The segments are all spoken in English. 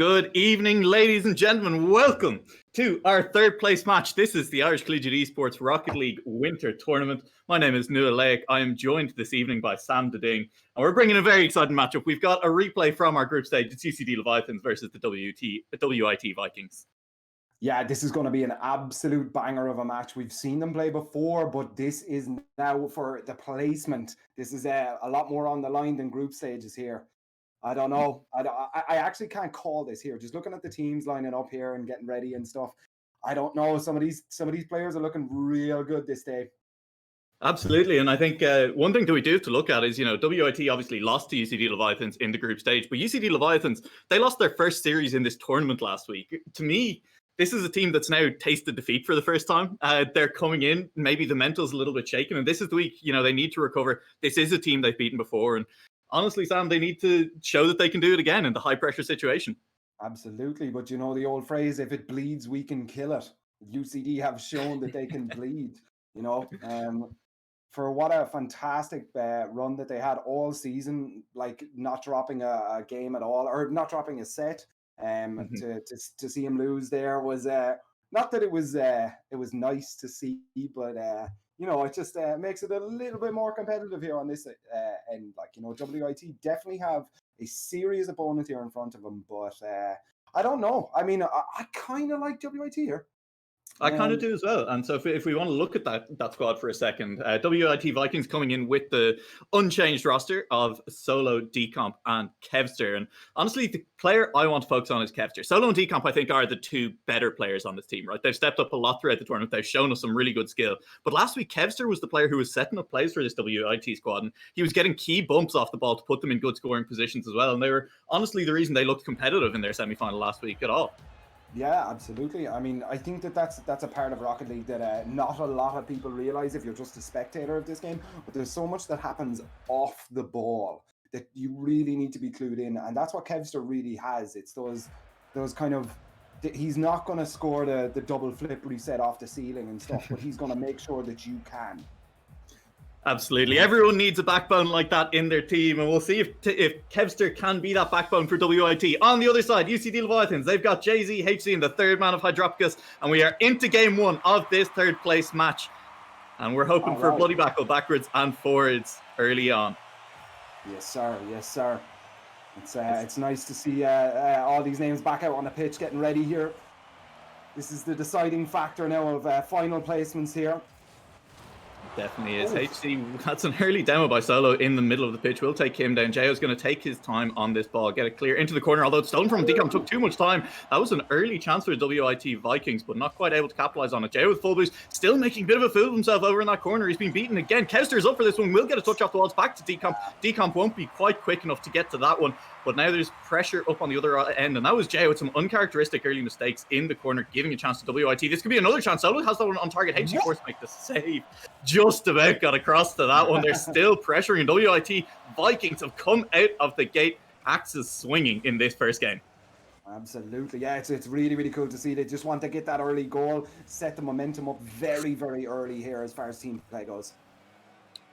Good evening, ladies and gentlemen. Welcome to our third place match. This is the Irish Collegiate Esports Rocket League Winter Tournament. My name is Nuala Lake. I am joined this evening by Sam Deding, and we're bringing a very exciting matchup. We've got a replay from our group stage. It's UCD Leviathans versus the WIT Vikings. Yeah, this is going to be an absolute banger of a match. We've seen them play before, but this is now for the placement. This is a lot more on the line than group stages here. I don't know. I actually can't call this here. Just looking at the teams lining up here and getting ready and stuff. I don't know. Some of these players are looking real good this day. Absolutely, and I think one thing that we do have to look at is, WIT obviously lost to UCD Leviathans in the group stage, but UCD Leviathans, they lost their first series in this tournament last week. To me, this is a team that's now tasted defeat for the first time. They're coming in, maybe the mental's a little bit shaken, and this is the week, they need to recover. This is a team they've beaten before, and honestly, Sam, they need to show that they can do it again in the high-pressure situation. Absolutely, but the old phrase, if it bleeds, we can kill it. UCD have shown that they can bleed, for what a fantastic run that they had all season, like not dropping a game at all, or not dropping a set. To see him lose there was not that it was nice to see, but it just makes it a little bit more competitive here on this end. WIT definitely have a serious opponent here in front of them, but I don't know. I mean, I kind of like WIT here. I kind of do as well. And so if we want to look at that squad for a second, WIT Vikings coming in with the unchanged roster of Solo, Decomp, and Kevster. And honestly, the player I want to focus on is Kevster. Solo and Decomp, I think, are the two better players on this team, right? They've stepped up a lot throughout the tournament. They've shown us some really good skill. But last week, Kevster was the player who was setting up plays for this WIT squad. And he was getting key bumps off the ball to put them in good scoring positions as well. And they were honestly the reason they looked competitive in their semi-final last week at all. Yeah, absolutely. I mean, I think that's a part of Rocket League that not a lot of people realize if you're just a spectator of this game, but there's so much that happens off the ball that you really need to be clued in, and that's what Kevster really has. It's those kind of, he's not going to score the double flip reset off the ceiling and stuff, but he's going to make sure that you can. Absolutely. Everyone needs a backbone like that in their team, and we'll see if Kevster can be that backbone for WIT. On the other side, UCD Leviathans, they've got JZ, HC, and the third man of Hydropicus, and we are into game one of this third place match, and we're hoping for a bloody battle backwards and forwards early on. Yes, sir. Yes, sir. It's nice to see all these names back out on the pitch getting ready here. This is the deciding factor now of final placements here. Definitely is. HC, that's an early demo by Solo in the middle of the pitch. We'll take him down. Jao's going to take his time on this ball, get it clear into the corner, although it's stolen from Decomp. Took too much time. That was an early chance for the WIT Vikings, but not quite able to capitalize on it. Jao with full boost, still making a bit of a fool of himself over in that corner. He's been beaten again. Kevster's up for this one. Will get a touch off the walls. Back to Decomp. Decomp won't be quite quick enough to get to that one, but now there's pressure up on the other end, and that was Jao with some uncharacteristic early mistakes in the corner, giving a chance to WIT. This could be another chance. Solo has that one on target. HC forced to make the save. Just about got across to that one. They're still pressuring. WIT Vikings have come out of the gate, axes swinging in this first game. Absolutely. Yeah, it's really, really cool to see. They just want to get that early goal, set the momentum up very, very early here as far as team play goes.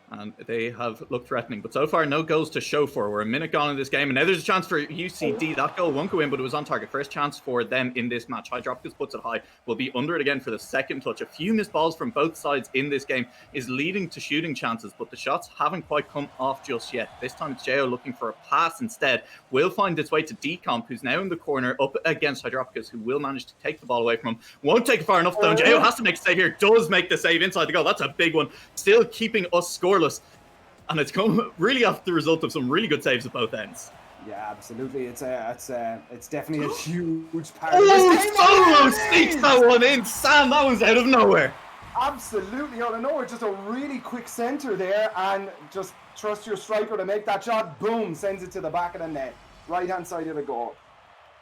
And they have looked threatening, but so far no goals to show for. We're a minute gone in this game, and now there's a chance for UCD. That goal won't go in, but it was on target. First chance for them in this match. Hydropicus puts it high. Will be under it again for the second touch. A few missed balls from both sides in this game is leading to shooting chances, but the shots haven't quite come off just yet. This time it's Jao looking for a pass instead. Will find its way to Decomp, who's now in the corner up against Hydropicus, who will manage to take the ball away from him. Won't take it far enough though. Jao has to make a save here. Does make the save inside the goal. That's a big one. Still keeping us scoreless. And it's come really off the result of some really good saves at both ends. Yeah, absolutely. It's definitely a huge part. Solo sneaks that one in. Sam, that was out of nowhere. Absolutely out of nowhere. Just a really quick center there, and just trust your striker to make that shot. Boom, sends it to the back of the net. Right hand side of the goal.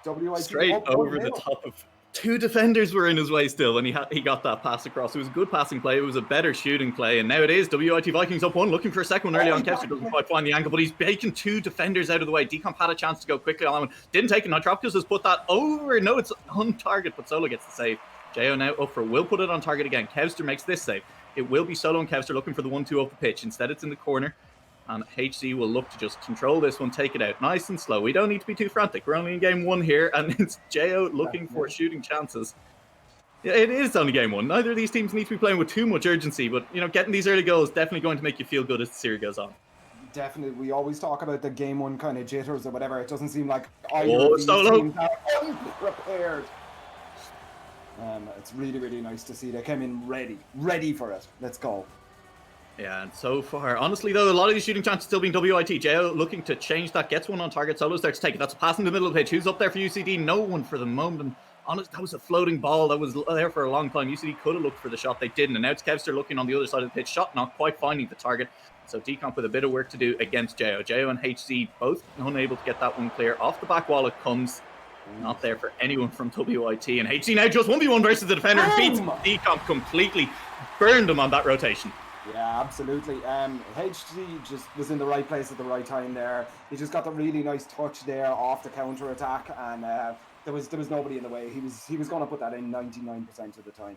WIT straight over the top of. Two defenders were in his way still when he got that pass across. It was a good passing play. It was a better shooting play. And now it is WIT Vikings up one, looking for a second one early on. Kevster doesn't quite find the angle, but he's baking two defenders out of the way. Decomp had a chance to go quickly on that one. Didn't take it. Hydropicus has put that over. No, it's on target, but Solo gets the save. Jao now up for will put it on target again. Kevster makes this save. It will be Solo and Kevster looking for the 1-2 off the pitch. Instead, it's in the corner. And HC will look to just control this one, take it out nice and slow. We don't need to be too frantic. We're only in game one here, and it's Jo looking for shooting chances. Yeah, it is only game one. Neither of these teams need to be playing with too much urgency, but getting these early goals is definitely going to make you feel good as the series goes on. Definitely, we always talk about the game one kind of jitters or whatever. It doesn't seem like either of these teams are unprepared. It's really, really nice to see they came in ready for it. Let's go. Yeah, and so far, honestly though, a lot of these shooting chances still being WIT. Jo looking to change that, gets one on target. Solo starts to take it. That's a pass in the middle of the pitch. Who's up there for UCD? No one for the moment. Honest, that was a floating ball that was there for a long time. UCD could have looked for the shot. They didn't. And now it's Kevster looking on the other side of the pitch. Shot not quite finding the target. So Decomp with a bit of work to do against Jo. Jo and HC both unable to get that one clear. Off the back wall it comes. Not there for anyone from WIT. And HC now just 1v1 versus the defender. Beats Decomp completely. Burned him on that rotation. Yeah, absolutely. HC just was in the right place at the right time there. He just got the really nice touch there off the counter attack, and there was nobody in the way. He was going to put that in 99% of the time.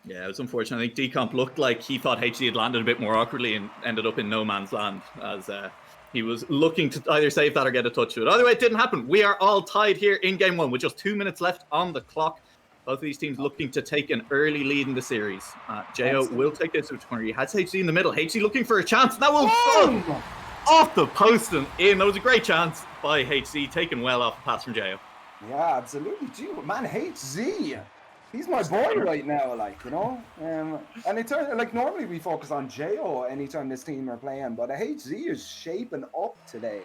Yeah, it was unfortunate. I think Decomp looked like he thought HC had landed a bit more awkwardly and ended up in no man's land as he was looking to either save that or get a touch to it. Either way, it didn't happen. We are all tied here in game one with just 2 minutes left on the clock. Both of these teams looking to take an early lead in the series. Jo will take this to the corner. He has HC in the middle. HC looking for a chance. That will off the post and in. That was a great chance by HC, taken well off the pass from Jo. Yeah, absolutely. Gee, man, HC. He's my boy right now, and it's like normally we focus on Jo anytime this team are playing, but HC is shaping up today.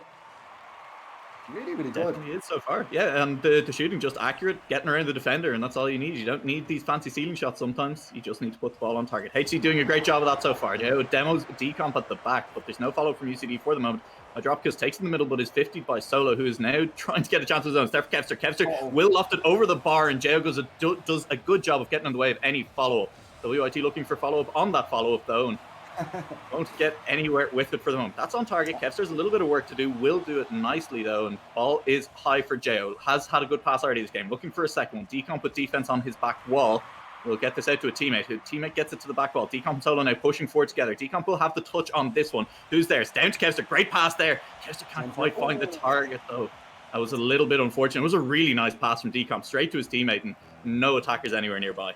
Really, really good. Definitely is so far. Yeah, and the shooting just accurate, getting around the defender, and that's all you need. You don't need these fancy ceiling shots sometimes. You just need to put the ball on target. HC doing a great job of that so far. Jo demos Decomp at the back, but there's no follow from UCD for the moment. Hydropicus takes in the middle, but is 50'd by Solo, who is now trying to get a chance of his own. It's there for Kevster. Kevster will loft it over the bar, and Jo does a good job of getting in the way of any follow-up. WIT looking for follow-up on that follow-up, though, and won't get anywhere with it for the moment. That's on target. Kevster's a little bit of work to do. Will do it nicely, though, and ball is high for Jo. Has had a good pass already this game. Looking for a second one. Decomp with defense on his back wall. We'll get this out to a teammate. His teammate gets it to the back wall. Decomp and Solo now pushing forward together. Decomp will have the touch on this one. Who's there? It's down to Kevster. Great pass there. Kevster can't quite find the target, though. That was a little bit unfortunate. It was a really nice pass from Decomp straight to his teammate, and no attackers anywhere nearby.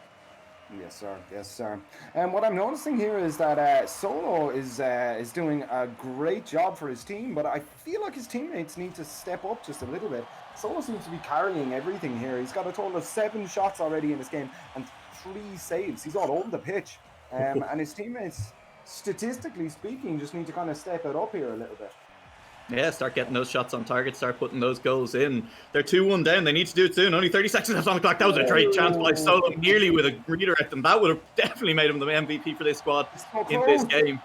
Yes, sir. Yes, sir. And what I'm noticing here is that Solo is doing a great job for his team, but I feel like his teammates need to step up just a little bit. Solo seems to be carrying everything here. He's got a total of 7 shots already in this game and 3 saves. He's all over the pitch. And his teammates, statistically speaking, just need to kind of step it up here a little bit. Yeah, start getting those shots on target, start putting those goals in. They're 2-1 down. They need to do it soon. Only 30 seconds left on the clock. That was a great chance by Solo, nearly with a redirect, and that would have definitely made him the MVP for this squad in this game.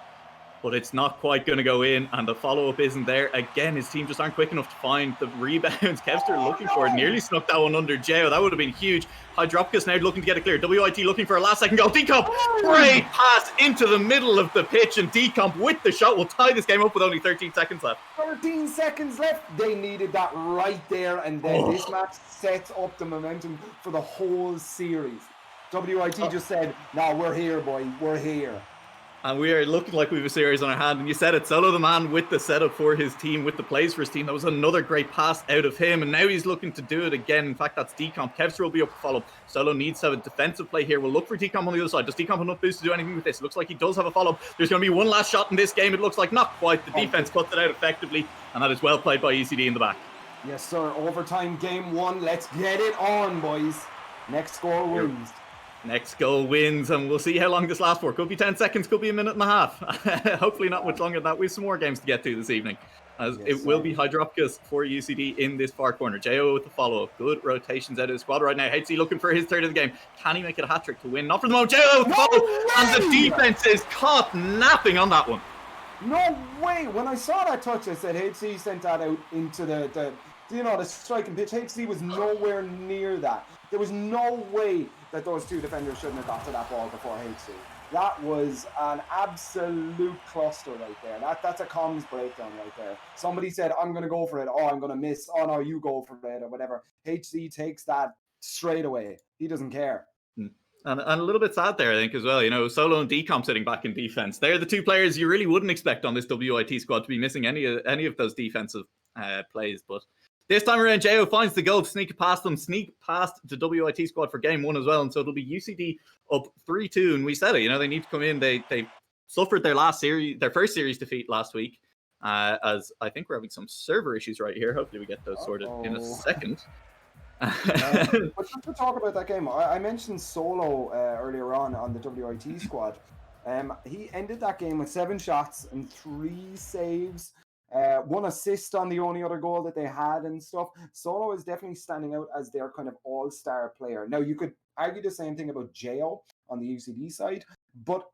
But it's not quite going to go in, and the follow-up isn't there. Again, his team just aren't quick enough to find the rebounds. Kevster looking for it, nearly snuck that one under Jo. That would have been huge. Hydropicus now looking to get it clear. WIT looking for a last-second goal. Decomp, great pass into the middle of the pitch, and Decomp with the shot will tie this game up with only 13 seconds left. 13 seconds left. They needed that right there, and then this match sets up the momentum for the whole series. WIT just said, "No, we're here, boy. We're here." And we are looking like we have a series on our hand. And you said it, Solo the man with the setup for his team, with the plays for his team. That was another great pass out of him. And now he's looking to do it again. In fact, that's Decomp. Kevster will be up to follow. Solo needs to have a defensive play here. We'll look for Decomp on the other side. Does Decomp have enough boost to do anything with this? It looks like he does have a follow-up. There's going to be one last shot in this game. It looks like not quite. The defense cuts it out effectively. And that is well played by UCD in the back. Yes, sir. Overtime game 1. Let's get it on, boys. Next score wins. Next goal wins, and we'll see how long this lasts for. Could be 10 seconds, could be a minute and a half. Hopefully not much longer than that. We have some more games to get to this evening. As it will be Hydropicus for UCD in this far corner. Jo with the follow-up. Good rotations out of the squad right now. HC looking for his third of the game. Can he make it a hat-trick to win? Not for the moment. Jo with the follow-up. And the defense is caught napping on that one. No way. When I saw that touch, I said HC sent that out into the striking pitch. HC was nowhere near that. There was no way that those 2 defenders shouldn't have got to that ball before HC. That was an absolute cluster right there. That's a comms breakdown right there. Somebody said, "I'm going to go for it." "Oh, I'm going to miss." "Oh, no, you go for it," or whatever. HC takes that straight away. He doesn't care. And a little bit sad there, I think, as well. You know, Solo and Decomp sitting back in defense. They're the two players you really wouldn't expect on this WIT squad to be missing any of those defensive plays. But this time around, Jo finds the goal to sneak past them, sneak past the WIT squad for game one as well. And so it'll be UCD up 3-2. And we said it, you know, they need to come in. They suffered their first series defeat last week. As I think we're having some server issues right here. Hopefully we get those sorted in a second. But just to talk about that game, I mentioned Solo earlier on the WIT squad. He ended that game with 7 shots and 3 saves, 1 assist on the only other goal that they had and stuff. Solo is definitely standing out as their kind of all-star player. Now, you could argue the same thing about Jo on the UCD side, but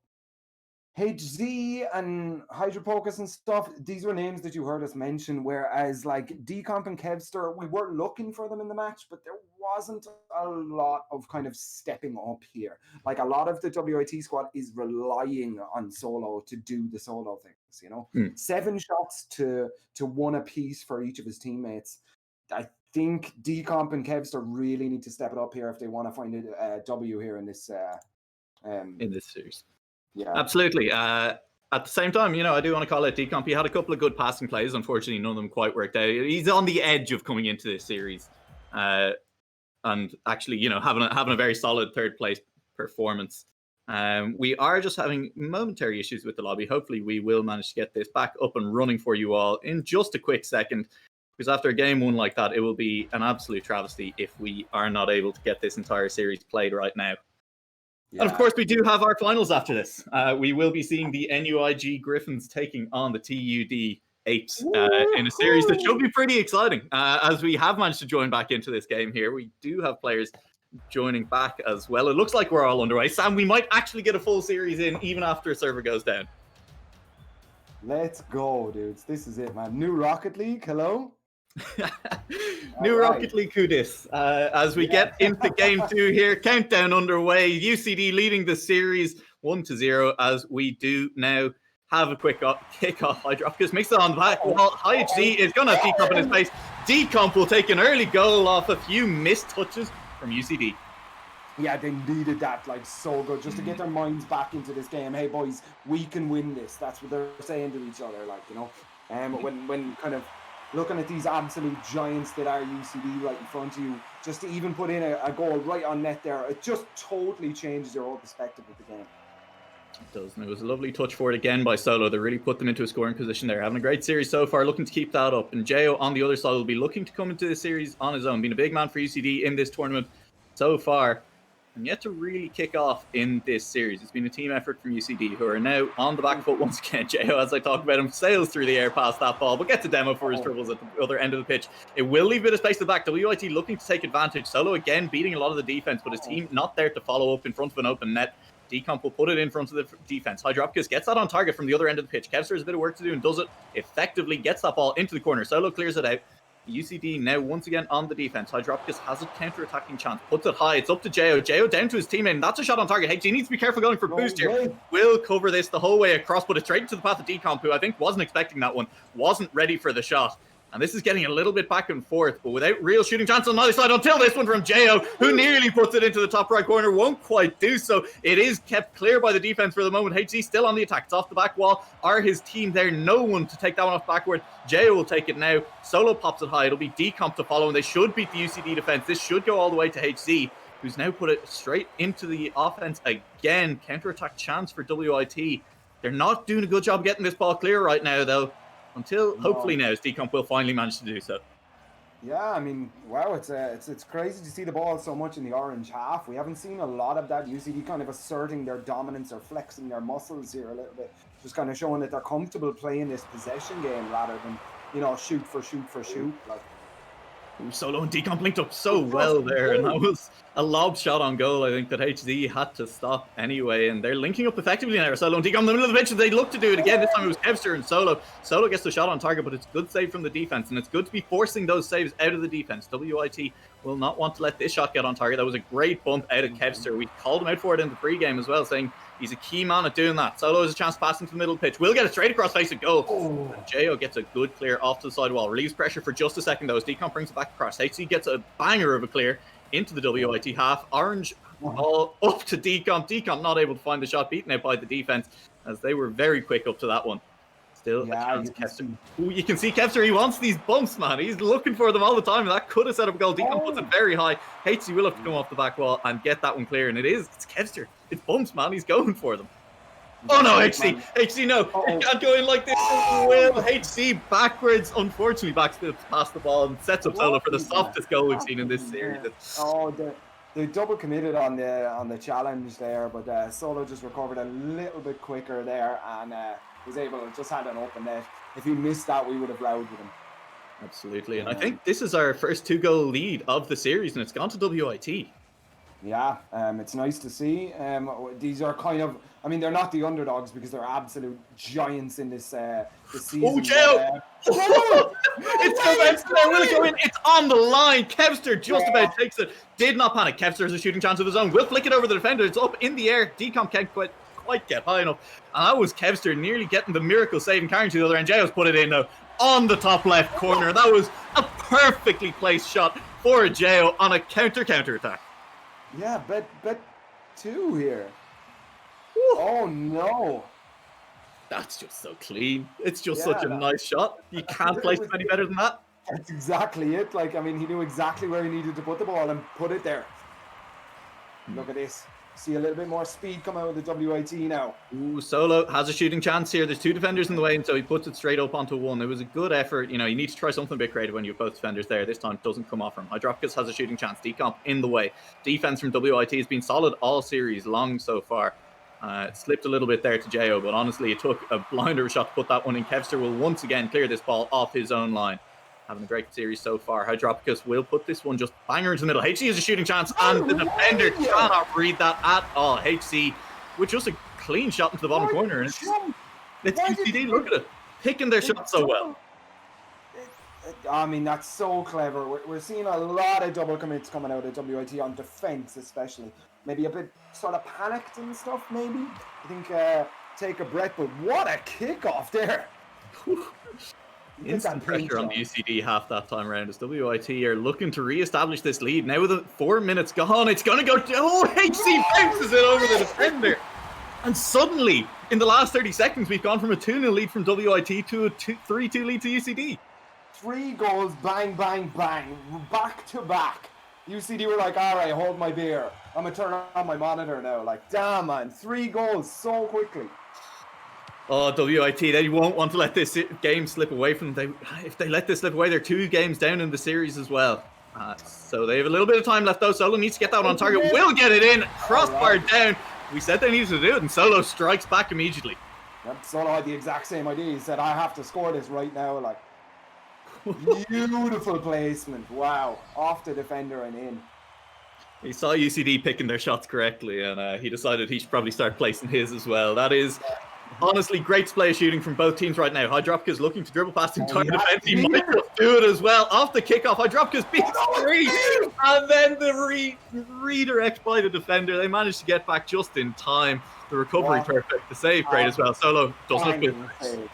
HZ and Hydropocus and stuff, these were names that you heard us mention, whereas like Decomp and Kevster, we were looking for them in the match, but there wasn't a lot of kind of stepping up here. Like a lot of the WIT squad is relying on Solo to do the solo things, you know? 7 shots to 1 apiece for each of his teammates. I think Decomp and Kevster really need to step it up here if they want to find a W here in this series. Yeah, absolutely. At the same time, you know, I do want to call out Decomp. He had a couple of good passing plays. Unfortunately, none of them quite worked out. He's on the edge of coming into this series, and actually, you know, having a very solid third place performance. We are just having momentary issues with the lobby. Hopefully, we will manage to get this back up and running for you all in just a quick second. Because after a game one like that, it will be an absolute travesty if we are not able to get this entire series played right now. Yeah. And of course, we do have our finals after this. We will be seeing the NUIG Griffins taking on the TUD Apes in a series that should be pretty exciting. As we have managed to join back into this game here, we do have players joining back as well. It looks like we're all underway. Sam, we might actually get a full series in even after a server goes down. Let's go, dudes. This is it, man. New Rocket League, hello? New Rocket League Kudis. As we get into game 2 here, countdown underway. UCD leading the series 1-0 as we do now have a quick kickoff. Hydropicus makes it on the back wall. HZ is going to have Decomp in his face. Decomp will take an early goal off a few missed touches from UCD. Yeah, they needed that like so good just to get their minds back into this game. Hey boys, we can win this. That's what they're saying to each other, like, you know. When kind of looking at these absolute giants that are UCD right in front of you, just to even put in a goal right on net there, it just totally changes your whole perspective of the game. It does, and it was a lovely touch for it again by Solo. They really put them into a scoring position there. Having a great series so far, looking to keep that up. And Jo on the other side will be looking to come into the series on his own, being a big man for UCD in this tournament so far, and yet to really kick off in this series. It's been a team effort from UCD, who are now on the back foot once again. Jo, as I talk about him, sails through the air past that ball, but gets a demo for his dribbles at the other end of the pitch. It will leave a bit of space to the back. WIT looking to take advantage. Solo again beating a lot of the defense, but his team not there to follow up in front of an open net. Decomp will put it in front of the defense. Hydropicus gets that on target from the other end of the pitch. Kevster has a bit of work to do and does it effectively. Gets that ball into the corner. Solo clears it out. UCD now once again on the defense. Hydropicus has a counter-attacking chance. Puts it high. It's up to Jo. Jo down to his teammate, and that's a shot on target. HG needs to be careful going for boost here. Will cover this the whole way across, but it's straight into the path of Decomp, who I think wasn't expecting that one. Wasn't ready for the shot. And this is getting a little bit back and forth, but without real shooting chance on the other side until this one from Jo, who nearly puts it into the top right corner. Won't quite do so. It is kept clear by the defense for the moment. HC still on the attack. It's off the back wall. Are his team there? No one to take that one off backward. Jo will take it now. Solo pops it high. It'll be Decomp to follow, and they should beat the UCD defense. This should go all the way to HC, who's now put it straight into the offense again. Counter-attack chance for WIT. They're not doing a good job getting this ball clear right now, though. Until hopefully now, Decomp will finally manage to do so. Yeah, I mean, wow, it's crazy to see the ball so much in the orange half. We haven't seen a lot of that. UCD kind of asserting their dominance or flexing their muscles here a little bit, just kind of showing that they're comfortable playing this possession game rather than, you know, shoot for shoot. Like, Solo and Decomp linked up so well there, and that was a lob shot on goal, I think, that HZ had to stop anyway, and they're linking up effectively now. Solo and Decomp in the middle of the pitch, and they look to do it again. This time it was Kevster and Solo. Solo gets the shot on target, but it's a good save from the defense, and it's good to be forcing those saves out of the defense. WIT will not want to let this shot get on target. That was a great bump out of Kevster. We called him out for it in the pre-game as well, saying he's a key man at doing that. Solo has a chance passing to the middle of the pitch. Will get it straight across face of goal. And Jo gets a good clear off to the side wall. Relieves pressure for just a second though as Decomp brings it back across. HC gets a banger of a clear into the WIT half. Orange All up to Decomp. Decomp not able to find the shot, beaten out by the defense as they were very quick up to that one. Still a chance, Kevster. Ooh, you can see Kevster, he wants these bumps, man. He's looking for them all the time, and that could have set up a goal. Decomp puts it very high. HC will have to come off the back wall and get that one clear, and it's Kevster. It's bumps, man. He's going for them. Oh no, HC! HC, no! It can't go in like this. Will HC backwards, unfortunately, past the ball and sets up Solo for the softest goal we've seen in this series. Oh, they double committed on the challenge there, but Solo just recovered a little bit quicker there and was able to just had an open net. If he missed that, we would have rowed with him. Absolutely, and I think this is our first 2-goal lead of the series, and it's gone to WIT. Yeah, it's nice to see. These are kind of, I mean, they're not the underdogs because they're absolute giants in this season. Oh, Joe! It's going there. Will it go in? It's on the line. Kevster just about takes it. Did not panic. Kevster has a shooting chance of his own. Will flick it over the defender. It's up in the air. Decomp can't quite get high enough. And that was Kevster nearly getting the miracle save and carrying to the other end. Jao's put it in though on the top left corner. That was a perfectly placed shot for Jao on a counter attack. Yeah, bet 2 here. Woo. Oh no. That's just so clean. It's just such a nice shot. You can't place it any better than that. That's exactly it. Like, I mean, he knew exactly where he needed to put the ball and put it there. Look at this. See a little bit more speed come out of the WIT now. Ooh, Solo has a shooting chance here. There's 2 defenders in the way, and so he puts it straight up onto 1. It was a good effort. You know, you need to try something a bit creative when you have both defenders there. This time it doesn't come off from him. Hydropicus has a shooting chance. Decomp in the way. Defense from WIT has been solid all series long so far. It slipped a little bit there to Jao, but honestly, it took a blinder shot to put that one in. Kevster will once again clear this ball off his own line. Having a great series so far. Hydropicus will put this one just banger into the middle. HC has a shooting chance, and the defender cannot read that at all. HC with just a clean shot into the bottom corner. And it's UCD, look at it. Picking their shot so well. I mean, that's so clever. We're seeing a lot of double commits coming out of WIT on defense, especially. Maybe a bit sort of panicked and stuff, maybe. I think take a breath, but what a kickoff there. Instant pressure on the UCD half that time around as WIT are looking to re-establish this lead. Now with the 4 minutes gone, it's going to go... Oh, HC bounces it over the defender. And suddenly, in the last 30 seconds, we've gone from a 2-0 lead from WIT to a 3-2 lead to UCD. 3 goals, bang, bang, bang, back to back. UCD were like, all right, hold my beer. I'm going to turn on my monitor now. Like, damn, man, 3 goals so quickly. Oh, WIT, they won't want to let this game slip away from them. If they let this slip away, they're 2 games down in the series as well. So they have a little bit of time left, though. Solo needs to get that one on target. Will get it in. Crossbar down. We said they needed to do it, and Solo strikes back immediately. Yep, Solo had the exact same idea. He said, I have to score this right now. Like, beautiful placement. Wow. Off the defender and in. He saw UCD picking their shots correctly, and he decided he should probably start placing his as well. That is... honestly, great display of shooting from both teams right now. Hydropicus looking to dribble past the entire defense. He might just do it as well. Off the kickoff, Hydropicus beats 3. And then the redirect by the defender. They managed to get back just in time. The recovery perfect. The save great as well. Solo doesn't look good.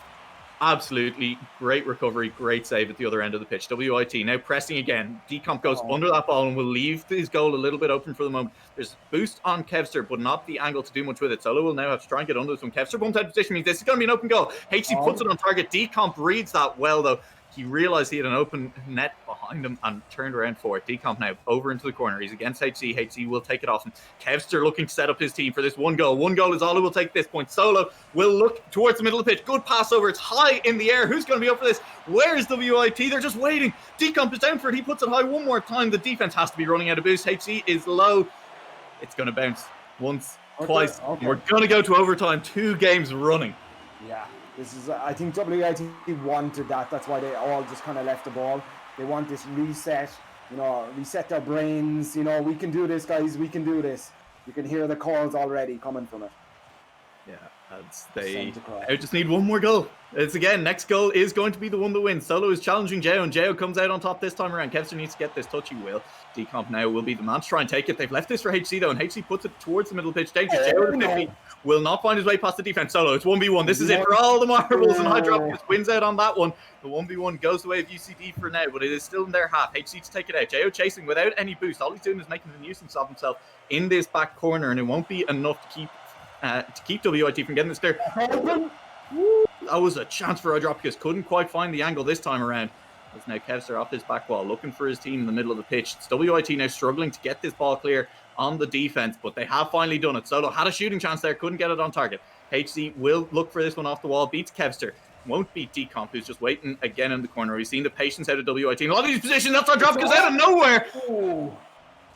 Absolutely great recovery, great save at the other end of the pitch. WIT now pressing again. Decomp goes under that ball and will leave his goal a little bit open for the moment. There's boost on Kevster, but not the angle to do much with it. Solo will now have to try and get under this one. Kevster bumps out of position, means this is going to be an open goal. HC puts it on target. Decomp reads that well, though. He realized he had an open net behind him and turned around for it. Decomp now over into the corner. He's against HC. HC will take it off him. Kevster looking to set up his team for this 1 goal. 1 goal is all he will take at this point. Solo will look towards the middle of the pitch. Good pass over. It's high in the air. Who's going to be up for this? Where's WIT? They're just waiting. Decomp is down for it. He puts it high one more time. The defense has to be running out of boost. HC is low. It's going to bounce once, twice. Okay. We're going to go to overtime. 2 games running. Yeah. This is, I think WIT wanted that. That's why they all just kind of left the ball. They want this reset, you know, reset their brains. You know, we can do this, guys. We can do this. You can hear the calls already coming from it. Yeah, they Sent across. just need one more goal. It's again, next goal is going to be the one that wins. Solo is challenging Jao, and Jao comes out on top this time around. Kevster needs to get this touch, he will. Decomp now will be the man to try and take it. They've left this for HC though, and HC puts it towards the middle pitch. Danger. Jao with a 50 will not find his way past the defense. Solo, it's 1v1. This is it for all the marbles, and Hydropicus wins out on that one. The 1v1 goes the way of UCD for now, but it is still in their half. HC to take it out. Jao chasing without any boost. All he's doing is making a nuisance of himself in this back corner, and it won't be enough to keep WIT from getting this clear. That was a chance for Hydropicus. Couldn't quite find the angle this time around. As now Kevster off his back wall, looking for his team in the middle of the pitch. It's WIT now struggling to get this ball clear on the defense, but they have finally done it. Solo had a shooting chance there, couldn't get it on target. HC will look for this one off the wall, beats Kevster. Won't beat Decomp, who's just waiting again in the corner. We've seen the patience out of WIT. In a lot of these positions, that's Hydropicus out of nowhere.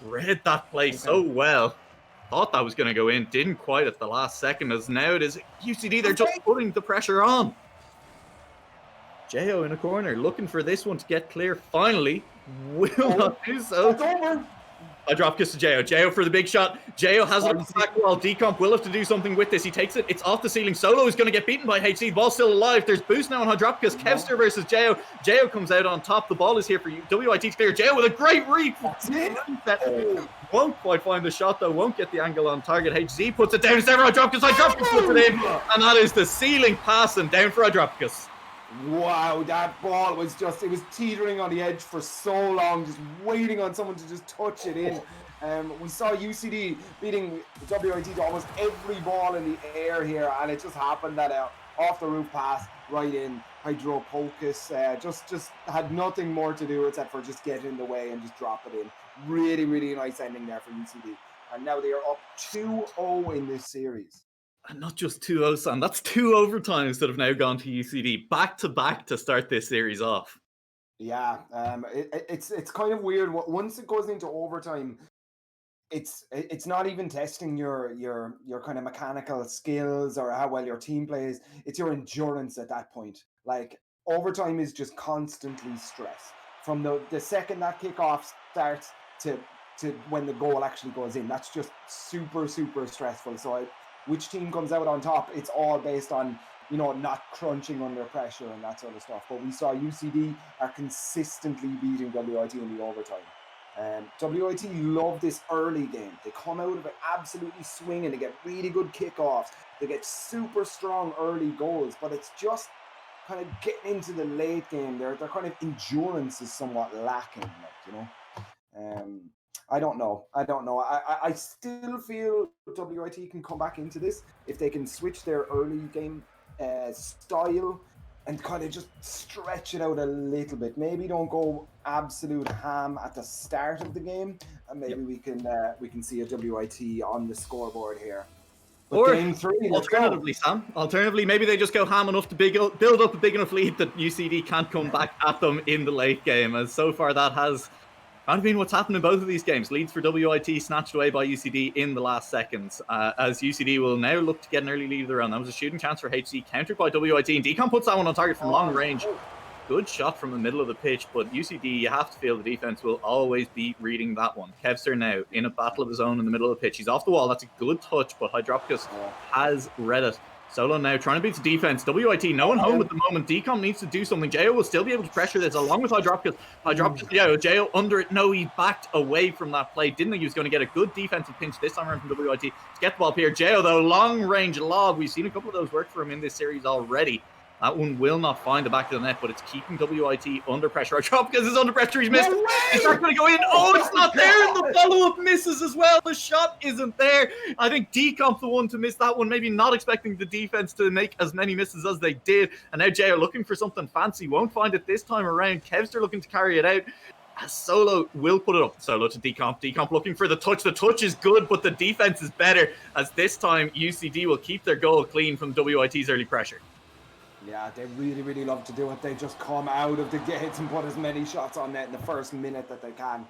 Read that play so well. Thought that was going to go in, didn't quite at the last second, as now it is UCD, they're just putting the pressure on. Jao in a corner, looking for this one to get clear, finally, will not do so. It's over. Hydropicus to Jao. Jao for the big shot. Jao has it on the back wall. Decomp will have to do something with this. He takes it. It's off the ceiling. Solo is going to get beaten by HC. The ball's still alive. There's boost now on Hydropicus. Kevster versus Jao. Jao comes out on top. The ball is here for WIT to clear. Jao with a great read. Won't quite find the shot though. Won't get the angle on target. HC puts it down. It's there for Hydropicus. Hydropicus puts it in. And that is the ceiling pass and down for Hydropicus. Wow, that ball was just, it was teetering on the edge for so long, just waiting on someone to just touch it in. We saw UCD beating WIT to almost every ball in the air here, and it just happened that off the roof pass right in. Hydropicus just had nothing more to do except for just get in the way and just drop it in. Really, really nice ending there for UCD. And now they are up 2-0 in this series. And not just 2-0, Sam. That's 2 overtimes that have now gone to UCD back to back to start this series off. Yeah, it's kind of weird. Once it goes into overtime, it's not even testing your kind of mechanical skills or how well your team plays. It's your endurance at that point. Like, overtime is just constantly stress. From the second that kickoff starts to when the goal actually goes in. That's just super, super stressful. So which team comes out on top, it's all based on, not crunching under pressure and that sort of stuff. But we saw UCD are consistently beating WIT in the overtime. WIT love this early game. They come out of it absolutely swinging. They get really good kickoffs. They get super strong early goals. But it's just kind of getting into the late game. Their kind of endurance is somewhat lacking, I don't know. I still feel WIT can come back into this if they can switch their early game style and kind of just stretch it out a little bit. Maybe don't go absolute ham at the start of the game, and maybe we can see a WIT on the scoreboard here. But or game 3, alternatively, Sam. Alternatively, maybe they just go ham enough to build up a big enough lead that UCD can't come back at them in the late game. As so far that has kind of been what's happened in both of these games. Leads for WIT snatched away by UCD in the last seconds. As UCD will now look to get an early lead of their own. That was a shooting chance for HC, countered by WIT. And Decomp puts that one on target from long range. Good shot from the middle of the pitch, but UCD, you have to feel the defense will always be reading that one. Kevster now in a battle of his own in the middle of the pitch. He's off the wall. That's a good touch, but Hydropicus has read it. Solo now trying to beat the defense. WIT, no one home at the moment. Decomp needs to do something. Jao will still be able to pressure this along with Hydropicus. Jao under it. No, he backed away from that play. Didn't think he was going to get a good defensive pinch this time around from WIT to get the ball up here. Jao, though, long range lob. We've seen a couple of those work for him in this series already. That one will not find the back of the net, but it's keeping WIT under pressure. Hydropicus is under pressure. He's missed. It's not going to go in. Oh, it's not there. And the follow-up misses as well. The shot isn't there. I think Decomp the one to miss that one. Maybe not expecting the defense to make as many misses as they did. And now Jao looking for something fancy. Won't find it this time around. Kevster looking to carry it out. Solo will put it up. Solo to Decomp. Decomp looking for the touch. The touch is good, but the defense is better. As this time, UCD will keep their goal clean from WIT's early pressure. Yeah, they really, really love to do it. They just come out of the gates and put as many shots on net in the first minute that they can.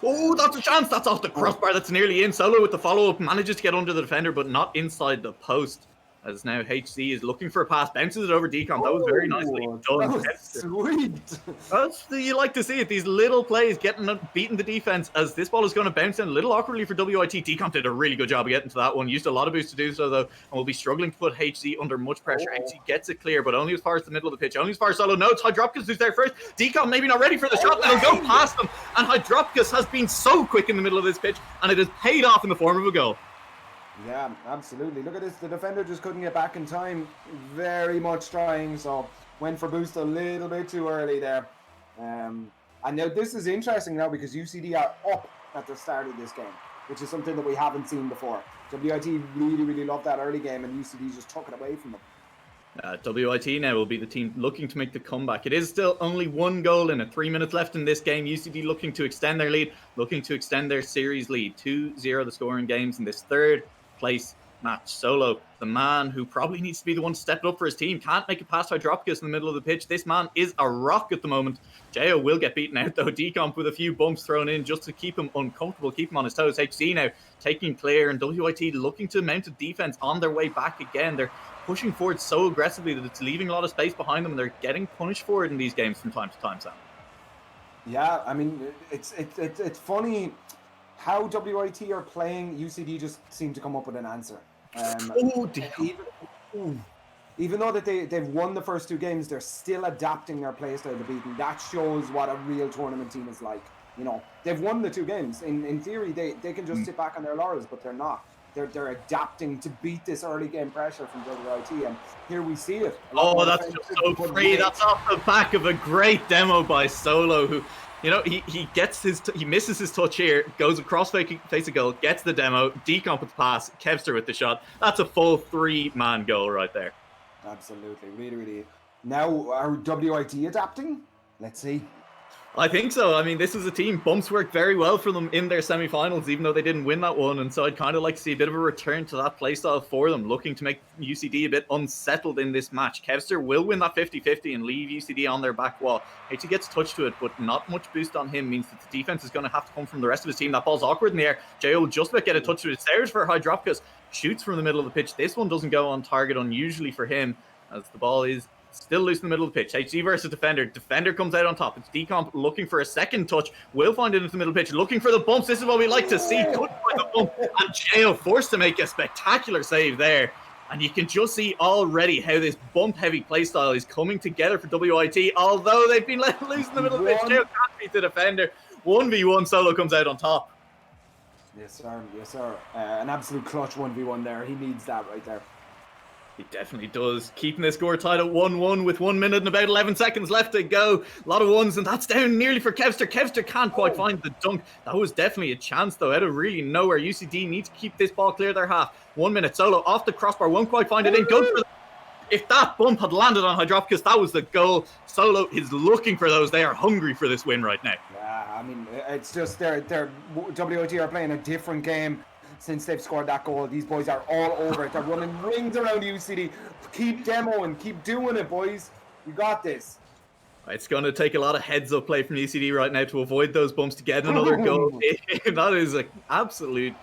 Oh, that's a chance. That's off the crossbar. That's nearly in. Solo with the follow-up manages to get under the defender, but not inside the post. as now HC is looking for a pass, bounces it over Decomp. That was very nicely done. That was sweet. You like to see it. These little plays beating the defense as this ball is going to bounce in a little awkwardly for WIT. Decomp did a really good job of getting to that one. Used a lot of boost to do so, though, and will be struggling to put HC under much pressure. HC gets it clear, but only as far as the middle of the pitch. Only as far as Solo. No, it's Hydropicus who's there first. Decomp maybe not ready for the shot. They'll go past them. And Hydropicus has been so quick in the middle of this pitch, and it has paid off in the form of a goal. Yeah, absolutely. Look at this. The defender just couldn't get back in time. Very much trying, so went for boost a little bit too early there. And now this is interesting now because UCD are up at the start of this game, which is something that we haven't seen before. WIT really, really loved that early game, and UCD just took it away from them. WIT now will be the team looking to make the comeback. It is still only 1 goal in it. 3 minutes left in this game. UCD looking to extend their lead, looking to extend their series lead. 2-0 the score in games in this third place match. Solo, the man who probably needs to be the one to step up for his team, can't make it past Hydropicus in the middle of the pitch. This man is a rock at the moment. Jo will get beaten out though. Decomp with a few bumps thrown in just to keep him uncomfortable, keep him on his toes. HC now taking clear, and WIT looking to mount a defense on their way back again. They're pushing forward so aggressively that it's leaving a lot of space behind them, and they're getting punished for it in these games from time to time, Sam. Yeah, I mean, it's funny how WIT are playing. UCD just seem to come up with an answer. Even though that they've won the first 2 games, they're still adapting their play style to beat them. That shows what a real tournament team is like. You know, they've won the 2 games. In theory, they can just sit back on their laurels, but they're not. They're adapting to beat this early game pressure from WIT, and here we see it. Oh, that's just so free. That's off the back of a great demo by Solo, who, you know, he gets he misses his touch here, goes across face a goal, gets the demo, Decomp with the pass, Kevster with the shot. That's a full 3-man goal right there. Absolutely, really, really. Now, are WIT adapting? Let's see. I think so. I mean, this is a team. Bumps worked very well for them in their semi-finals, even though they didn't win that one. And so I'd kind of like to see a bit of a return to that playstyle for them, looking to make UCD a bit unsettled in this match. Kevster will win that 50-50 and leave UCD on their back wall. HC gets touched to it, but not much boost on him means that the defense is going to have to come from the rest of his team. That ball's awkward in the air. Jo will just about get a touch to it. It's theirs for Hydropicus. Shoots from the middle of the pitch. This one doesn't go on target unusually for him, as the ball is still loose in the middle of the pitch. HC versus Defender. Defender comes out on top. It's Decomp looking for a second touch. Will find it into the middle of the pitch. Looking for the bumps. This is what we like to see. Couldn't find the bump. And Jo forced to make a spectacular save there. And you can just see already how this bump-heavy playstyle is coming together for WIT. Although they've been let loose in the middle of the pitch. Jo can't beat the Defender. 1v1. Solo comes out on top. Yes, sir. Yes, sir. An absolute clutch 1v1 there. He needs that right there. He definitely does. Keeping the score tied at 1-1 with 1 minute and about 11 seconds left to go. A lot of ones, and that's down nearly for Kevster. Kevster can't quite find the dunk. That was definitely a chance, though, out of really nowhere. UCD need to keep this ball clear their half. 1 minute. Solo off the crossbar. Won't quite find it in. Goes for If that bump had landed on Hydropicus, that was the goal. Solo is looking for those. They are hungry for this win right now. Yeah, I mean, it's just they're WIT are playing a different game since they've scored that goal. These boys are all over it. They're running rings around UCD. Keep demoing. Keep doing it, boys. You got this. It's going to take a lot of heads-up play from UCD right now to avoid those bumps to get another goal. That is an absolute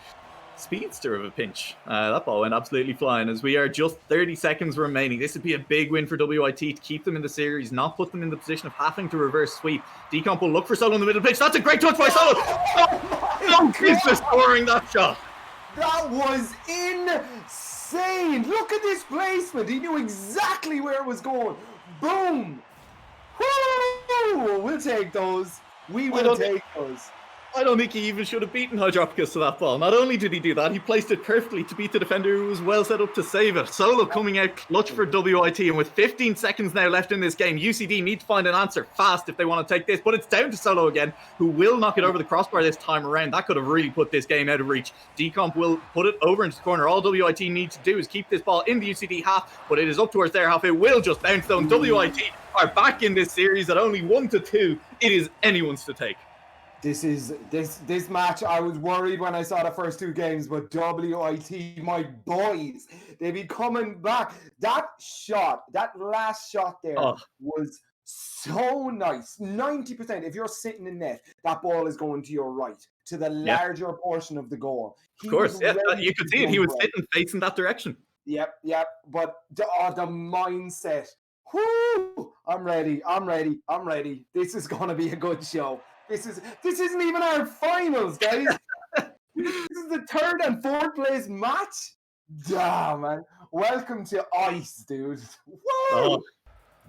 speedster of a pinch. That ball went absolutely flying as we are just 30 seconds remaining. This would be a big win for WIT to keep them in the series, not put them in the position of having to reverse sweep. Decomp will look for Solo in the middle pitch. That's a great touch by Solo. Oh, he's just scoring that shot. That was insane. Look at this placement. He knew exactly where it was going. Boom. Woo! We'll take those. We will take those. I don't think he even should have beaten Hydropicus to that ball. Not only did he do that, he placed it perfectly to beat the defender who was well set up to save it. Solo coming out clutch for WIT, and with 15 seconds now left in this game, UCD need to find an answer fast if they want to take this, but it's down to Solo again, who will knock it over the crossbar this time around. That could have really put this game out of reach. Decomp will put it over into the corner. All WIT need to do is keep this ball in the UCD half, but it is up towards their half. It will just bounce though, and WIT are back in this series at only 1-2. It is anyone's to take. This match, I was worried when I saw the first 2 games, but WIT, my boys, they be coming back. That shot, that last shot there was so nice. 90%, if you're sitting in net, that ball is going to your right, to the larger portion of the goal. Of course, yeah, you could see it. He was sitting facing that direction. Yep. But the mindset. Whoo! I'm ready. This is gonna be a good show. This isn't even our finals, guys. This is the third and fourth place match. Damn, man. Welcome to Ice, dude. Woo! Oh.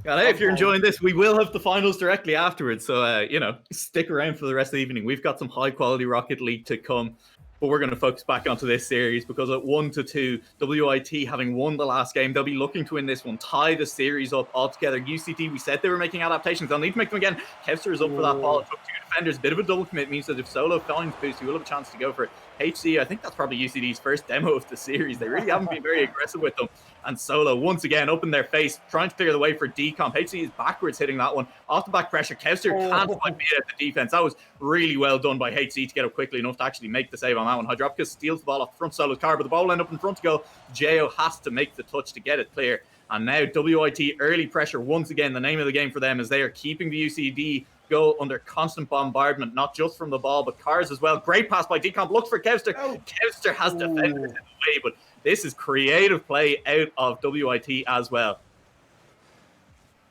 And hey, if you're enjoying this, we will have the finals directly afterwards. So, stick around for the rest of the evening. We've got some high-quality Rocket League to come. But we're going to focus back onto this series because at 1-2, WIT having won the last game, they'll be looking to win this one, tie the series up altogether. UCD, we said they were making adaptations. They'll need to make them again. Kevster is up for that ball. It took 2 defenders. Bit of a double commit means that if Solo finds boost, he will have a chance to go for it. HC, I think that's probably UCD's first demo of the series. They really haven't been very aggressive with them. And Solo, once again, up in their face, trying to clear the way for Decomp. HC is backwards hitting that one. Off the back pressure, Kevster can't quite beat at the defense. That was really well done by HC to get up quickly enough to actually make the save on that one. Hydropicus steals the ball off the front Solo's car, but the ball will end up in front to go. Jo has to make the touch to get it clear. And now WIT early pressure once again. The name of the game for them is they are keeping the UCD goal under constant bombardment, not just from the ball, but cars as well. Great pass by Decomp. Looks for Kevster. Kevster has defenders in the way, but this is creative play out of WIT as well.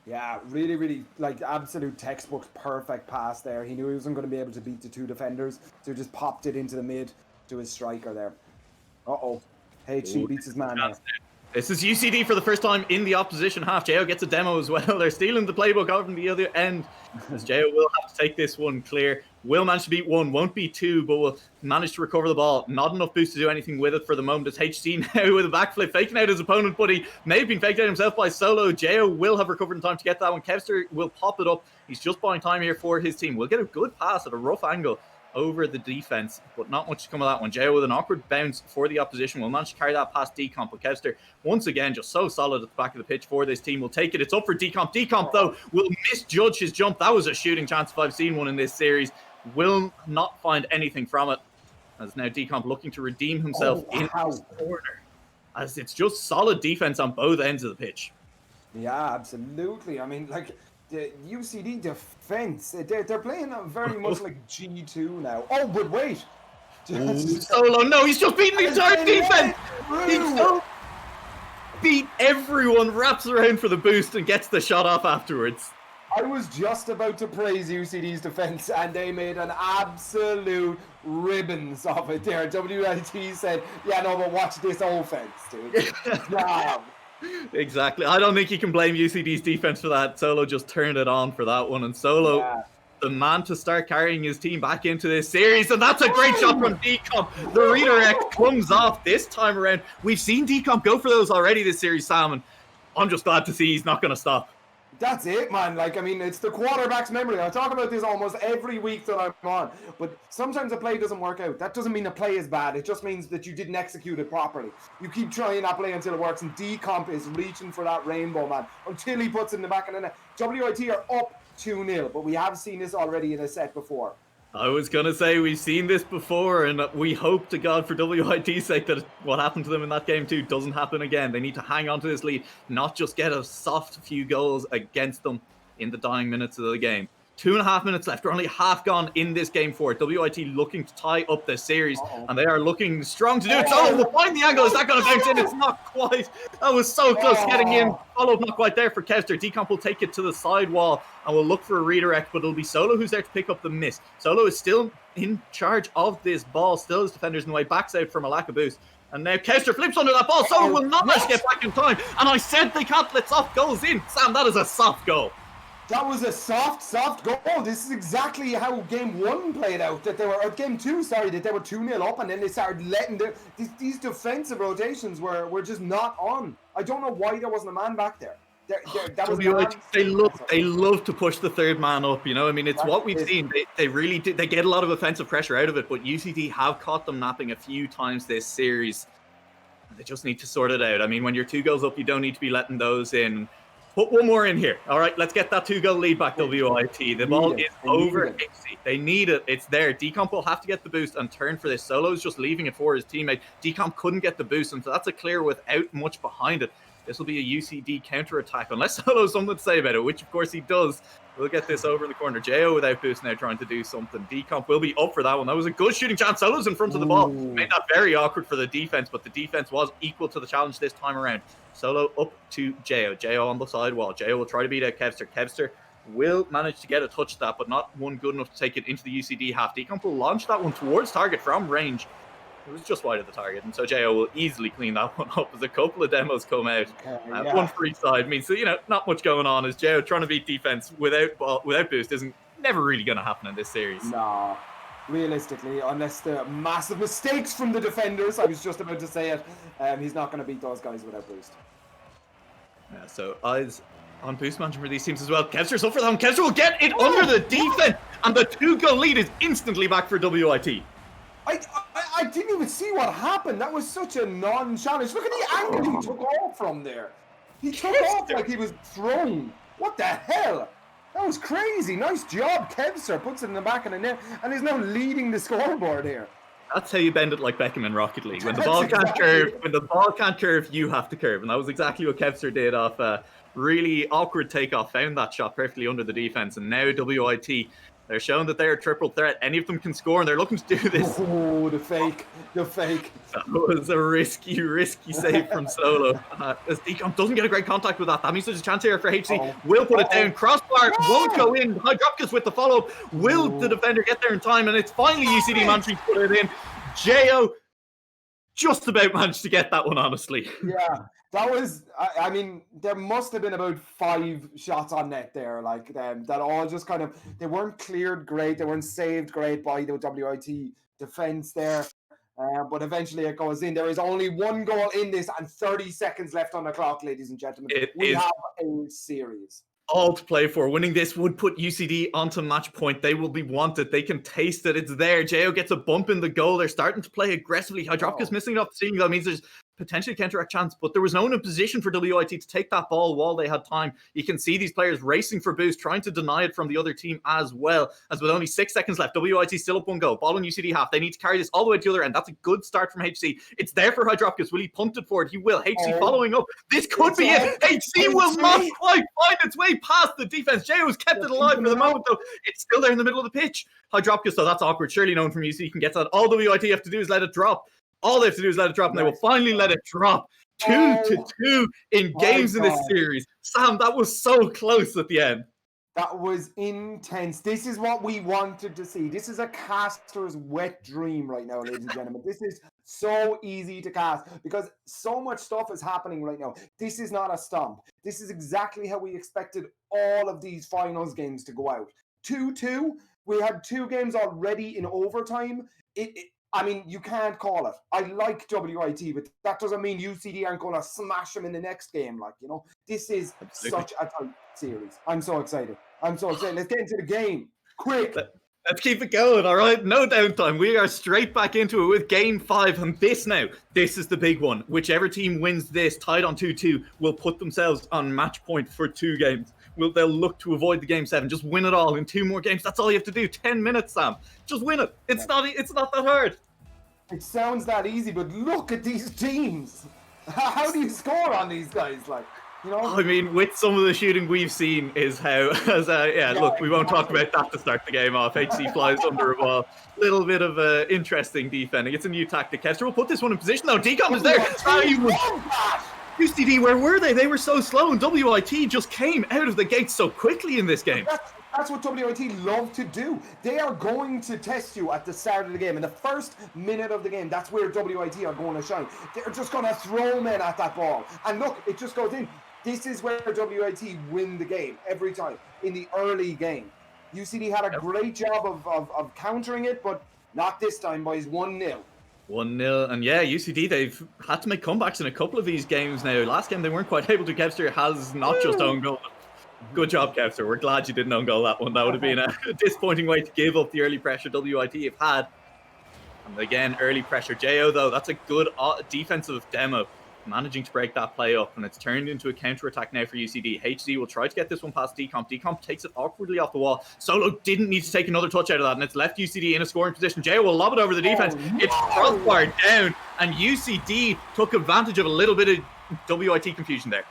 Yeah, really, like absolute textbook perfect pass there. He knew he wasn't going to be able to beat the 2 defenders, so he just popped it into the mid to his striker there. HC beats his man now. This is UCD for the first time in the opposition half. Jo gets a demo as well. They're stealing the playbook out from the other end. As Jo will have to take this one clear. Will manage to beat 1, won't beat 2, but will manage to recover the ball. Not enough boost to do anything with it for the moment. It's HC now with a backflip, faking out his opponent, but he may have been faked out himself by Solo. Jo will have recovered in time to get that one. Kevster will pop it up. He's just buying time here for his team. We'll get a good pass at a rough angle over the defense, but not much to come of that one. Jo with an awkward bounce for the opposition will manage to carry that past Decomp. But Kevster, once again, just so solid at the back of the pitch for this team. Will take it. It's up for Decomp. Decomp, though, will misjudge his jump. That was a shooting chance if I've seen one in this series. Will not find anything from it. As now Decomp looking to redeem himself in the corner. As it's just solid defense on both ends of the pitch. Yeah, absolutely. I mean, like, the UCD defense, they're playing very much like G2 now. Oh, but wait. Solo, no, he's just beating the entire defense. He beat everyone, wraps around for the boost and gets the shot off afterwards. I was just about to praise UCD's defense, and they made an absolute ribbons of it there. WIT said, yeah, no, but watch this offense, dude. Damn. Exactly. I don't think you can blame UCD's defense for that. Solo just turned it on for that one. And Solo, the man to start carrying his team back into this series. And that's a great shot from Decomp. The redirect comes off this time around. We've seen Decomp go for those already this series, Sam. And I'm just glad to see he's not going to stop. That's it, man. Like, I mean, it's the quarterback's memory. I talk about this almost every week that I'm on. But sometimes a play doesn't work out. That doesn't mean the play is bad. It just means that you didn't execute it properly. You keep trying that play until it works. And Decomp is reaching for that rainbow, man, until he puts it in the back of the net. WIT are up 2-0, but we have seen this already in a set before. I was going to say we've seen this before, and we hope to God for WIT's sake that what happened to them in that game too doesn't happen again. They need to hang on to this lead, not just get a soft few goals against them in the dying minutes of the game. 2.5 minutes left. We're only half gone in this game 4. WIT looking to tie up the series, and they are looking strong to do it. So we'll find the angle. Is that going to bounce in? It's not quite. That was so close getting in. Follow-up not quite there for Kevster. Decomp will take it to the side wall and will look for a redirect, but it'll be Solo who's there to pick up the miss. Solo is still in charge of this ball. Still his defenders in the way. Backs out from a lack of boost. And now Kevster flips under that ball. Solo will not manage to get back in time. And I said they can't let soft goals in. Sam, that is a soft goal. That was a soft goal. This is exactly how game 1 played out. That they were, or game 2, sorry, that they were 2-0 up, and then they started letting these defensive rotations were just not on. I don't know why there wasn't a man back there. That was they love to push the third man up. You know, I mean, it's what we've seen. They really do. They get a lot of offensive pressure out of it, but UCD have caught them napping a few times this series. They just need to sort it out. I mean, when you're 2 goals up, you don't need to be letting those in. Put one more in here. All right, let's get that 2-goal lead back, WIT. The ball is over HC. They need it. It's there. Decomp will have to get the boost and turn for this. Solo's just leaving it for his teammate. Decomp couldn't get the boost, and so that's a clear without much behind it. This will be a UCD counter-attack, unless Solo has something to say about it, which of course he does. We'll get this over in the corner. Jo without boost now trying to do something. Decomp will be up for that one. That was a good shooting chance. Solo's in front of the ball. Made that very awkward for the defense, but the defense was equal to the challenge this time around. Solo up to Jo. Jo on the side wall. Jo will try to beat out Kevster. Kevster will manage to get a touch that, but not one good enough to take it into the UCD half. Decomp will launch that one towards target from range. It was just wide of the target, and so Jo will easily clean that one up as a couple of demos come out. One free side means, so, not much going on as Jo trying to beat defense without boost isn't never really going to happen in this series. No, realistically, unless the massive mistakes from the defenders, I was just about to say it, he's not going to beat those guys without boost. Yeah, so eyes on boost management for these teams as well. Kevster's up for that one. Kevster will get it under the defense, and the 2-goal lead is instantly back for WIT. I didn't even see what happened. That was such a non-challenge. Look at the angle he took off from there. He took off like he was thrown. What the hell? That was crazy. Nice job, Kevster. Puts it in the back of the net and is now leading the scoreboard here. That's how you bend it like Beckham in Rocket League. When the ball can't curve, you have to curve. And that was exactly what Kevster did off a really awkward takeoff. Found that shot perfectly under the defense. And now WIT, they're showing that they're a triple threat. Any of them can score, and they're looking to do this. Oh, the fake. That was a risky save from Solo. As Decomp doesn't get a great contact with that. That means there's a chance here for HC. Will put it down. Crossbar won't go in. Hydropkus with the follow-up. Will the defender get there in time? And it's finally UCD managing to put it in. Jo just about managed to get that one, honestly. Yeah. That was, I mean, there must have been about 5 shots on net there, like that all just kind of, they weren't cleared great, they weren't saved great by the WIT defense there, but eventually it goes in. There is only 1 goal in this and 30 seconds left on the clock, ladies and gentlemen. We have a series. All to play for. Winning this would put UCD onto match point. They will be wanted. They can taste it. It's there. Jo gets a bump in the goal. They're starting to play aggressively. Hydropkus missing it off the ceiling. That means there's potentially counteract chance, but there was no one in position for WIT to take that ball while they had time. You can see these players racing for boost, trying to deny it from the other team as well. As with only 6 seconds left, WIT still up 1 goal. Ball in UCD half. They need to carry this all the way to the other end. That's a good start from HC. It's there for Hydropkus. Will he punt it forward? He will. HC following up. This could be it. HC will not quite find its way past the defense. Jo has kept it alive for the moment, though. It's still there in the middle of the pitch. Hydropkus, though, that's awkward. Surely known from UC can get that. All WIT have to do is let it drop. All they have to do is let it drop, and they will finally let it drop. 2-2 in games in this series. Sam, that was so close at the end. That was intense. This is what we wanted to see. This is a caster's wet dream right now, ladies and gentlemen. This is so easy to cast because so much stuff is happening right now. This is not a stomp. This is exactly how we expected all of these finals games to go out. 2-2. We had 2 games already in overtime. I mean, you can't call it. I like WIT, but that doesn't mean UCD aren't going to smash them in the next game. This is such a tight series. I'm so excited. Let's get into the game. Quick. Let's keep it going, all right? No downtime. We are straight back into it with Game 5. And this is the big one. Whichever team wins this, tied on 2-2, will put themselves on match point for 2 games. They'll look to avoid the Game 7. Just win it all in 2 more games. That's all you have to do. 10 minutes, Sam. Just win it. It's not that hard. It sounds that easy, but look at these teams. How do you score on these guys? I mean, with some of the shooting we've seen is how, look, we won't talk about that to start the game off. HC flies under a ball. Little bit of interesting defending. It's a new tactic. Kevster will put this one in position. No, Decomp is there. UCD, where were they? They were so slow, and WIT just came out of the gate so quickly in this game. That's what WIT love to do. They are going to test you at the start of the game. In the first minute of the game, that's where WIT are going to shine. They're just going to throw men at that ball. And look, it just goes in. This is where WIT win the game every time, in the early game. UCD had a great job of countering it, but not this time, boys. 1-0. 1-0, and yeah, UCD, they've had to make comebacks in a couple of these games now. Last game, they weren't quite able to. Kevster has not just own goal. Good job, Kevster. We're glad you didn't own goal that one. That would have been a disappointing way to give up the early pressure WIT have had. And again, early pressure. Jo, though, that's a good defensive demo. Managing to break that play up, and it's turned into a counter-attack now for UCD. HC will try to get this one past Decomp. Decomp takes it awkwardly off the wall. Solo didn't need to take another touch out of that, and it's left UCD in a scoring position. Jo will lob it over the defense. It's crossbar down, and UCD took advantage of a little bit of WIT confusion there.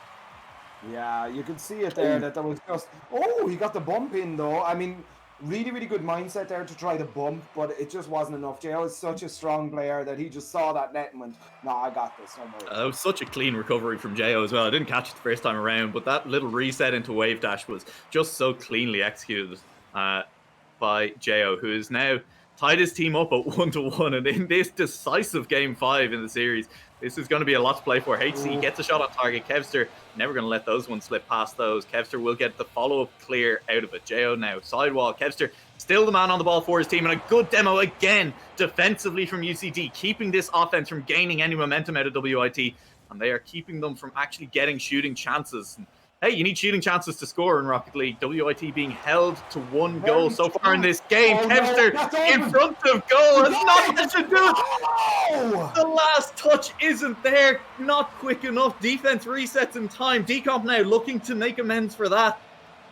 Yeah, you could see it there that there was just. Oh, he got the bump in though. I mean, really, really good mindset there to try the bump, but it just wasn't enough. JO is such a strong player that he just saw that net and went, "No, I got this. Don't worry." That was such a clean recovery from Jo as well. I didn't catch it the first time around, but that little reset into wave dash was just so cleanly executed by Jo, who is now tied his team up at 1-1. And in this decisive game 5 in the series, this is going to be a lot to play for. HC gets a shot on target. Kevster never going to let those ones slip past those. Kevster will get the follow-up clear out of it. Jo now sidewall. Kevster still the man on the ball for his team, and a good demo again defensively from UCD, keeping this offense from gaining any momentum out of WIT, and they are keeping them from actually getting shooting chances. And hey, you need shooting chances to score in Rocket League. WIT being held to 1 goal so far in this game. Kevster in front of goal has not much to do it. The last touch isn't there. Not quick enough. Defense resets in time. Decomp now looking to make amends for that.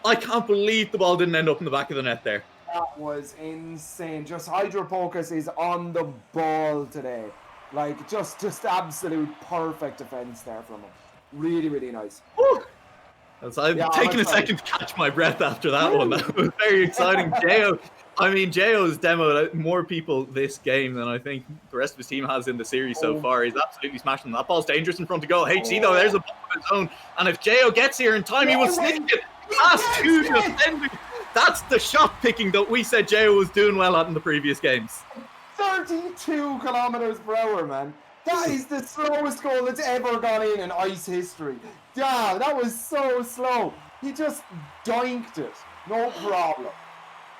I can't believe the ball didn't end up in the back of the net there. That was insane. Just Hydropocus is on the ball today. Like, just absolute perfect defense there from him. Really, really nice. I'm taking a second to catch my breath after that one. That was very exciting. Jo's demoed more people this game than I think the rest of his team has in the series so far. He's absolutely smashing them. That ball's dangerous in front of goal. HC though, there's a ball of his own. And if Jo gets here in time, he will sneak it past 2 defenders. That's the shot picking that we said Jo was doing well at in the previous games. 32 kilometers per hour, man. That is the slowest goal that's ever gone in ICE history. Damn, that was so slow. He just doinked it. No problem.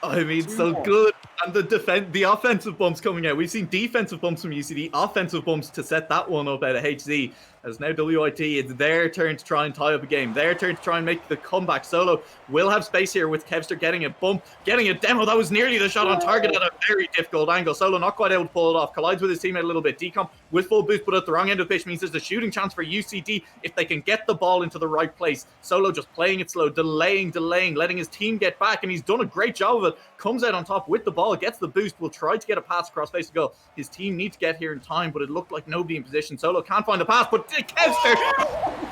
I mean, so good. And the offensive bumps coming out. We've seen defensive bumps from UCD, offensive bumps to set that one up out of HC. As now WIT, it's their turn to try and tie up a game. Their turn to try and make the comeback. Solo will have space here with Kevster getting a bump, getting a demo. That was nearly the shot on target at a very difficult angle. Solo not quite able to pull it off. Collides with his teammate a little bit. Decomp with full boost, but at the wrong end of the pitch means there's a shooting chance for UCD if they can get the ball into the right place. Solo just playing it slow, delaying, letting his team get back, and he's done a great job of it. Comes out on top with the ball, gets the boost, will try to get a pass across face to goal. His team needs to get here in time, but it looked like nobody in position. Solo can't find the pass, but Kevster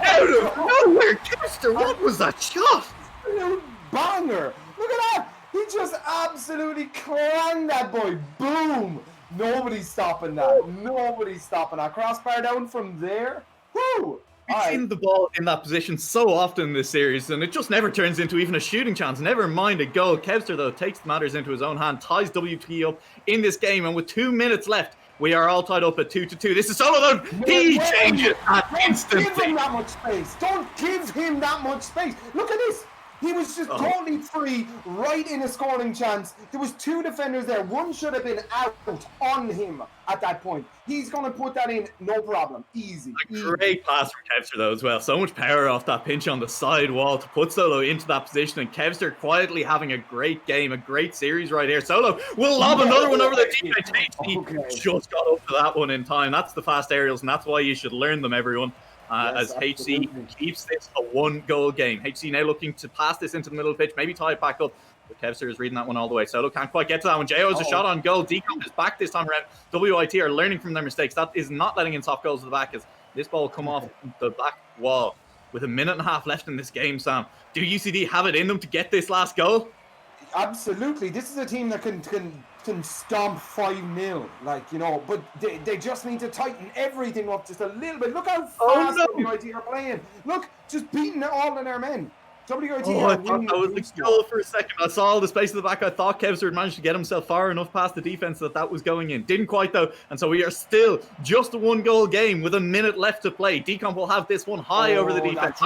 out of nowhere. Kevster, what was that shot? Banger. Look at that. He just absolutely clanged that boy. Boom. Nobody's stopping that. Nobody's stopping that. Crossbar down from there. Woo. We've seen the ball in that position so often in this series, and it just never turns into even a shooting chance. Never mind a goal. Kevster, though, takes matters into his own hand, ties WT up in this game, and with 2 minutes left, we are all tied up at 2-2. This is Solo, though. He changes that instantly. Don't give him that much space. Don't give him that much space. Look at this. He was just totally free, right in a scoring chance. There was 2 defenders there. One should have been out on him at that point. He's going to put that in, no problem. Easy. Great pass from Kevster, though, as well. So much power off that pinch on the side wall to put Solo into that position. And Kevster quietly having a great game, a great series right here. Solo will lob another one over the teammate. HC just got up to that one in time. That's the fast aerials, and that's why you should learn them, everyone. Yes, as HC keeps this a 1-goal game. HC now looking to pass this into the middle of the pitch, maybe tie it back up. But Kevster is reading that one all the way. Solo can't quite get to that one. Jo has a shot on goal. Decomp is back this time around. WIT are learning from their mistakes. That is not letting in soft goals to the back, as this ball will come off the back wall. With 1.5 minutes left in this game, Sam, do UCD have it in them to get this last goal? Absolutely. This is a team that can stomp 5-0, like, you know, but they just need to tighten everything up just a little bit. Look how fast WIT are playing. Look, just beating all of their men. WIT I thought that was the goal for a second. I saw all the space in the back. I thought Kevster had managed to get himself far enough past the defense that was going in. Didn't quite, though. And so we are still just a 1-goal game with 1 minute left to play. Decomp will have this one high over the defense.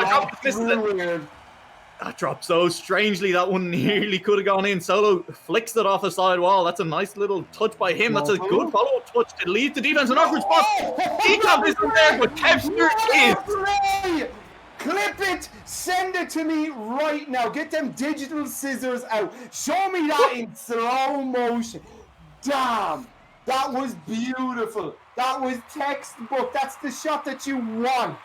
That dropped so strangely. That one nearly could have gone in. Solo flicks it off the side wall. That's a nice little touch by him. That's a good follow-up touch to lead the defense an awkward spot. Decomp isn't there, but Kevster is. Clip it. Send it to me right now. Get them digital scissors out. Show me that in slow motion. Damn. That was beautiful. That was textbook. That's the shot that you want.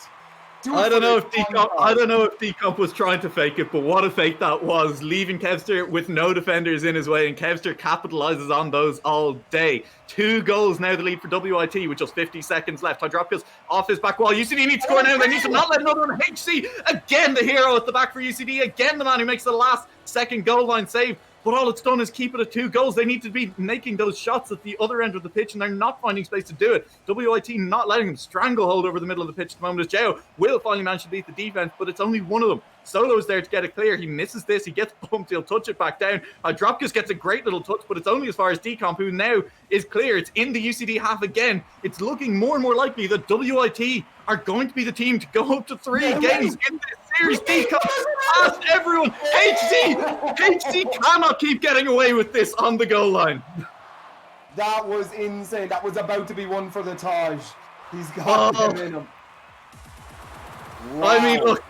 I don't know if Decomp was trying to fake it, but what a fake that was, leaving Kevster with no defenders in his way, and Kevster capitalizes on those all day. 2 goals now, the lead for WIT with just 50 seconds left. Hydropicus off his back wall. UCD needs to score now. They need to not let another one. HC again, the hero at the back for UCD. Again, the man who makes the last second goal line save. But all it's done is keep it at 2 goals. They need to be making those shots at the other end of the pitch, and they're not finding space to do it. WIT not letting them stranglehold over the middle of the pitch at the moment as Jao will finally manage to beat the defense, but it's only one of them. Solo's there to get it clear. He misses this. He gets bumped. He'll touch it back down. Hydropicus gets a great little touch, but it's only as far as Decomp, who now is clear. It's in the UCD half again. It's looking more and more likely that WIT are going to be the team to go up to 3 games in this series. Decomp past everyone. HC cannot keep getting away with this on the goal line. That was insane. That was about to be one for the Taj. He's got him in him. Wow. I mean, look,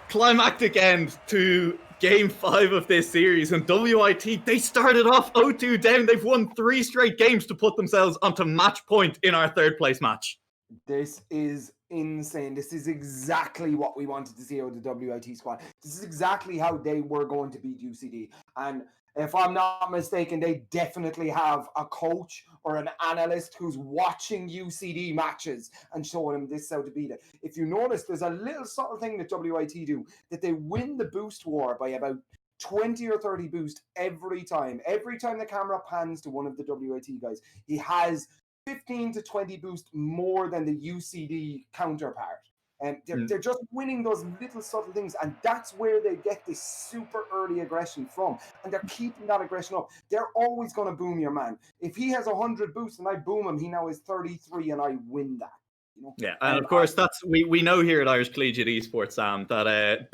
climactic end to game 5 of this series, and WIT, they started off 0-2 down. They've won 3 straight games to put themselves onto match point in our 3rd place match. This is insane. This is exactly what we wanted to see out of the WIT squad. This is exactly how they were going to beat UCD. And if I'm not mistaken, they definitely have a coach or an analyst who's watching UCD matches and showing him this is how to beat it. If you notice, there's a little subtle thing that WIT do, that they win the boost war by about 20 or 30 boost every time. Every time the camera pans to one of the WIT guys, he has 15 to 20 boost more than the UCD counterpart. And they're just winning those little subtle things, and that's where they get this super early aggression from. And they're keeping that aggression up. They're always going to boom your man. If he has 100 boosts and I boom him, he now is 33 and I win that. You know? Yeah, and of course, that's we know here at Irish Collegiate Esports, Sam, that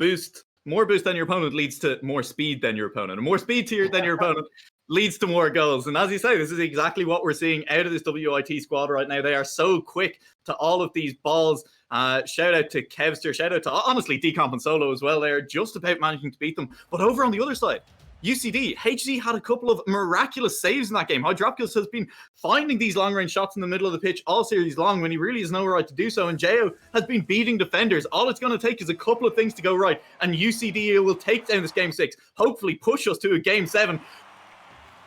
more boost than your opponent leads to more speed than your opponent, and more speed than your opponent leads to more goals. And as you say, this is exactly what we're seeing out of this WIT squad right now. They are so quick to all of these balls. Shout out to Kevster, shout out to honestly Decomp and Solo as well. They're just about managing to beat them. But over on the other side, UCD, HC had a couple of miraculous saves in that game. Hydropicus has been finding these long-range shots in the middle of the pitch all series long when he really has no right to do so, and Jao has been beating defenders. All it's going to take is a couple of things to go right, and UCD will take down this game 6, hopefully push us to a game 7.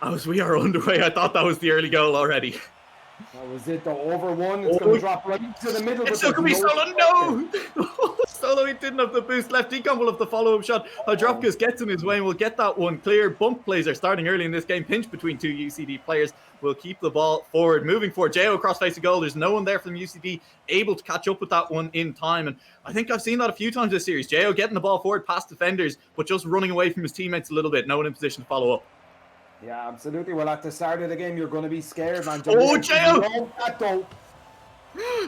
As we are underway, I thought that was the early goal already. That was it, the over one. It's going to drop right into the middle. It's still going to be Solo. No! Solo, he didn't have the boost left. Decomp will have the follow-up shot. Hydropicus gets in his way and will get that one clear. Bump plays are starting early in this game. Pinch between 2 UCD players will keep the ball forward. Moving forward, Jao across face of goal. There's no one there from UCD able to catch up with that one in time. And I think I've seen that a few times this series. Jao getting the ball forward past defenders, but just running away from his teammates a little bit. No one in position to follow up. Yeah, absolutely. Well, at the start of the game, you're going to be scared, man. Oh, Jao!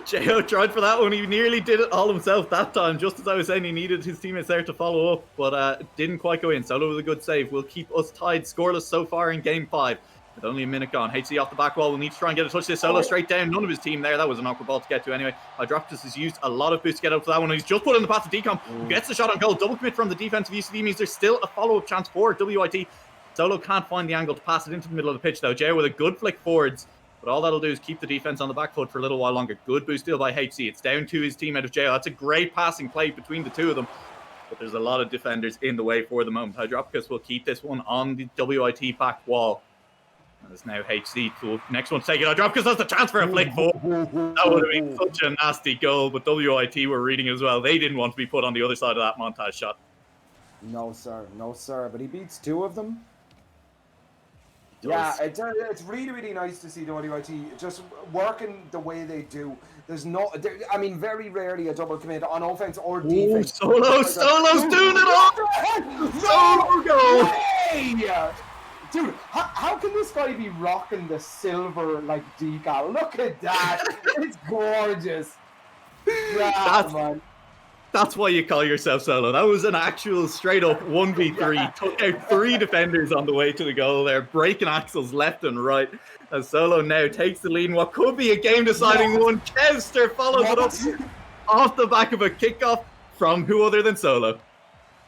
Jao tried for that one. He nearly did it all himself that time. Just as I was saying, he needed his teammates there to follow up, but didn't quite go in. Solo with a good save. Will keep us tied scoreless so far in game 5. With only a minute gone. HC off the back wall. Will need to try and get a touch this. Solo straight down. None of his team there. That was an awkward ball to get to anyway. Hydropicus has used a lot of boost to get out for that one. He's just put in the pass to Decomp, who gets the shot on goal. Double commit from the defense of UCD means there's still a follow-up chance for WIT. Solo can't find the angle to pass it into the middle of the pitch, though. Jao with a good flick forwards, but all that'll do is keep the defense on the back foot for a little while longer. Good boost steal by HC. It's down to his teammate of Jao. That's a great passing play between the two of them, but there's a lot of defenders in the way for the moment. Hydropicus will keep this one on the WIT back wall. And it's now HC. So next one to take it. Hydropicus has the chance for a flick forward. That would have been such a nasty goal, but WIT were reading as well. They didn't want to be put on the other side of that montage shot. No, sir. No, sir. But he beats 2 of them. Yeah, it's really, really nice to see WIT just working the way they do. There's no, I mean, very rarely a double commit on offense or defense. Solo's doing it all! Solo goal! Hey! Dude, how can this guy be rocking the silver, like, decal? Look at that! It's gorgeous! Yeah, man. That's why you call yourself Solo. That was an actual straight-up 1v3. Yeah. Took out 3 defenders on the way to the goal there, breaking axles left and right. As Solo now takes the lead in what could be a game-deciding one. Kevster follows it up off the back of a kickoff from who other than Solo.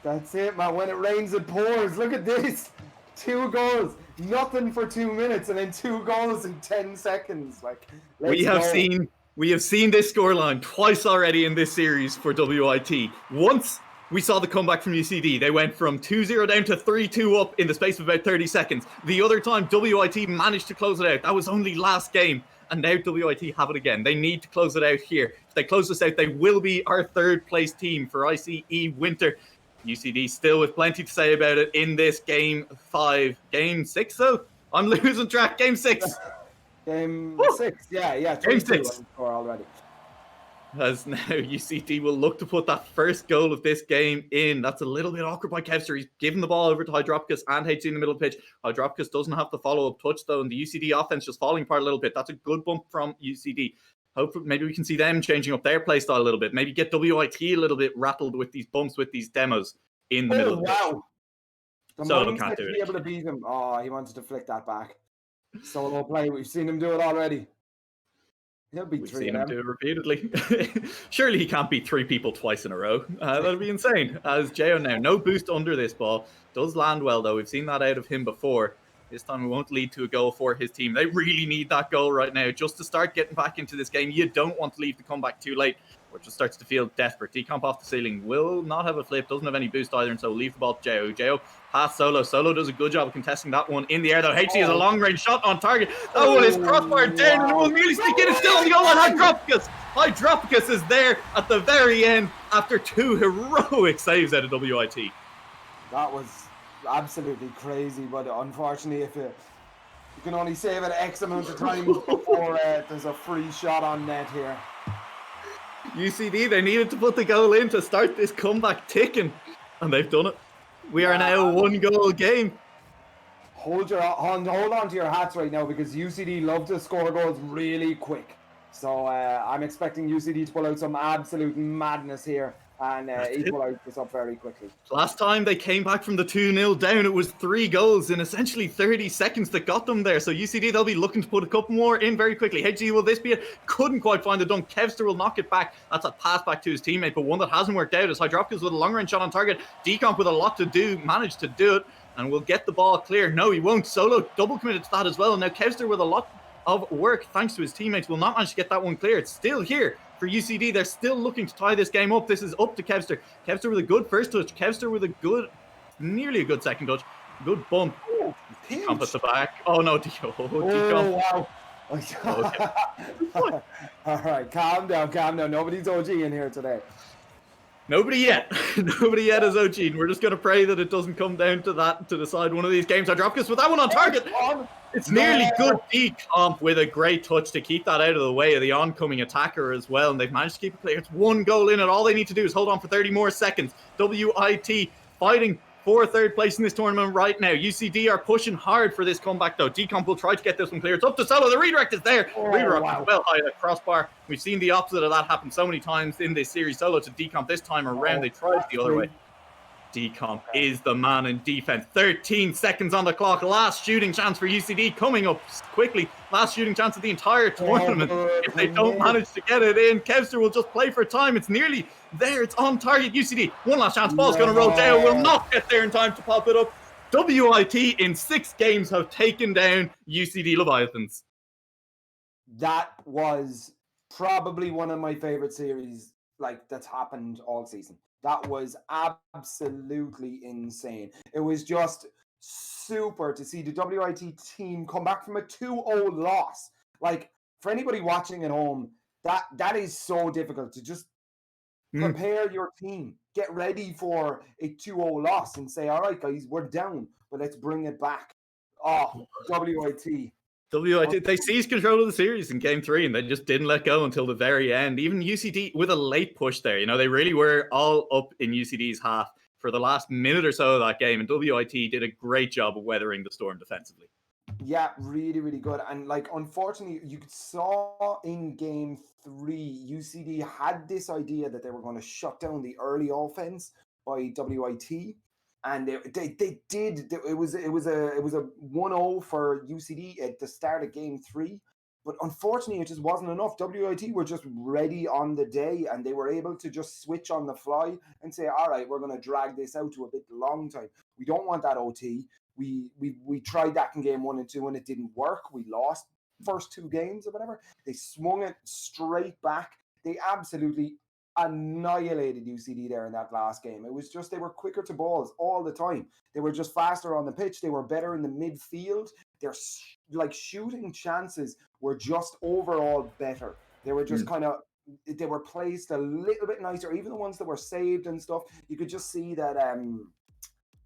That's it, man. When it rains, it pours. Look at this. 2 goals. Nothing for 2 minutes, and then 2 goals in 10 seconds. Like, we have seen We have seen this scoreline twice already in this series for WIT. Once we saw the comeback from UCD. They went from 2-0 down to 3-2 up in the space of about 30 seconds. The other time, WIT managed to close it out. That was only last game. And now WIT have it again. They need to close it out here. If they close this out, they will be our third place team for ICE Winter. UCD still with plenty to say about it in this game 5. Game 6, though? I'm losing track. Game 6. Game 6, yeah. Game 6 already. As now UCD will look to put that first goal of this game in. That's a little bit awkward by Kevster. He's given the ball over to Hydropicus and HC in the middle of the pitch. Hydropicus doesn't have the follow-up touch, though, and the UCD offense just falling apart a little bit. That's a good bump from UCD. Hopefully, maybe we can see them changing up their play style a little bit. Maybe get WIT a little bit rattled with these bumps, with these demos in the middle of the pitch. Solo can't do it. Be able to beat him. Oh, he wanted to flick that back. Solo play. We've seen him do it already. We've seen him do it repeatedly. Surely he can't beat 3 people twice in a row. That'd be insane. As Jo now, no boost under this ball. Does land well, though. We've seen that out of him before. This time it won't lead to a goal for his team. They really need that goal right now just to start getting back into this game. You don't want to leave the comeback too late, or it just starts to feel desperate. Decomp off the ceiling will not have a flip, doesn't have any boost either, and so leave the ball to Jo. Jo pass Solo. Solo does a good job of contesting that one in the air, though. HC has a long-range shot on target. That one is crossbar down, and it will immediately sneak in. It's still on the goal line. Hydropicus. Hydropicus is there at the very end after 2 heroic saves out of WIT. That was absolutely crazy, but unfortunately, if you can only save it X amount of times before there's a free shot on net here. UCD, they needed to put the goal in to start this comeback ticking, and they've done it. We are now a 1-goal game. Hold on to your hats right now, because UCD love to score goals really quick. So I'm expecting UCD to pull out some absolute madness here and equalize this up very quickly. Last time they came back from the 2-0 down, it was 3 goals in essentially 30 seconds that got them there. So UCD, they'll be looking to put a couple more in very quickly. HG, will this be it? Couldn't quite find the dunk. Kevster will knock it back. That's a pass back to his teammate, but one that hasn't worked out as Hydropicus with a long-range shot on target. Decomp with a lot to do, managed to do it, and will get the ball clear. No, he won't. Solo double committed to that as well. And now Kevster with a lot of work, thanks to his teammates, will not manage to get that one clear. It's still here for UCD. They're still looking to tie this game up. This is up to Kevster. Kevster with a good first touch. Kevster with a good, nearly a good second touch. Good bump. Decomp at the back. Oh no, Decomp. Wow. Okay. All right, calm down. Nobody's OG in here today. Nobody yet. Nobody yet is OG. And we're just going to pray that it doesn't come down to that to decide one of these games. Hydropicus with that one on target. It's nearly good decomp with a great touch to keep that out of the way of the oncoming attacker as well. And they've managed to keep it clear. It's 1 goal in, and all they need to do is hold on for 30 more seconds. WIT fighting for 3rd place in this tournament right now. UCD are pushing hard for this comeback, though. Decomp will try to get this one clear. It's up to Solo. The redirect is there. Redirect is well high at crossbar. We've seen the opposite of that happen so many times in this series. Solo to Decomp this time around. They tried the other way. Decomp is the man in defense. 13 seconds on the clock. Last shooting chance for UCD coming up quickly. Last shooting chance of the entire tournament. If they don't manage to get it in, Kevster will just play for time. It's nearly there. It's on target. UCD, one last chance. Ball's going to roll down. Will not get there in time to pop it up. WIT in 6 games have taken down UCD Leviathans. That was probably one of my favorite series that's happened all season. That was absolutely insane. It was just super to see the WIT team come back from a 2-0 loss. Like, for anybody watching at home, that is so difficult to just prepare your team. Get ready for a 2-0 loss and say, all right, guys, we're down, but let's bring it back. Oh, WIT. They seized control of the series in game 3, and they just didn't let go until the very end. Even UCD with a late push there. They really were all up in UCD's half for the last minute or so of that game, and WIT did a great job of weathering the storm defensively. Yeah, really, really good. And unfortunately, you saw in game 3, UCD had this idea that they were going to shut down the early offense by WIT. And they did. It was a 1-0 for UCD at the start of game 3, but unfortunately it just wasn't enough. WIT were just ready on the day, and they were able to just switch on the fly and say, all right, we're going to drag this out to a bit long time. We don't want that OT. We tried that in game 1 and 2, and it didn't work. We lost first 2 games or whatever. They swung it straight back. They absolutely annihilated UCD there in that last game. It was just they were quicker to balls all the time. They were just faster on the pitch. They were better in the midfield. Their like shooting chances were just overall better. They were just kind of they were placed a little bit nicer. Even the ones that were saved and stuff, you could just see that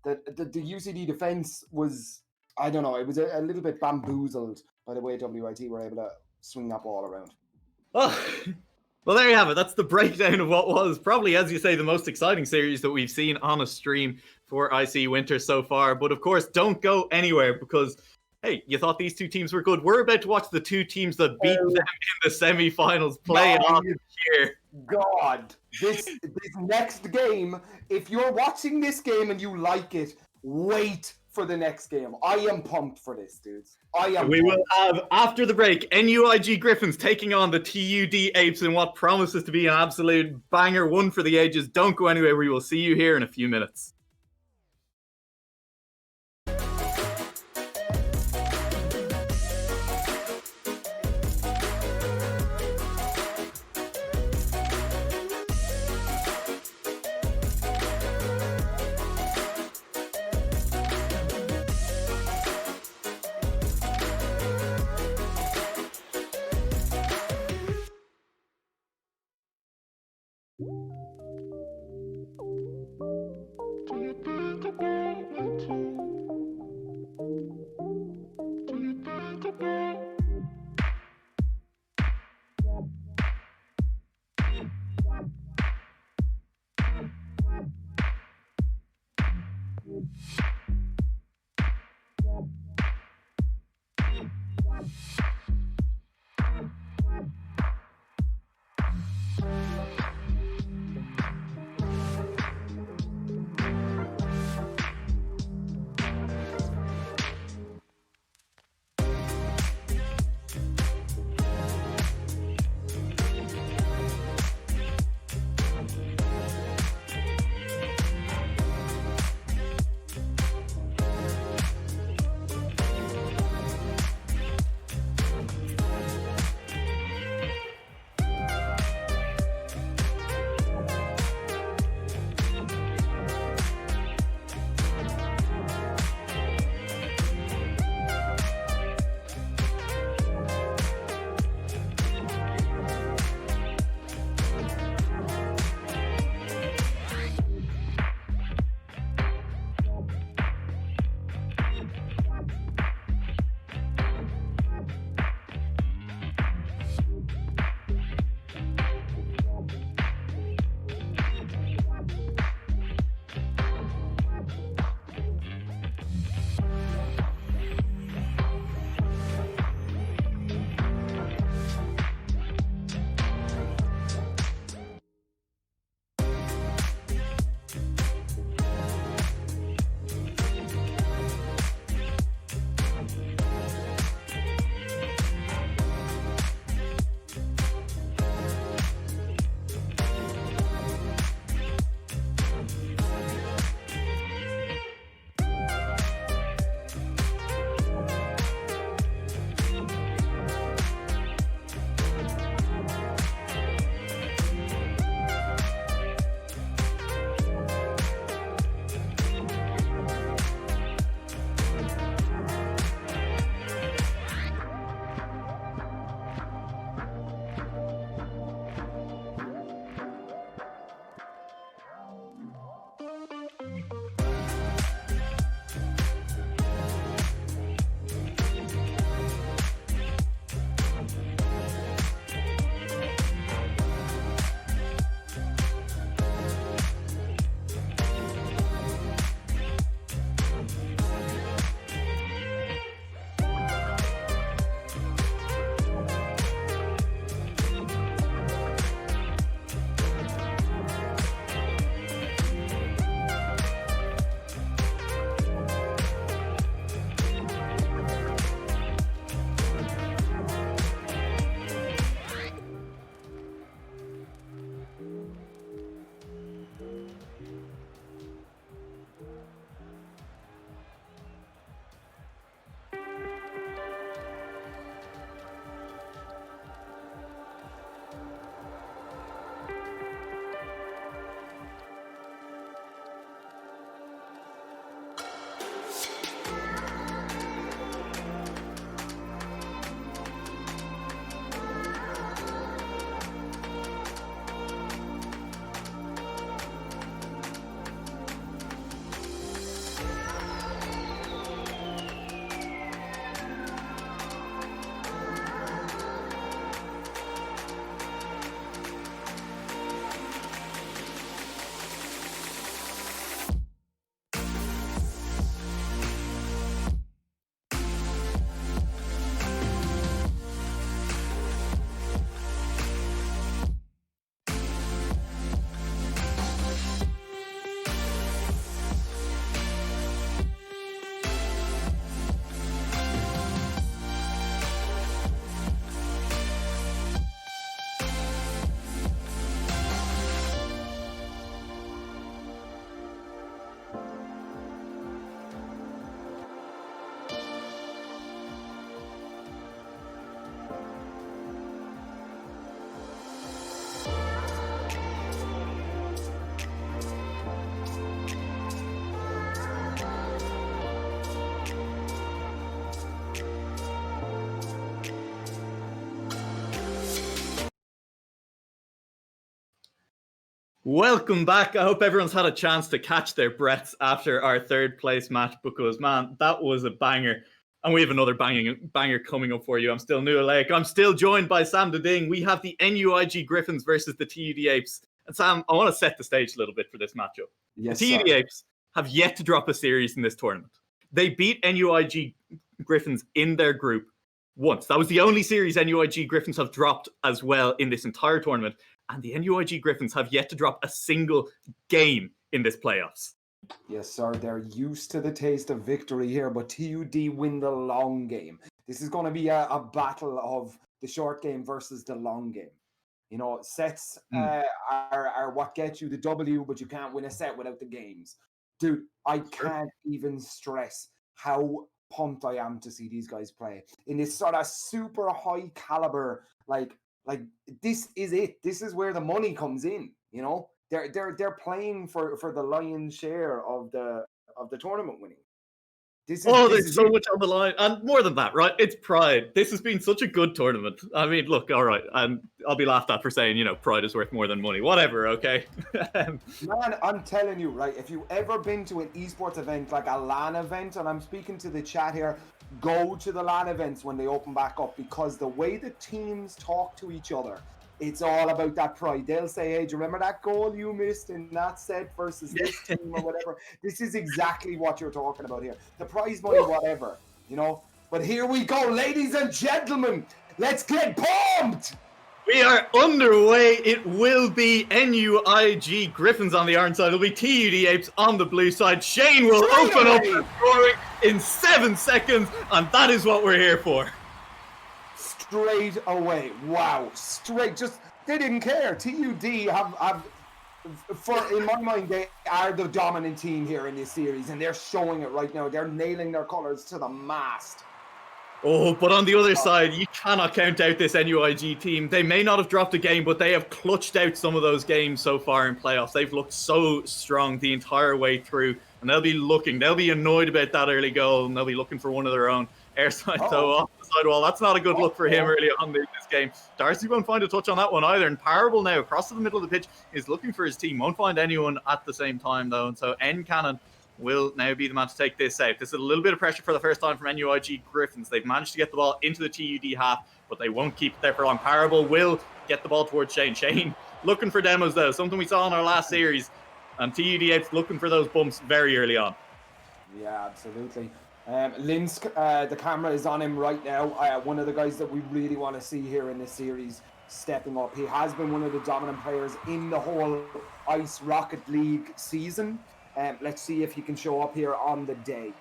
the UCD defense was, I don't know, it was a little bit bamboozled by the way WIT were able to swing that ball around. Well, there you have it. That's the breakdown of what was probably, as you say, the most exciting series that we've seen on a stream for IC Winter so far. But of course, don't go anywhere because, hey, you thought these two teams were good. We're about to watch the two teams that beat them in the semi-finals play on here. God, this next game, if you're watching this game and you like it, wait for the next game. I am pumped for this, dudes. We will have, after the break, NUIG Griffins taking on the TUD Apes in what promises to be an absolute banger, one for the ages. Don't go anywhere. We will see you here in a few minutes. Welcome back. I hope everyone's had a chance to catch their breaths after our third place match because, man, that was a banger. And we have another banger coming up for you. I'm still Nua Lake. I'm still joined by Sam Ding. We have the NUIG Griffins versus the TUD Apes. And Sam, I want to set the stage a little bit for this matchup. Yes, the TUD sir. Apes have yet to drop a series in this tournament. They beat NUIG Griffins in their group once. That was the only series NUIG Griffins have dropped as well in this entire tournament. And the NUIG Griffins have yet to drop a single game in this playoffs. Yes, sir. They're used to the taste of victory here, but TUD win the long game. This is going to be a battle of the short game versus the long game. You know, sets are what get you the W, but you can't win a set without the games. Dude, I can't even stress how pumped I am to see these guys play in this sort of super high caliber, like this is it. This is where the money comes in, you know. They're playing for the lion's share of the tournament winning. There's so much on the line. And more than that, right? It's pride. This has been such a good tournament. I mean, look, all right. And I'll be laughed at for saying, you know, pride is worth more than money. Whatever, okay? Man, I'm telling you, right? If you've ever been to an esports event, like a LAN event, and I'm speaking to the chat here, go to the LAN events when they open back up, because the way the teams talk to each other, it's all about that pride. They'll say, hey, do you remember that goal you missed in that set versus this team or whatever? This is exactly what you're talking about here. The prize money, whatever, you know? But here we go, ladies and gentlemen. Let's get pumped! We are underway. It will be NUIG Griffins on the orange side. It'll be TUD Apes on the blue side. Shane will open up the scoring in 7 seconds, and that is what we're here for. Straight away. Wow. Straight. Just, they didn't care. TUD have in my mind, they are the dominant team here in this series, and they're showing it right now. They're nailing their colors to the mast. Oh, but on the other side, you cannot count out this NUIG team. They may not have dropped a game, but they have clutched out some of those games so far in playoffs. They've looked so strong the entire way through, and they'll be annoyed about that early goal, and they'll be looking for one of their own. Airside, though, off the sidewall. That's not a good look for him early on in this game. Darcy won't find a touch on that one either, and Parable now, across to the middle of the pitch, is looking for his team. Won't find anyone at the same time, though, and so N-Cannon will now be the man to take this out. This is a little bit of pressure for the first time from NUIG Griffins. They've managed to get the ball into the TUD half, but they won't keep it there for long. Parable will get the ball towards Shane. Shane looking for demos, though, something we saw in our last series, and TUD Apes looking for those bumps very early on. Yeah, absolutely. Linsk, the camera is on him right now. One of the guys that we really want to see here in this series stepping up. He has been one of the dominant players in the whole Ice Rocket League season. Let's see if he can show up here on the day.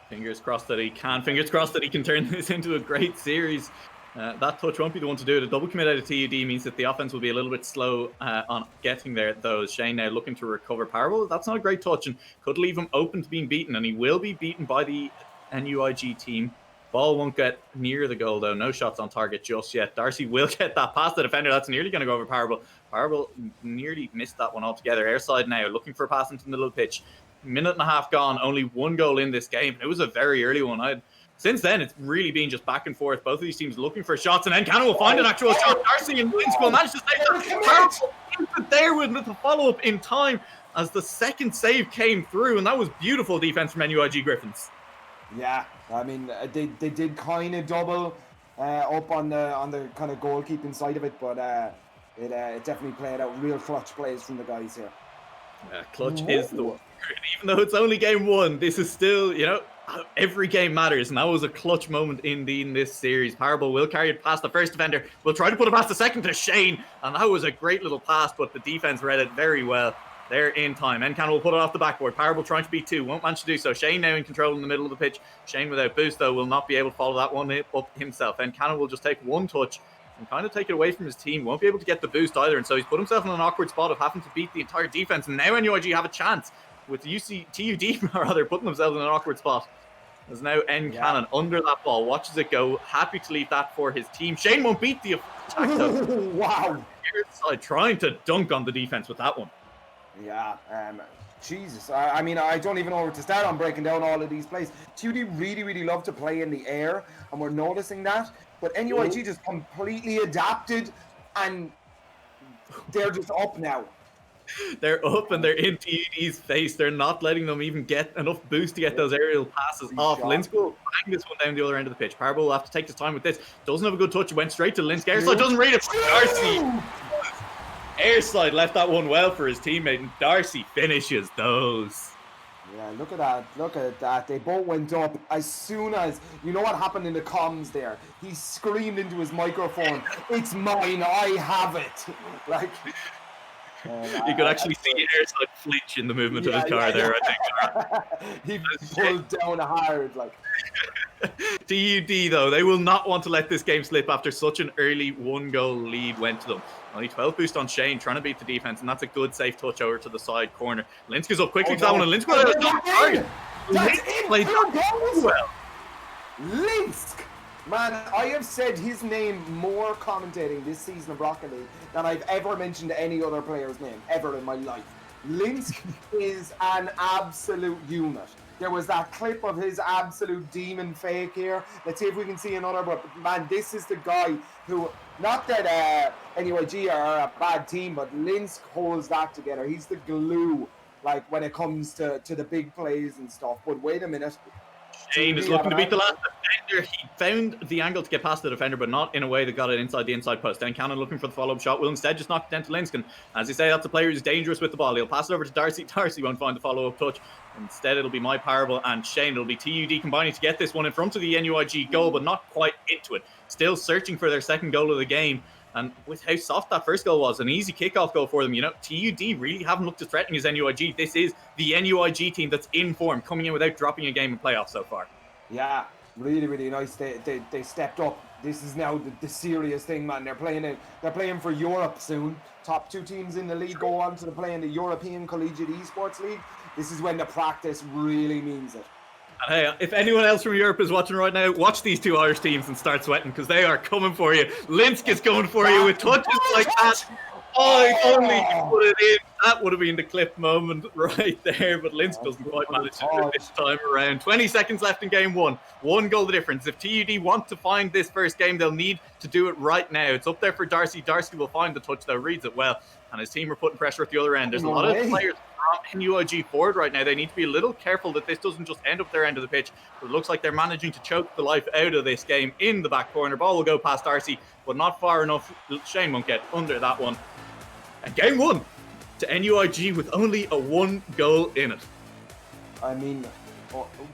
Fingers crossed that he can. Fingers crossed that he can turn this into a great series. That touch won't be the one to do it. A double commit out of TUD means that the offense will be a little bit slow on getting there, though. Shane now looking to recover Parable. That's not a great touch and could leave him open to being beaten, and he will be beaten by the NUIG team. Ball won't get near the goal, though. No shots on target just yet. Darcy will get that past the defender. That's nearly going to go over Parable. Parable nearly missed that one altogether. Airside now, looking for a pass into the middle of the pitch. Minute and a half gone. Only one goal in this game. It was a very early one. Since then, it's really been just back and forth. Both of these teams looking for shots, and then Cannon will find an actual shot. Darcy and Linsk will manage to save that. Parable there with the follow-up in time as the second save came through, and that was beautiful defense from NUIG Griffins. Yeah, I mean, they did kind of double up on the kind of goalkeeping side of it, but it definitely played out. Real clutch plays from the guys here. Yeah, clutch is the word. Even though it's only game one, this is still, you know, every game matters, and that was a clutch moment in this series. Parable will carry it past the first defender. We'll try to put it past the second to Shane, and that was a great little pass, but the defense read it very well. They're in time. N-Cannon will put it off the backboard. Parable trying to beat two. Won't manage to do so. Shane now in control in the middle of the pitch. Shane without boost, though, will not be able to follow that one up himself. N-Cannon will just take one touch and kind of take it away from his team. Won't be able to get the boost either, and so he's put himself in an awkward spot of having to beat the entire defense. And now NUIG have a chance with TUD rather putting themselves in an awkward spot. There's now N-Cannon under that ball. Watches it go. Happy to leave that for his team. Shane won't beat the attack, though. Wow. Trying to dunk on the defense with that one. Yeah, Jesus. I mean, I don't even know where to start on breaking down all of these plays. TUD really, really love to play in the air, and we're noticing that. But NUIG just completely adapted, and they're just up now. They're up and they're in TUD's face. They're not letting them even get enough boost to get those aerial passes off. Linsk will bang this one down the other end of the pitch. Parable will have to take his time with this. Doesn't have a good touch. It went straight to Linsk. Airside doesn't read it. Darcy. Airside left that one well for his teammate, and Darcy finishes those. Yeah, look at that. Look at that. They both went up as soon as, you know what happened in the comms there? He screamed into his microphone, "It's mine, I have it." Like, you could actually see Airside flinch in the movement of his car there, I think. He pulled down hard, like. TUD, though, they will not want to let this game slip after such an early 1-goal lead went to them. Only 12 boost on Shane, trying to beat the defense, and that's a good safe touch over to the side corner. Linsk is up quickly to that one, and Linsk got it. That's it! Played well. Linsk! Man, I have said his name more commentating this season of Rocket League than I've ever mentioned any other player's name, ever in my life. Linsk is an absolute unit. There was that clip of his absolute demon fake here. Let's see if we can see another. But man, this is the guy who, not that NUIG are a bad team, but Linsk holds that together. He's the glue, like when it comes to the big plays and stuff. But wait a minute. Shane is looking to beat the last defender. He found the angle to get past the defender, but not in a way that got it inside the inside post. Then Cannon looking for the follow-up shot. Will instead just knock it down to Linsk. And as you say, that's a player who's dangerous with the ball. He'll pass it over to Darcy. Darcy won't find the follow-up touch. Instead, it'll be My Parable and Shane. It'll be TUD combining to get this one in front of the NUIG goal, but not quite into it. Still searching for their second goal of the game. And with how soft that first goal was, an easy kickoff goal for them, you know, TUD really haven't looked as threatening as NUIG. This is the NUIG team that's in form, coming in without dropping a game in playoffs so far. Yeah, really, really nice. They stepped up. This is now the serious thing, man. They're playing for Europe soon. Top 2 teams in the league go on to play in the European Collegiate Esports League. This is when the practice really means it. And hey, if anyone else from Europe is watching right now, watch these 2 Irish teams and start sweating, because they are coming for you. Linsk is coming for you with touches like that. Oh, if only he put it in. That would have been the clip moment right there, but Linsk doesn't quite manage to do it this time around. 20 seconds left in game 1. 1 goal the difference. If TUD want to find this first game, they'll need to do it right now. It's up there for Darcy. Darcy will find the touch, though, reads it well, and his team are putting pressure at the other end. There's a lot of players from NUIG forward right now. They need to be a little careful that this doesn't just end up their end of the pitch. But it looks like they're managing to choke the life out of this game in the back corner. Ball will go past Darcy, but not far enough. Shane won't get under that one. And game 1 to NUIG with only a 1 goal in it. I mean,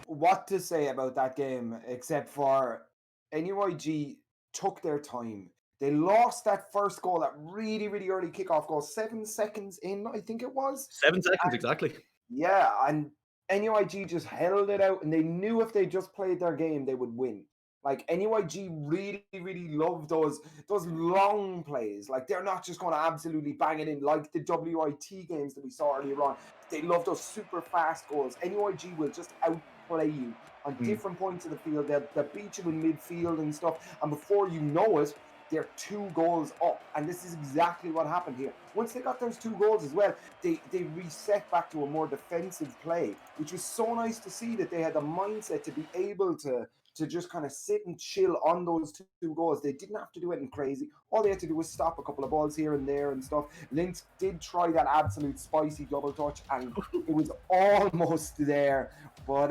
what to say about that game except for NUIG took their time. They lost that first goal, that really, really early kickoff goal, 7 seconds in, I think it was. 7 seconds, exactly. Yeah, and NUIG just held it out, and they knew if they just played their game, they would win. Like, NUIG really, really love those long plays. Like, they're not just going to absolutely bang it in like the WIT games that we saw earlier on. They love those super fast goals. NUIG will just outplay you on different points of the field. They'll beat you in midfield and stuff. And before you know it, they're 2 goals up. And this is exactly what happened here. Once they got those 2 goals as well, they reset back to a more defensive play, which was so nice to see that they had the mindset to be able to just kind of sit and chill on those 2 goals. They didn't have to do anything crazy. All they had to do was stop a couple of balls here and there and stuff. Links did try that absolute spicy double touch, and it was almost there. But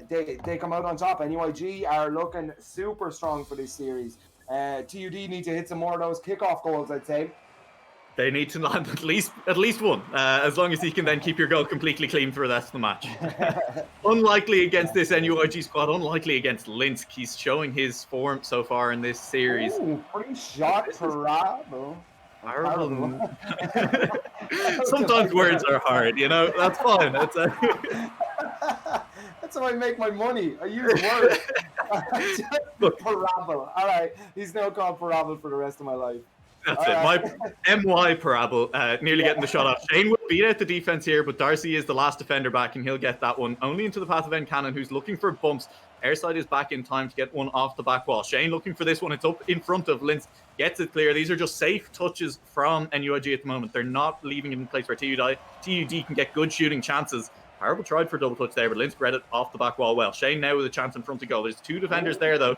they come out on top. NUIG are looking super strong for this series. TUD need to hit some more of those kickoff goals, I'd say. They need to land at least one, as long as he can then keep your goal completely clean for the rest of the match. Unlikely against this NUIG squad, unlikely against Linsk. He's showing his form so far in this series. Ooh, pretty shot, Parable. Sometimes words are hard, you know. That's fine. That's how I make my money. I use words. Parable. All right. He's now called Parable for the rest of my life. That's it. My MY Parable nearly getting the shot off. Shane will beat out the defense here, but Darcy is the last defender back, and he'll get that one only into the path of N Cannon, who's looking for bumps. Airside is back in time to get one off the back wall. Shane looking for this one. It's up in front of Linsk. Gets it clear. These are just safe touches from NUIG at the moment. They're not leaving it in place where TUD can get good shooting chances. Parable tried for a double touch there, but Linsk read it off the back wall well. Shane now with a chance in front to goal. There's 2 defenders there, though.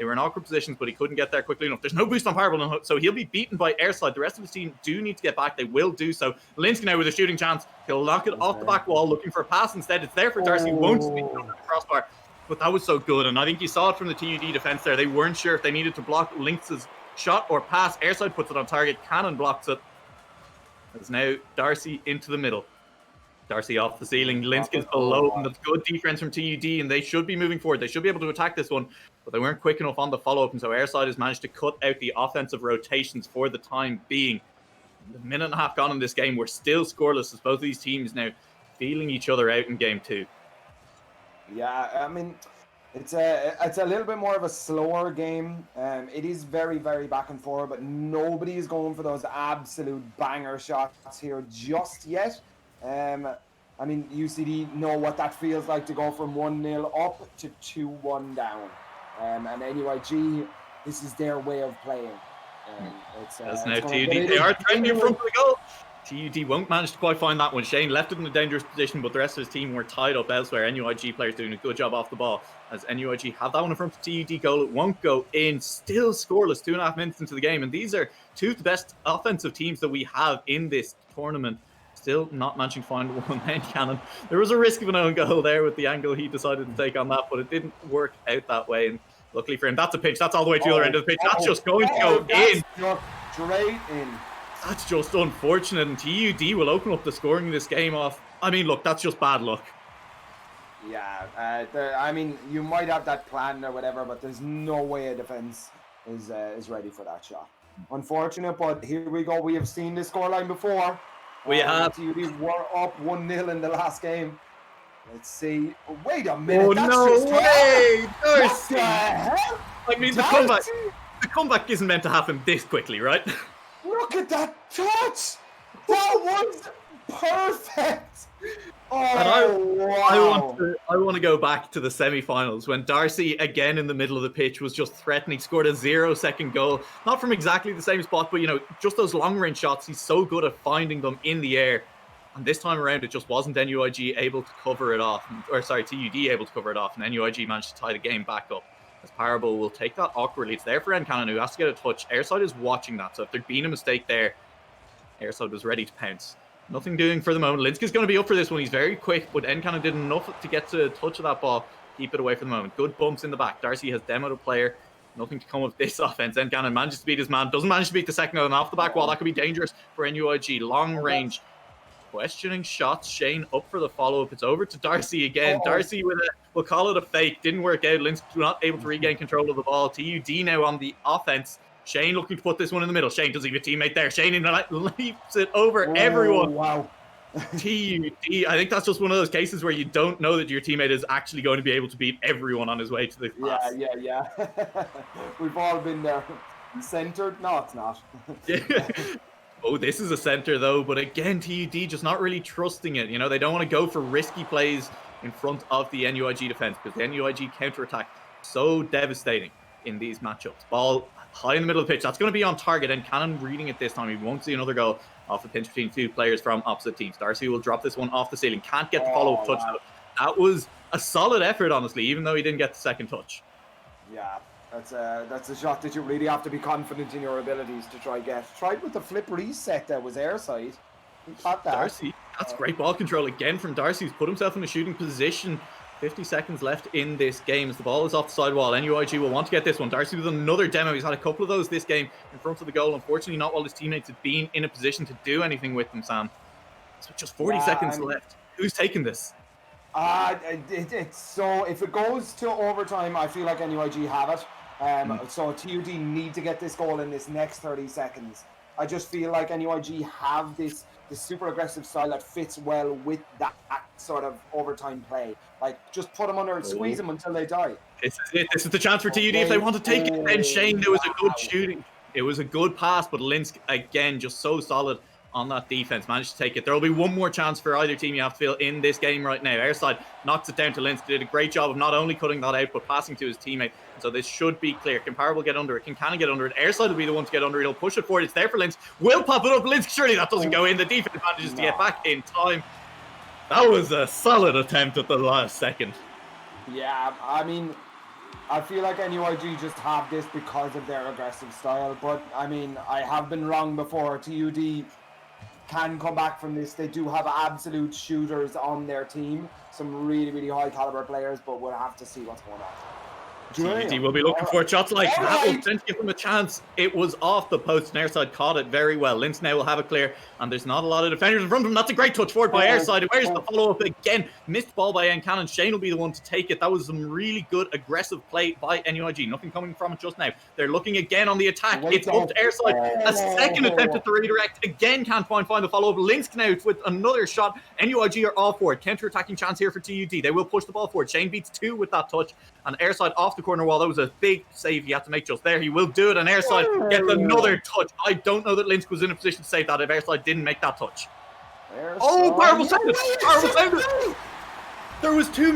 They were in awkward positions, but he couldn't get there quickly enough. There's no boost on Parable, so he'll be beaten by Airside. The rest of his team do need to get back. They will do so. Linsky now with a shooting chance. He'll knock it off the back wall, looking for a pass instead. It's there for Darcy. Won't speak under the crossbar. But that was so good, and I think you saw it from the TUD defense there. They weren't sure if they needed to block Lynx's shot or pass. Airside puts it on target. Cannon blocks it. It's now Darcy into the middle. Darcy off the ceiling. Linsky is below him. That's good defense from TUD, and they should be moving forward. They should be able to attack this one, but they weren't quick enough on the follow-up, and so Airside has managed to cut out the offensive rotations for the time being. A minute and a half gone in this game. We're still scoreless as both of these teams now feeling each other out in game 2. Yeah, I mean, it's a little bit more of a slower game. It is very, very back and forth, but nobody is going for those absolute banger shots here just yet. I mean, UCD know what that feels like to go from 1-0 up to 2-1 down. And NUIG, this is their way of playing. As now TUD, they are threatening in front of the goal. TUD won't manage to quite find that one. Shane left it in a dangerous position, but the rest of his team were tied up elsewhere. NUIG players doing a good job off the ball. As NUIG have that one in front of TUD goal, it won't go in. Still scoreless, 2.5 minutes into the game. And these are two of the best offensive teams that we have in this tournament. Still not managing to find one Cannon. There was a risk of an own goal there with the angle he decided to take on that, but it didn't work out that way. And luckily for him, that's a pitch. That's all the way to the other end of the pitch. That's just going to go in. Straight in. That's just unfortunate, and TUD will open up the scoring of this game off. I mean, look, that's just bad luck. Yeah, I mean, you might have that plan or whatever, but there's no way a defense is ready for that shot. Unfortunate, but here we go. We have seen this scoreline before. We have. TUD were up 1-0 in the last game. Let's see. Wait a minute. Oh, that's no just way! What the hell? I mean, the comeback isn't meant to happen this quickly, right? Look at that touch! That was perfect! Oh, wow. I want to go back to the semi-finals when Darcy, again in the middle of the pitch, was just threatening, scored a 0-second goal. Not from exactly the same spot, but, you know, just those long-range shots. He's so good at finding them in the air. And this time around, it just wasn't NUIG able to cover it off. Or, sorry, TUD able to cover it off. And NUIG managed to tie the game back up. As Parable will take that awkwardly. It's there for Cannon, who has to get a touch. Airside is watching that, so if there'd been a mistake there, Airside was ready to pounce. Nothing doing for the moment. Linsky's going to be up for this one. He's very quick, but Cannon did enough to get to a touch of that ball. Keep it away for the moment. Good bumps in the back. Darcy has demoed a player. Nothing to come of this offense. Cannon manages to beat his man. Doesn't manage to beat the second one off the back wall. That could be dangerous for NUIG. Long range. Questioning shots. Shane up for the follow-up. It's over to Darcy again. Darcy with we'll call it a fake. Didn't work out. Linsky not able to regain control of the ball. TUD now on the offense. Shane looking to put this one in the middle. Shane doesn't have a teammate there. Shane leaps it over everyone. Wow. TUD. I think that's just one of those cases where you don't know that your teammate is actually going to be able to beat everyone on his way to the class. Yeah. We've all been there. Centered? No, it's not. Oh, this is a center though, but again, TUD just not really trusting it. You know, they don't want to go for risky plays in front of the NUIG defense because the NUIG counterattack so devastating in these matchups. Ball high in the middle of the pitch. That's going to be on target, and Cannon reading it this time. He won't see another goal off the pinch between two players from opposite teams. Darcy will drop this one off the ceiling. Can't get the follow-up touch. Wow. That was a solid effort, honestly, even though he didn't get the second touch. Yeah. That's a shot that you really have to be confident in your abilities to try get. Tried with the flip reset that was Airside. He caught that. Darcy, that's great ball control again from Darcy. He's put himself in a shooting position. 50 seconds left in this game as the ball is off the sidewall. NUIG will want to get this one. Darcy with another demo. He's had a couple of those this game in front of the goal. Unfortunately, not while his teammates have been in a position to do anything with them, Sam. So just 40 seconds left. Who's taking this? It's so if it goes to overtime, I feel like NUIG have it. So TUD need to get this goal in this next 30 seconds. I just feel like NUIG have this super aggressive style that fits well with that sort of overtime play. Like, just put them under and squeeze them until they die. This is it. This is the chance for TUD if they want to take it. And Shane, there was a good shooting. It was a good pass, but Linsky, again, just so solid on that defense, managed to take it. There will be one more chance for either team you have to feel in this game right now. Airside knocks it down to Linsky. Did a great job of not only cutting that out, but passing to his teammate. So this should be clear. Can Parable get under it? Can Cannon get under it? Airside will be the one to get under it. He'll push it forward. It's there for Linsky. Will pop it up. Linsky, surely that doesn't go in. The defense manages to get back in time. That was a solid attempt at the last second. Yeah, I mean, I feel like NUIG just have this because of their aggressive style, but I mean, I have been wrong before. TUD can come back from this. They do have absolute shooters on their team, some really, really high caliber players, but we'll have to see what's going on. TUD will be looking for shots like that. Will potentially give them a chance. It was off the post, and Airside caught it very well. Linz now will have it clear, and there's not a lot of defenders in front of him. That's a great touch forward by Airside. Where's the follow-up again? Missed ball by Cannon. Shane will be the one to take it. That was some really good aggressive play by NUIG. Nothing coming from it just now. They're looking again on the attack. It's up to Airside. A second attempt at the redirect. Again, can't find the follow-up. Linz now with another shot. NUIG are all for it. Counter-attacking chance here for TUD. They will push the ball forward. Shane beats 2 with that touch, and Airside off the corner wall. That was a big save he had to make just there. He will do it, and Airside gets another touch. I don't know that Linz was in a position to save that if Airside didn't make that touch. Oh, Parable saved it! Parable saved it! There was two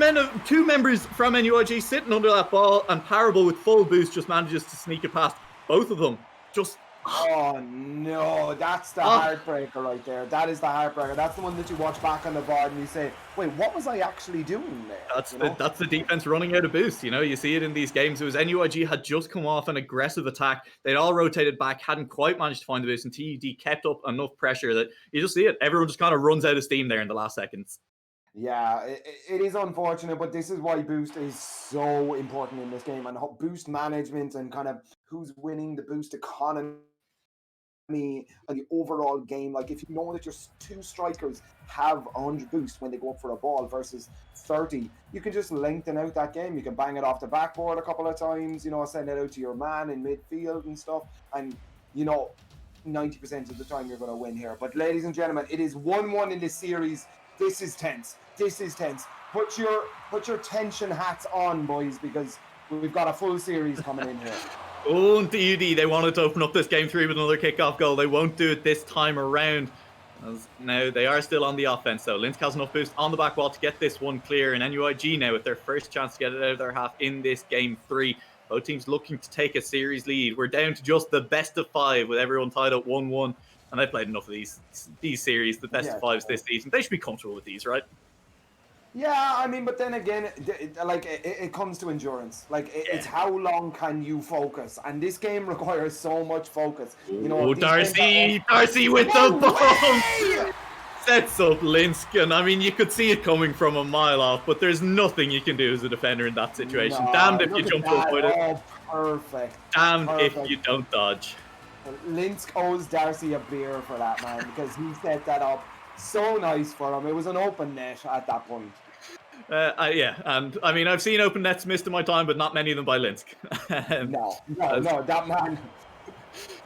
members from NUIG sitting under that ball, and Parable with full boost just manages to sneak it past both of them. Just... Oh no, that's the heartbreaker right there. That is the heartbreaker. That's the one that you watch back on the VAR and you say, wait, what was I actually doing there? That's the defense running out of boost. You know, you see it in these games. It was NUIG had just come off an aggressive attack. They'd all rotated back, hadn't quite managed to find the boost, and TUD kept up enough pressure that you just see it. Everyone just kind of runs out of steam there in the last seconds. Yeah, it is unfortunate, but this is why boost is so important in this game, and boost management and kind of who's winning the boost economy and the overall game. Like, if you know that your 2 strikers have 100 boost when they go up for a ball versus 30, you can just lengthen out that game. You can bang it off the backboard a couple of times, you know, send it out to your man in midfield and stuff, and you know, 90% of the time you're going to win here. But ladies and gentlemen, it is 1-1 in this series. This is tense. This is tense. Put your tension hats on, boys, because we've got a full series coming in here. Oh, and TUD, they wanted to open up this game 3 with another kickoff goal. They won't do it this time around. As now they are still on the offense, though. Linz has enough boost on the back wall to get this one clear, and NUIG now with their first chance to get it out of their half in this game 3. Both teams looking to take a series lead. We're down to just the best of 5 with everyone tied up 1-1, and they've played enough of these series, the best of 5s this season. They should be comfortable with these, right? Yeah, I mean, but then again, it comes to endurance. Like, it's how long can you focus, and this game requires so much focus. You know, Darcy with the ball sets up Linsk, and I mean, you could see it coming from a mile off, but there's nothing you can do as a defender in that situation. No, damned if you jump up with it. Oh, perfect. Damned if you don't dodge. Linsk owes Darcy a beer for that, man, because he set that up so nice for him. It was an open net at that point. Yeah, and I mean, I've seen open nets missed in my time, but not many of them by Linsk. No, that man.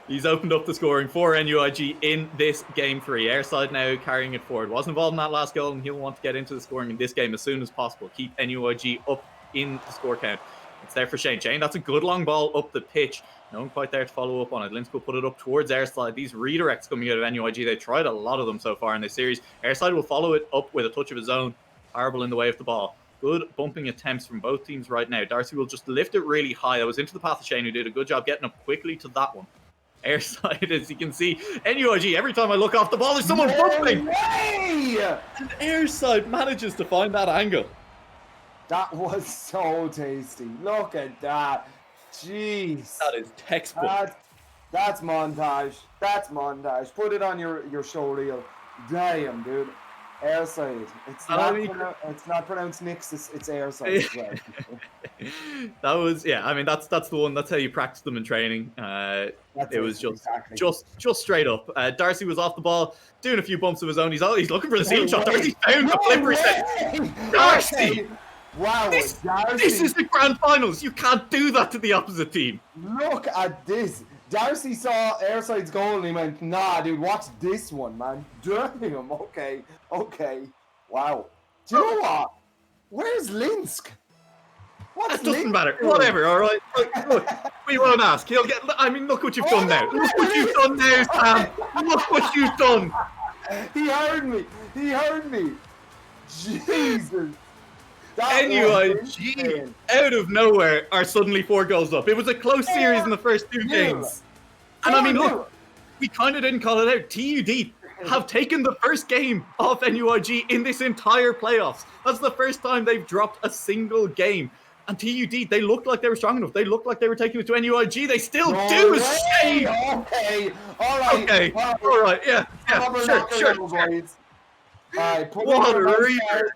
He's opened up the scoring for NUIG in this game 3. Airside now carrying it forward. Was involved in that last goal, and he'll want to get into the scoring in this game as soon as possible. Keep NUIG up in the score count. It's there for Shane. Shane, that's a good long ball up the pitch. No one quite there to follow up on it. Linsk will put it up towards Airside. These redirects coming out of NUIG, they've tried a lot of them so far in this series. Airside will follow it up with a touch of his own. Horrible in the way of the ball. Good bumping attempts from both teams right now. Darcy will just lift it really high. That was into the path of Shane, who did a good job getting up quickly to that one. Airside, as you can see, NUIG, every time I look off the ball, there's someone bumping! And Airside manages to find that angle. That was so tasty. Look at that. Jeez. That is textbook. That's montage. That's montage. Put it on your show reel. Damn, dude. Airside. It's not pronounced Nix. It's Airside as well. That was, yeah. I mean, that's the one. That's how you practice them in training. It was just straight up. Darcy was off the ball, doing a few bumps of his own. He's looking for the ceiling shot. Darcy found the flip reset. Darcy. Wow, this is the grand finals. You can't do that to the opposite team. Look at this. Darcy saw Airside's goal and he went, nah, dude, watch this one, man. Damn, okay. Wow. Do you know what? Where's Linsk? That doesn't matter. Whatever, all right? Look, we won't ask. He'll get... I mean, look what you've done now. Look what you've done now, Sam. Look what you've done. He heard me. Jesus. NUIG, out of nowhere, are suddenly 4 goals up. It was a close series in the first 2 games. And I mean, look, we kind of didn't call it out. TUD have taken the first game off NUIG in this entire playoffs. That's the first time they've dropped a single game. And TUD, they looked like they were strong enough. They looked like they were taking it to NUIG. They still No do. way! Shane. Okay, all right. Okay, all right, yeah, sure. All right, put What on your a mouse reader. guards,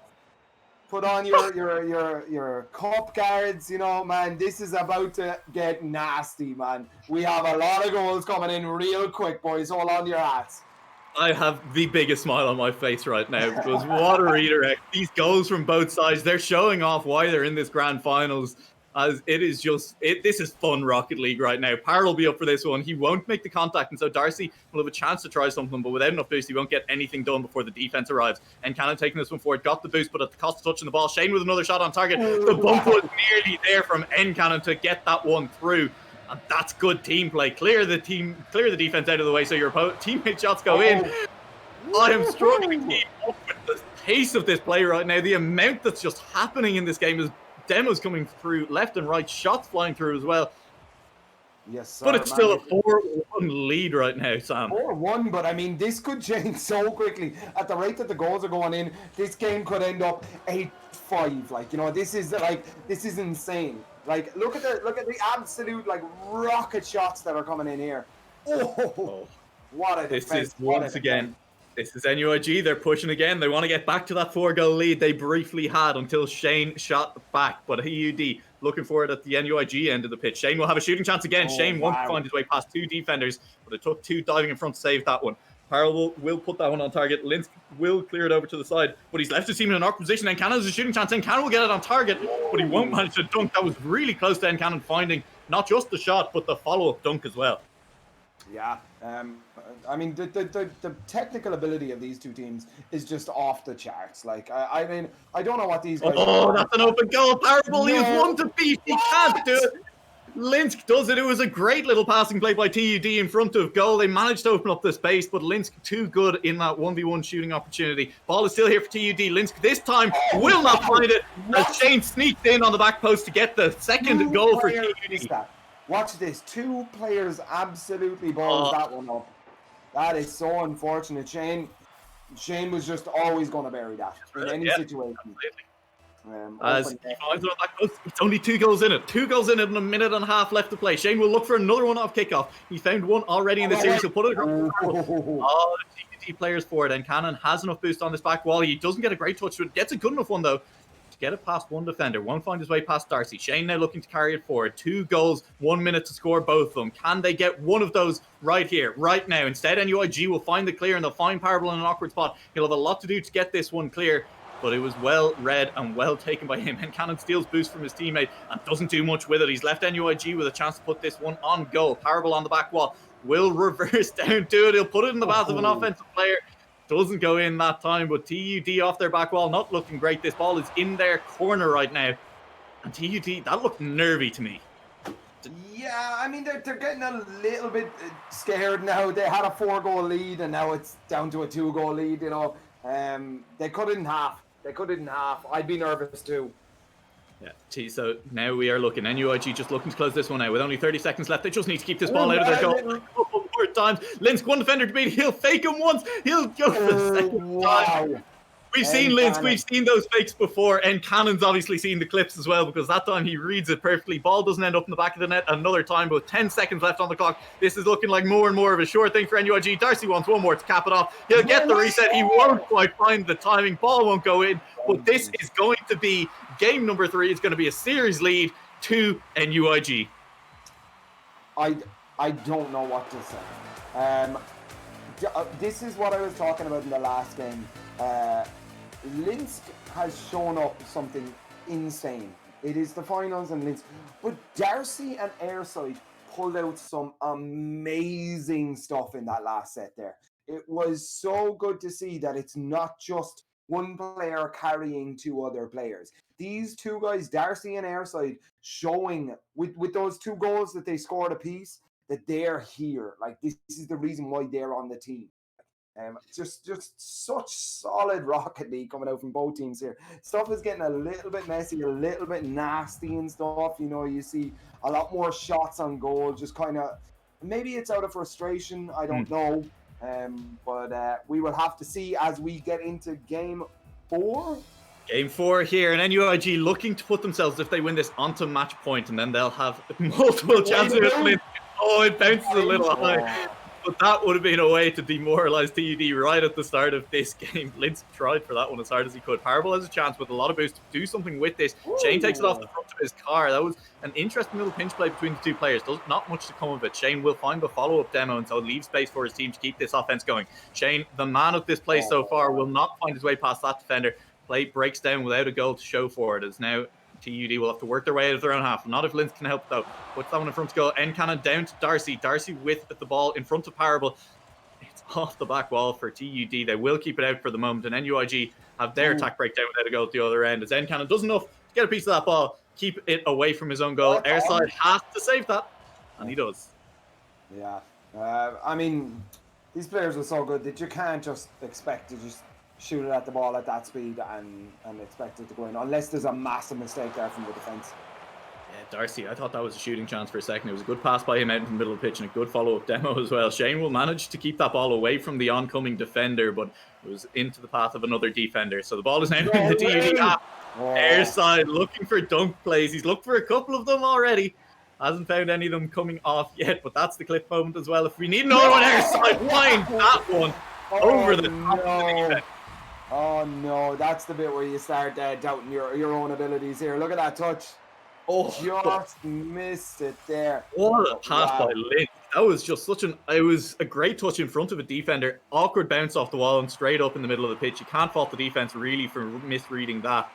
put on your cup guards. You know, man, this is about to get nasty, man. We have a lot of goals coming in real quick, boys. Hold on to your hats. I have the biggest smile on my face right now because what a redirect. These goals from both sides, they're showing off why they're in this grand finals. As it is just, this is fun Rocket League right now. Parr will be up for this one. He won't make the contact, and so Darcy will have a chance to try something, but without enough boost, he won't get anything done before the defense arrives. And Cannon taking this one forward, got the boost, but at the cost of touching the ball. Shane with another shot on target. The bump was nearly there from Cannon to get that one through. And that's good team play. Clear the defense out of the way so your teammate shots go in. I am struggling to keep up with the pace of this play right now. The amount that's just happening in this game is demos coming through left and right, shots flying through as well. Yes, sir, but it's still a 4-1 lead right now, Sam. 4-1, but I mean, this could change so quickly. At the rate that the goals are going in, this game could end up 8-5. Like, you know, this is insane. Like, look at the absolute like rocket shots that are coming in here. Oh. What a defense. This is once again. This is NUIG. They're pushing again. They want to get back to that 4-goal lead they briefly had until Shane shot back. But TUD looking for it at the NUIG end of the pitch. Shane will have a shooting chance again. Shane won't find his way past two defenders, but it took two diving in front to save that one. Parallel will put that one on target. Linsk will clear it over to the side, but he's left his team in an awkward position. And Cannon has a shooting chance, and Cannon will get it on target, but he won't manage to dunk. That was really close to Cannon finding not just the shot, but the follow-up dunk as well. Yeah, I mean, the technical ability of these two teams is just off the charts. Like, I mean, I don't know what these guys Oh, that's an open goal. Parable, he is one to beat. He can't do it. Linsk does it. It was a great little passing play by TUD in front of goal. They managed to open up the space, but Linsk too good in that 1v1 shooting opportunity. Ball is still here for TUD. Linsk this time will not find it as Shane sneaked in on the back post to get the second goal for TUD. Watch this. Two players absolutely balls that one up. That is so unfortunate. Shane was just always going to bury that in any situation. As he finds it on that post, it's only 2 goals in it. 2 goals in it and a minute and a half left to play. Shane will look for another one off kickoff. He found one already in the series. He'll put it across. Oh, the TTT players for it. And Cannon has enough boost on this back wall. He doesn't get a great touch, but gets a good enough one, though, to get it past one defender. Won't find his way past Darcy. Shane now looking to carry it forward. 2 goals, 1 minute to score both of them. Can they get one of those right here, right now? Instead, NUIG will find the clear and they'll find Parable in an awkward spot. He'll have a lot to do to get this one clear, but it was well read and well taken by him. And Cannon steals boost from his teammate and doesn't do much with it. He's left NUIG with a chance to put this one on goal. Parable on the back wall will reverse down to it. He'll put it in the path of an offensive player. Doesn't go in that time, but TUD off their back wall, not looking great. This ball is in their corner right now. And TUD, that looked nervy to me. Yeah, I mean, they're getting a little bit scared now. They had a 4-goal lead, and now it's down to a 2-goal lead, you know. They cut it in half. I'd be nervous too. Yeah, so now we are looking. NUIG just looking to close this one out with only 30 seconds left. They just need to keep this ball out of their goal. A couple more times. Linsk, one defender to beat. He'll fake him once. He'll go for the second time. We've seen Linsk. We've seen those fakes before. And Cannon's obviously seen the clips as well, because that time he reads it perfectly. Ball doesn't end up in the back of the net another time, but 10 seconds left on the clock. This is looking like more and more of a sure thing for NUIG. Darcy wants one more to cap it off. He'll get the reset. He won't quite find the timing. Ball won't go in. But this is going to be game number 3. It's going to be a series lead to NUIG. I don't know what to say. This is what I was talking about in the last game. Linsk has shown up something insane. It is the finals and Linsk. But Darcy and Airside pulled out some amazing stuff in that last set there. It was so good to see that it's not just one player carrying 2 other players. These 2 guys, Darcy and Airside, showing with those 2 goals that they scored apiece, that they're here. Like, this is the reason why they're on the team. Just such solid Rocket League coming out from both teams here. Stuff is getting a little bit messy, a little bit nasty and stuff. You know, you see a lot more shots on goal. Just kind of, maybe it's out of frustration. I don't know. But we will have to see as we get into game 4. Game 4 here, and NUIG looking to put themselves, if they win this, onto match point, and then they'll have multiple chances. Oh, it bounces a little high. But that would have been a way to demoralize TUD right at the start of this game. Linsk tried for that one as hard as he could. Parable has a chance with a lot of boost to do something with this. Ooh. Shane takes it off the front of his car. That was an interesting little pinch play between the two players. Does not much to come of it. Shane will find the follow-up demo, and so leave space for his team to keep this offense going. Shane, the man of this play so far, will not find his way past that defender. Play breaks down without a goal to show for it. As now TUD will have to work their way out of their own half. Not if Linsk can help, though. Puts that one in front to goal. Ncannon down to Darcy. Darcy with the ball in front of Parable. It's off the back wall for TUD. They will keep it out for the moment. And NUIG have their attack breakdown without a goal at the other end. As Ncannon does enough to get a piece of that ball, keep it away from his own goal. Airside has to save that. And he does. Yeah. I mean, these players are so good that you can't just expect to just shoot it at the ball at that speed and expect it to go in, unless there's a massive mistake there from the defense. Yeah, Darcy, I thought that was a shooting chance for a second. It was a good pass by him out in the middle of the pitch and a good follow-up demo as well. Shane will manage to keep that ball away from the oncoming defender, but it was into the path of another defender. So the ball is now in the TUD half. Airside looking for dunk plays. He's looked for a couple of them already. Hasn't found any of them coming off yet, but that's the clip moment as well. If we need another one, Airside, wind that one over the top of the defense. Oh no, that's the bit where you start doubting your own abilities here. Look at that touch. Oh, just missed it there. What a pass by Linsk. That was just it was a great touch in front of a defender. Awkward bounce off the wall and straight up in the middle of the pitch. You can't fault the defense really for misreading that.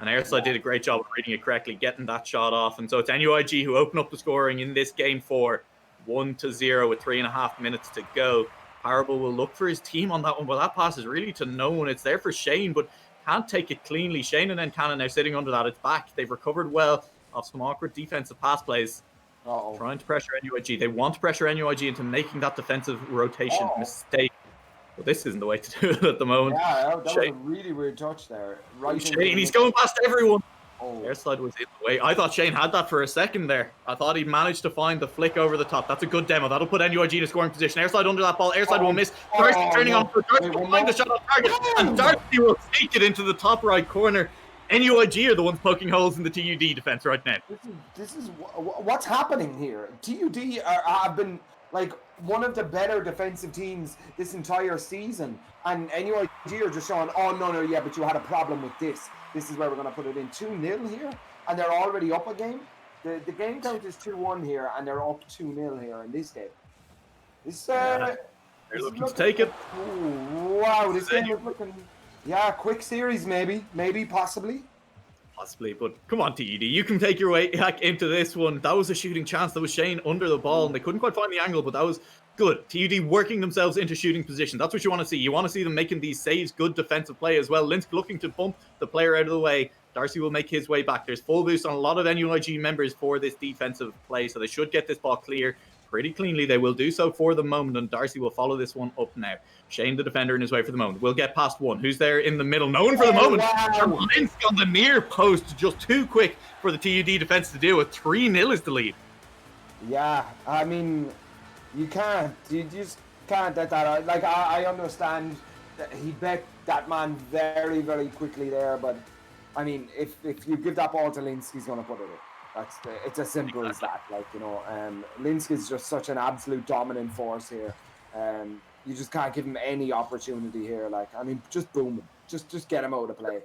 And Airside did a great job of reading it correctly, getting that shot off. And so it's NUIG who open up the scoring in this game 4, 1-0 with 3.5 minutes to go. Parable will look for his team on that one, but that pass is really to no one. It's there for Shane, but can't take it cleanly. Shane and Ncannon now sitting under that. It's back. They've recovered well off some awkward defensive pass plays. Trying to pressure NUIG. They want to pressure NUIG into making that defensive rotation mistake. But this isn't the way to do it at the moment. Yeah, that was a really weird touch there. Right, Shane, he's going past everyone. Airside was in the way. I thought Shane had that for a second there. I thought he managed to find the flick over the top. That's a good demo. That'll put NUIG in a scoring position. Airside under that ball. Airside will miss. Darcy turning on for Darcy will find the shot on target. And Darcy will take it into the top right corner. NUIG are the ones poking holes in the TUD defense right now. This is what's happening here. TUD have been like one of the better defensive teams this entire season. And NUIG are just showing, oh, no, yeah, but you had a problem with this. This is where we're going to put it in 2-0 here, and they're already up a game. The game count is 2-1 here, and they're up 2-0 here in this game. They're looking to take it. Oh, wow, this game is looking, quick series maybe, possibly. Possibly, but come on, TUD, you can take your way back into this one. That was a shooting chance. That was Shane under the ball, and they couldn't quite find the angle, but that was good. TUD working themselves into shooting position. That's what you want to see. You want to see them making these saves, good defensive play as well. Linsk looking to bump the player out of the way. Darcy will make his way back. There's full boost on a lot of NUIG members for this defensive play, so they should get this ball clear pretty cleanly. They will do so for the moment, and Darcy will follow this one up now. Shane, the defender, in his way for the moment. We'll get past one. Who's there in the middle? No one for the moment. Wow. Linsk on the near post, just too quick for the TUD defense to deal with. 3-0 is the lead. Yeah, I mean, you just can't let that out. Like, I understand that he bet that man very, very quickly there, but I mean, if you give that ball to Linsk, he's going to put it in. It's as simple as that. Like, you know, Linsk is just such an absolute dominant force here. You just can't give him any opportunity here. Like, I mean, just boom him. Just get him out of play.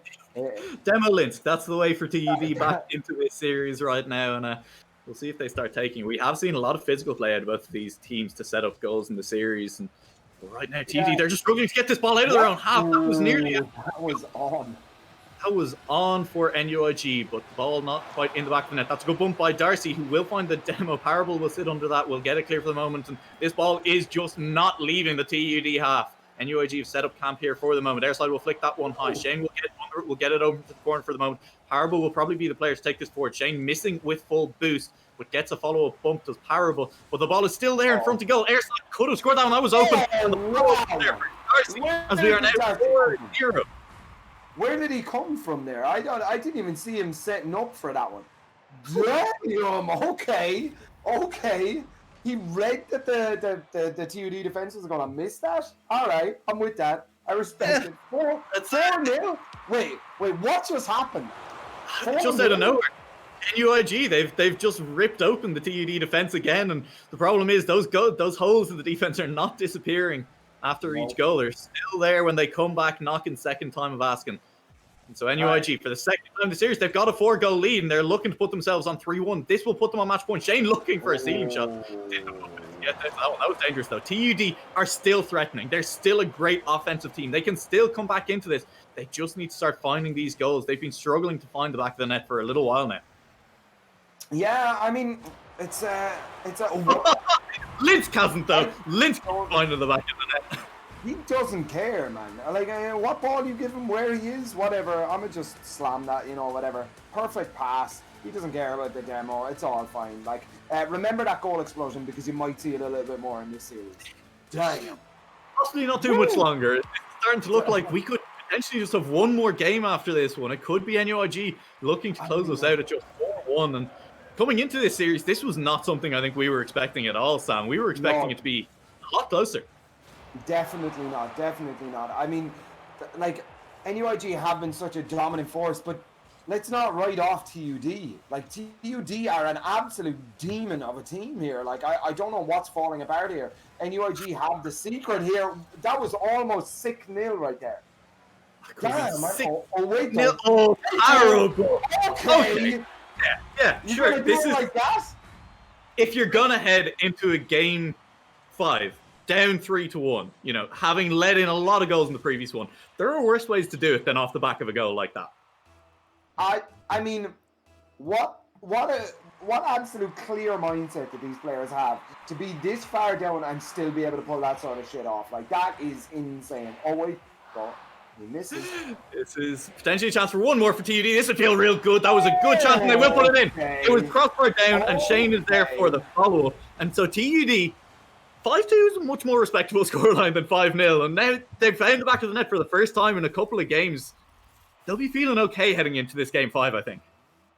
Demo Linsk. That's the way for TUD back into this series right now. And we'll see if they start taking. We have seen a lot of physical play out of both of these teams to set up goals in the series. And right now, TUD, they're just struggling to get this ball out of their own half. That was nearly it. That was on. That was on for NUIG, but the ball not quite in the back of the net. That's a good bump by Darcy, who will find the demo. Parable will sit under that. We'll get it clear for the moment. And this ball is just not leaving the TUD half. NUIG have set up camp here for the moment. Airside will flick that one high. Shane will get it under it. We'll get it over to the corner for the moment. Parable will probably be the player to take this forward. Shane missing with full boost, but gets a follow-up bump to Parable. But the ball is still there in front of goal. Airside could have scored that one. That was open. And the ball is there for Darcy as we are now 4-0. Where did he come from there? I didn't even see him setting up for that one. Damn. Okay. He read that the TUD defense was going to miss that. All right, I'm with that. I respect Yeah, it. 4 that's 4-0? Wait, what just happened? just out of nowhere. NUIG, they've just ripped open the TUD defense again, and the problem is those holes in the defense are not disappearing after each No. goal. They're still there when they come back knocking second time of asking. And so NUIG, for the second time in the series, they've got a 4-goal lead, and they're looking to put themselves on 3-1. This will put them on match point. Shane looking for a ceiling shot. That was dangerous, though. TUD are still threatening. They're still a great offensive team. They can still come back into this. They just need to start finding these goals. They've been struggling to find the back of the net for a little while now. Yeah, I mean, it's a Linsk hasn't, though. Linsk can find the back of the net. he doesn't care, man. Like, what ball you give him, where he is, whatever. I'm gonna just slam that, whatever. Perfect pass. He doesn't care about the demo. It's all fine. Like, remember that goal explosion because you might see it a little bit more in this series. Damn. Possibly not too much longer. It's starting to look like we could potentially just have one more game after this one. It could be NUIG looking to close us out at just 4-1. And coming into this series, this was not something I think we were expecting at all, Sam. We were expecting it to be a lot closer. Definitely not. I mean, like, NUIG have been such a dominant force, but let's not write off TUD. Like, TUD are an absolute demon of a team here. Like, I don't know what's falling apart here. NUIG have the secret here. That was almost 6-0 right there. Damn, wait. No, terrible. Okay. Yeah, You're sure. gonna do This it is like that? If you're gonna head into a game 5 down 3-1, having let in a lot of goals in the previous one, there are worse ways to do it than off the back of a goal like that. I mean, what absolute clear mindset that these players have to be this far down and still be able to pull that sort of shit off. Like, that is insane. Oh wait, he misses. This is potentially a chance for one more for TUD. This would feel real good. That was a good chance, and they will put it in. It was crossbar down, and Shane is there for the follow-up. And so TUD, 5-2 is a much more respectable scoreline than 5-0. And now they've found the back of the net for the first time in a couple of games. They'll be feeling okay heading into this game 5, I think.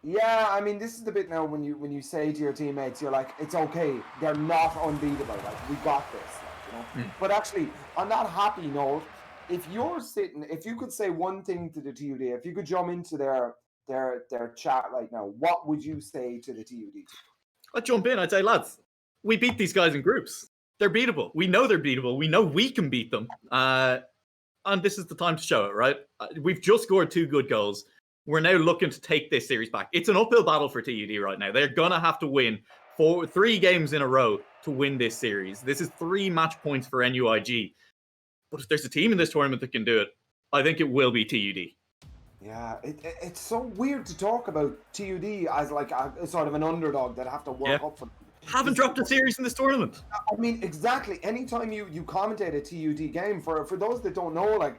Yeah, I mean, this is the bit now when you say to your teammates, you're like, it's okay. They're not unbeatable. Like, we got this. But actually, on that happy note, if you could say one thing to the TUD, if you could jump into their chat right now, what would you say to the TUD? I'd jump in. I'd say, lads, we beat these guys in groups. They're beatable. We know they're beatable. We know we can beat them. And this is the time to show it, right? We've just scored 2 good goals. We're now looking to take this series back. It's an uphill battle for TUD right now. They're going to have to win 3 games in a row to win this series. This is 3 match points for NUIG. But if there's a team in this tournament that can do it, I think it will be TUD. Yeah, it's so weird to talk about TUD as like a sort of an underdog that have to work up for. Haven't dropped a series in this tournament. I mean, exactly. Anytime you commentate a TUD game, for those that don't know, like,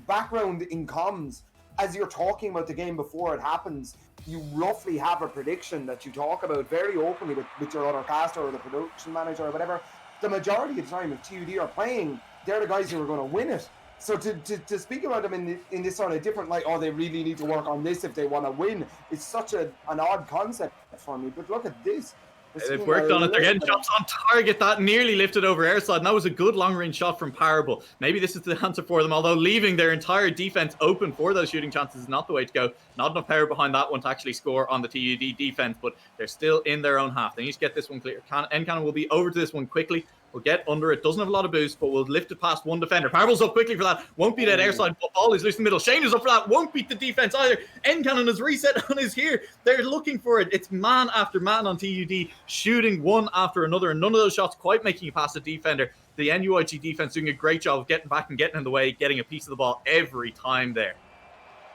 background in comms, as you're talking about the game before it happens, you roughly have a prediction that you talk about very openly with your other caster or the production manager or whatever. The majority of the time, if TUD are playing, they're the guys who are going to win it. So to speak about them in this sort of different light, they really need to work on this if they want to win, it's such an odd concept for me. But look at this. They've worked on it. They're getting shots on target. That nearly lifted over airside. And that was a good long-range shot from Parable. Maybe this is the answer for them, although leaving their entire defense open for those shooting chances is not the way to go. Not enough power behind that one to actually score on the TUD defense, but they're still in their own half. They need to get this one clear. NCannon will be over to this one quickly. We'll get under it. Doesn't have a lot of boost, but we'll lift it past one defender. Parable's up quickly for that. Won't beat that airside. Ball is loose in the middle. Shane is up for that. Won't beat the defense either. NCannon has reset on his here. They're looking for it. It's man after man on TUD, shooting one after another, and none of those shots quite making it past the defender. The NUIG defense doing a great job of getting back and getting in the way, getting a piece of the ball every time there.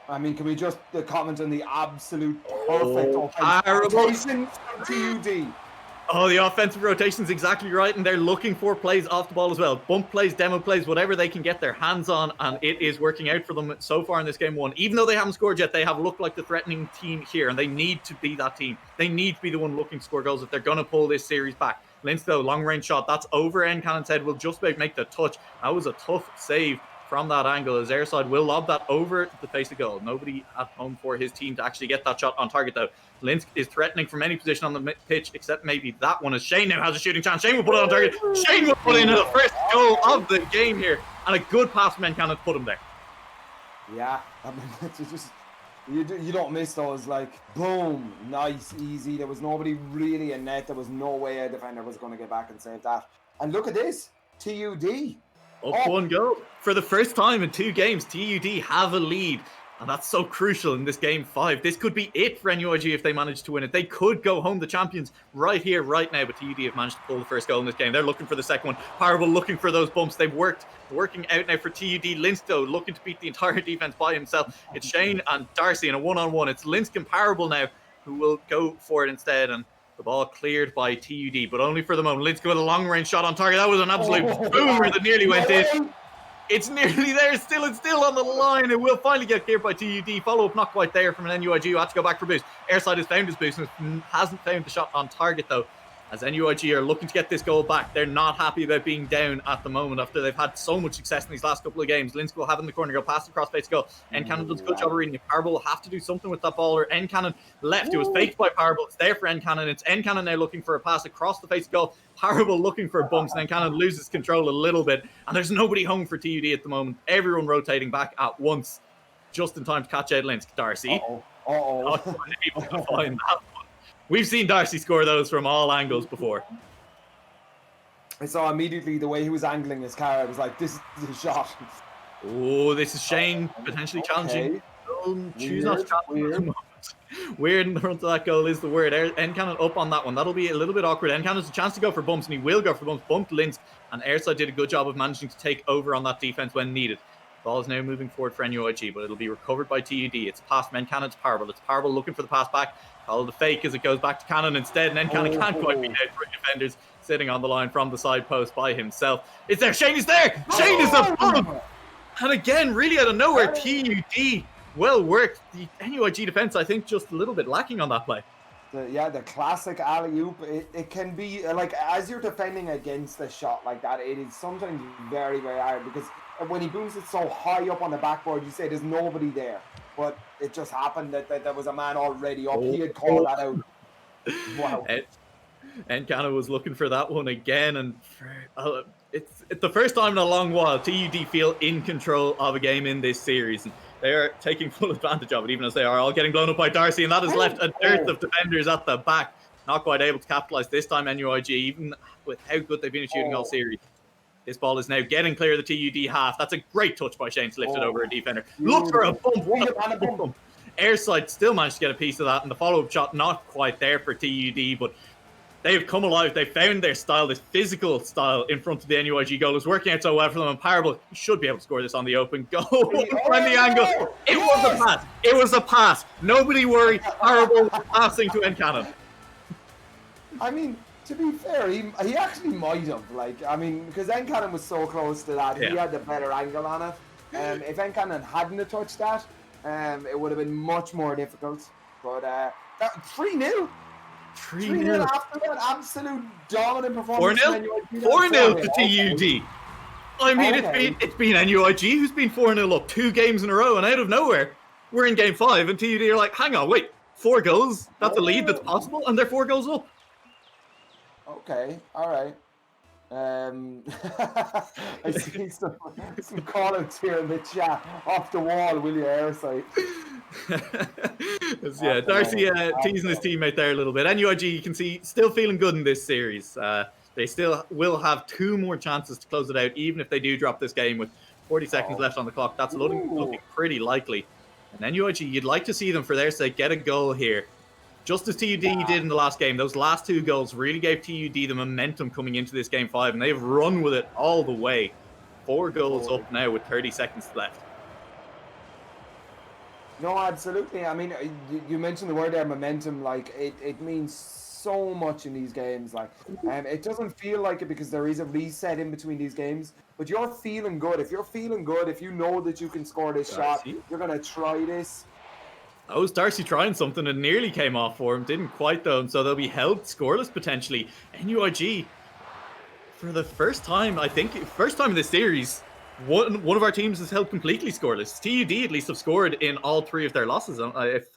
I mean, can we just comment on the absolute perfect rotation from TUD? Oh, the offensive rotation's exactly right, and they're looking for plays off the ball as well. Bump plays, demo plays, whatever they can get their hands on, and it is working out for them so far in this game 1. Even though they haven't scored yet, they have looked like the threatening team here, and they need to be that team. They need to be the one looking to score goals if they're going to pull this series back. Linsk, though, long-range shot. That's over. NCannon's head will just about make the touch. That was a tough save from that angle as Airside will lob that over the face of goal. Nobody at home for his team to actually get that shot on target, though. Linsk is threatening from any position on the pitch, except maybe that one, as Shane now has a shooting chance. Shane will put it on target. Shane will put in the first goal of the game here, and a good pass from Encannon to put him there. Yeah, I mean, it's just you don't miss those. Like, boom, nice, easy. There was nobody really in net. There was no way a defender was going to get back and save that. And look at this, TUD. Up 1 goal. For the first time in 2 games, TUD have a lead. And that's so crucial in this game 5. This could be it for NUIG if they manage to win it. They could go home the champions right here, right now. But TUD have managed to pull the first goal in this game. They're looking for the second one. Parable looking for those bumps. They've working out now for TUD. Linsko looking to beat the entire defense by himself. It's Shane and Darcy in a 1-on-1. It's Linsk and Parable now who will go for it instead. And the ball cleared by TUD, but only for the moment. Linsko with a long-range shot on target. That was an absolute boomer that nearly went in. It's nearly there. It's still on the line. It will finally get cleared by TUD. Follow-up not quite there from an NUIG who had to go back for boost. Airside has found his boost and hasn't found the shot on target, though. As NUIG are looking to get this goal back, they're not happy about being down at the moment after they've had so much success in these last couple of games. Linsk will have in the corner, go past across face goal. Encannon does a good job of reading it. Parable will have to do something with that ball, or Encannon left. It was faked by Parable. It's there for Encannon. It's Encannon now looking for a pass across the face goal. Parable looking for bumps, and Encannon loses control a little bit. And there's nobody home for TUD at the moment. Everyone rotating back at once, just in time to catch out Linsk. Darcy. Not quite able to find that one. We've seen Darcy score those from all angles before. I saw immediately the way he was angling his car. I was like, this is a shot. Oh, this is Shane potentially challenging. Choose not to challenge at the moment. Weird in the front of that goal is the word. Encannon up on that one. That'll be a little bit awkward. Encannon has a chance to go for bumps, and he will go for bumps. Bumped Linsk, and Airside did a good job of managing to take over on that defense when needed. Ball is now moving forward for NUIG, but it'll be recovered by TUD. It's past Encannon to Parable. It's Parable looking for the pass back. Call the fake as it goes back to Cannon instead, and Encannon can't quite beat out three defenders sitting on the line from the side post by himself. It's there. Shane is there. Shane is above. And again, really out of nowhere, TUD. Well worked. The NUIG defense, I think, just a little bit lacking on that play. The classic alley-oop. It can be, like, as you're defending against a shot like that, it is sometimes very, very hard, because when he booms it so high up on the backboard, you say there's nobody there. But it just happened that there was a man already up. He had called that out. Wow. Encannon was looking for that one again, and it's the first time in a long while TUD feel in control of a game in this series. And they are taking full advantage of it, even as they are all getting blown up by Darcy, and that has left a dearth of defenders at the back. Not quite able to capitalise this time, NUIG, even with how good they've been at shooting all series. This ball is now getting clear of the TUD half. That's a great touch by Shane to lift it over a defender. Look for a bump. Airside still managed to get a piece of that, and the follow-up shot not quite there for TUD, but they've come alive. They found their style, this physical style in front of the NUIG goal. It's working out so well for them, and Parable should be able to score this on the open goal. Find the angle. It was a pass. It was a pass. Nobody worry. Parable passing to Encannon. I mean, to be fair, he actually might have, because Encannon was so close to that. He had the better angle on it. If Encannon hadn't have touched that, it would have been much more difficult. But 3-0. 3-0 after that absolute dominant performance. 4-0? 4-0 to TUD. I mean, it's been NUIG who's been 4-0 up 2 games in a row, and out of nowhere, we're in game 5, and TUD are like, hang on, wait, 4 goals? That's a lead that's possible, and they're 4 goals up. Okay, all right. I see some call-outs here in the chat. Off the wall, will you, Airside? Yeah, Darcy teasing his teammate there a little bit. NUIG, you can see, still feeling good in this series. They still will have 2 more chances to close it out, even if they do drop this game with 40 seconds left on the clock. That's looking pretty likely. And NUIG, you'd like to see them, for their sake, get a goal here. Just as TUD did in the last game, those last 2 goals really gave TUD the momentum coming into this game 5, and they've run with it all the way. 4 goals up now with 30 seconds left. No, absolutely. I mean, you mentioned the word there, momentum. Like, it means so much in these games. Like, it doesn't feel like it because there is a reset in between these games, but you're feeling good. If you're feeling good, if you know that you can score this shot, you're going to try this. That was Darcy trying something and nearly came off for him. Didn't quite, though, and so they'll be held scoreless potentially. NUIG, for the first time, I think, first time in this series, one of our teams is held completely scoreless. TUD at least have scored in all 3 of their losses,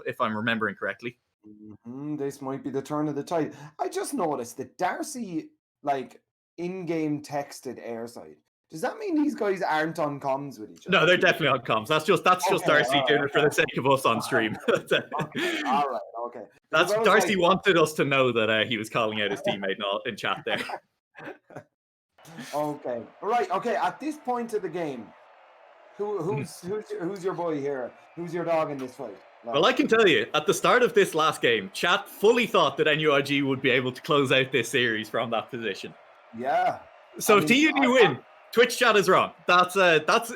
if I'm remembering correctly. This might be the turn of the tide. I just noticed that Darcy, like, in-game texted Airside. Does that mean these guys aren't on comms with each No, other? they're definitely on comms. That's just Okay, Darcy all doing right, it for the sake of us on stream. okay, all right, okay. Because That's I was Darcy like, wanted us to know that he was calling out his teammate in chat there. okay, right, okay. At this point of the game, who's your boy here? Who's your dog in this fight? Well, Like, I can tell you, at the start of this last game, chat fully thought that NUIG would be able to close out this series from that position. yeah. So I if mean, TUD win, Twitch chat is wrong. That's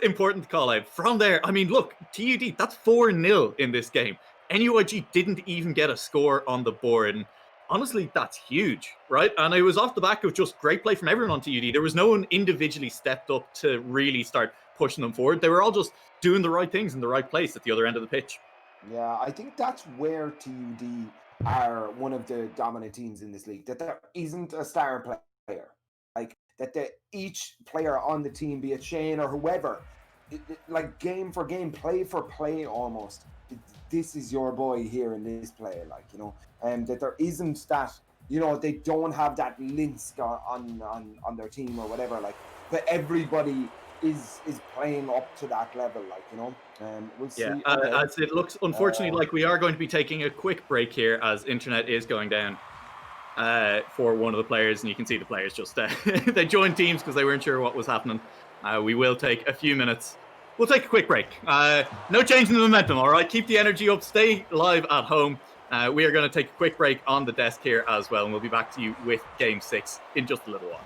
important to call out. From there, I mean, look, TUD, that's 4-0 in this game. NUIG didn't even get a score on the board. And honestly, that's huge, right? And it was off the back of just great play from everyone on TUD. There was no one individually stepped up to really start pushing them forward. They were all just doing the right things in the right place at the other end of the pitch. yeah, I think that's where TUD are one of the dominant teams in this league. That there isn't a star player, like that. Each player on the team, be it Shane or whoever, like game for game, play for play, almost. This is your boy here in this play, like, and that there isn't that. They don't have that Linsk on their team or whatever, like. But everybody is playing up to that level, like, we'll Yeah, see. as it looks, unfortunately, like we are going to be taking a quick break here as internet is going down for one of the players, and you can see the players just they joined teams because they weren't sure what was happening. We will take a few minutes. We'll take a quick break. No change in the momentum, all right? Keep the energy up. Stay live at home. We are going to take a quick break on the desk here as well, and we'll be back to you with Game 6 in just a little while.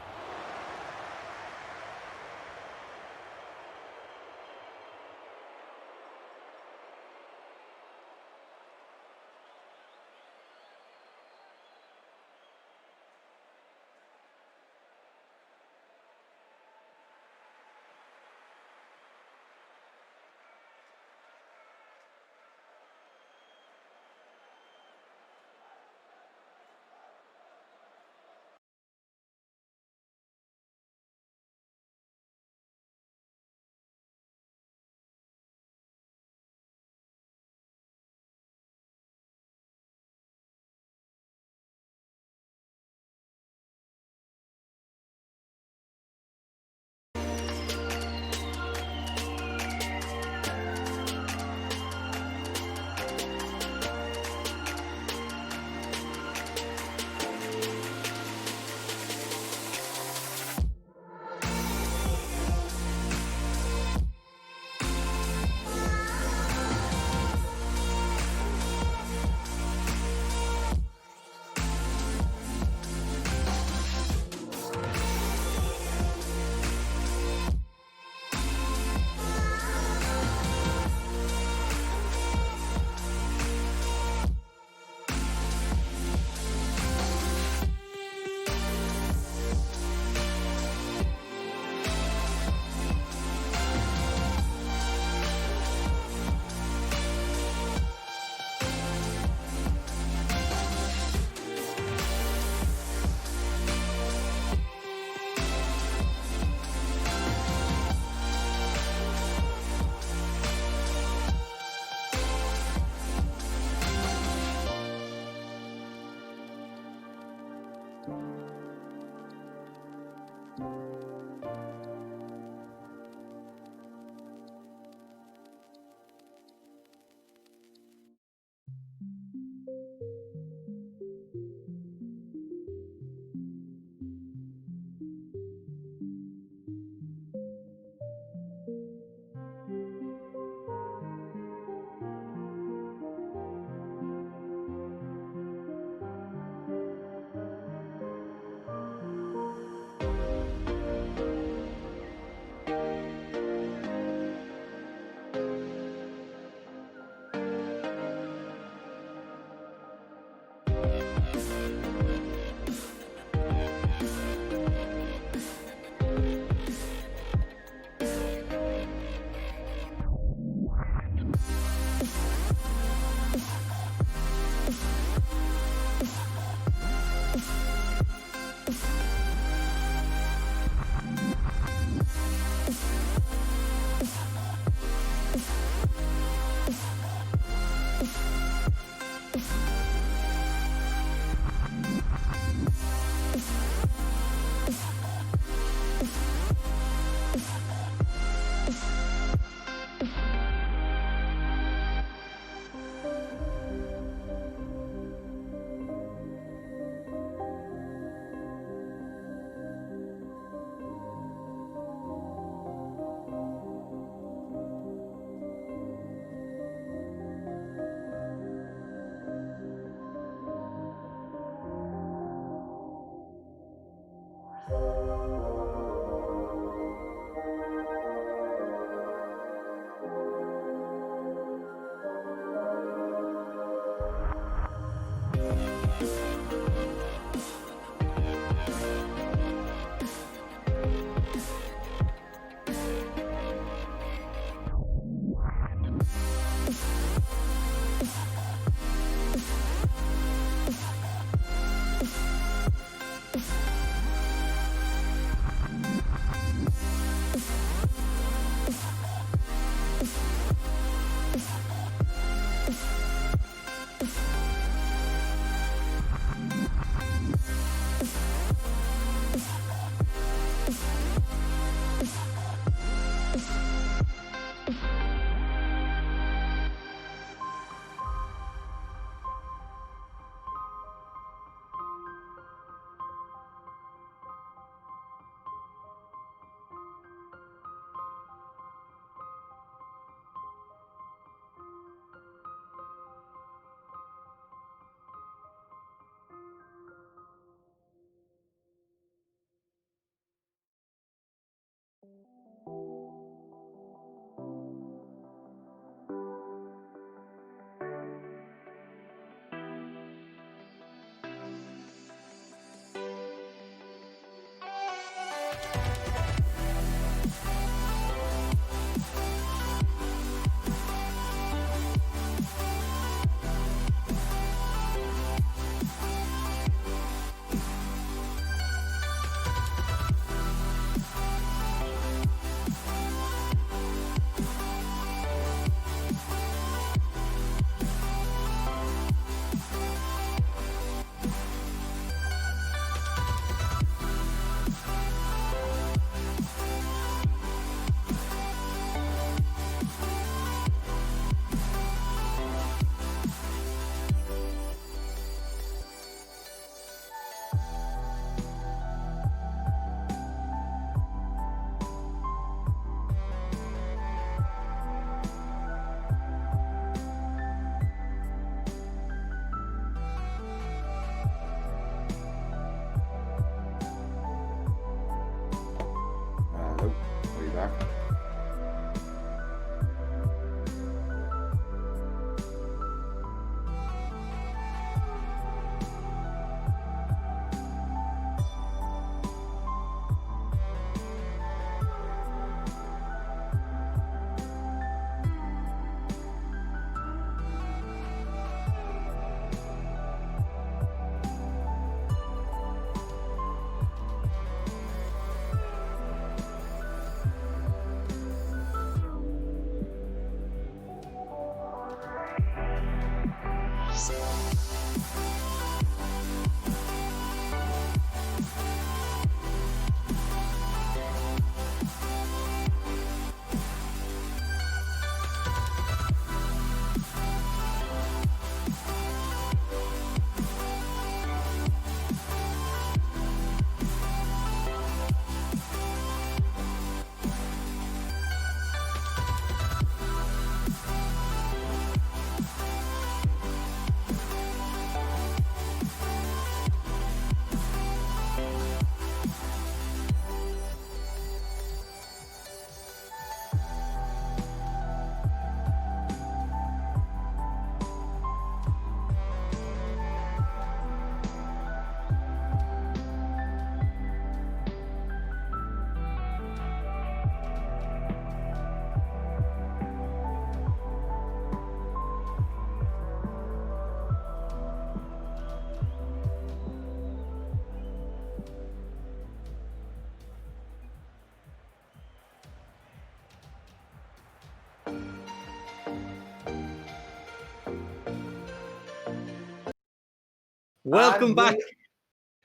Welcome back.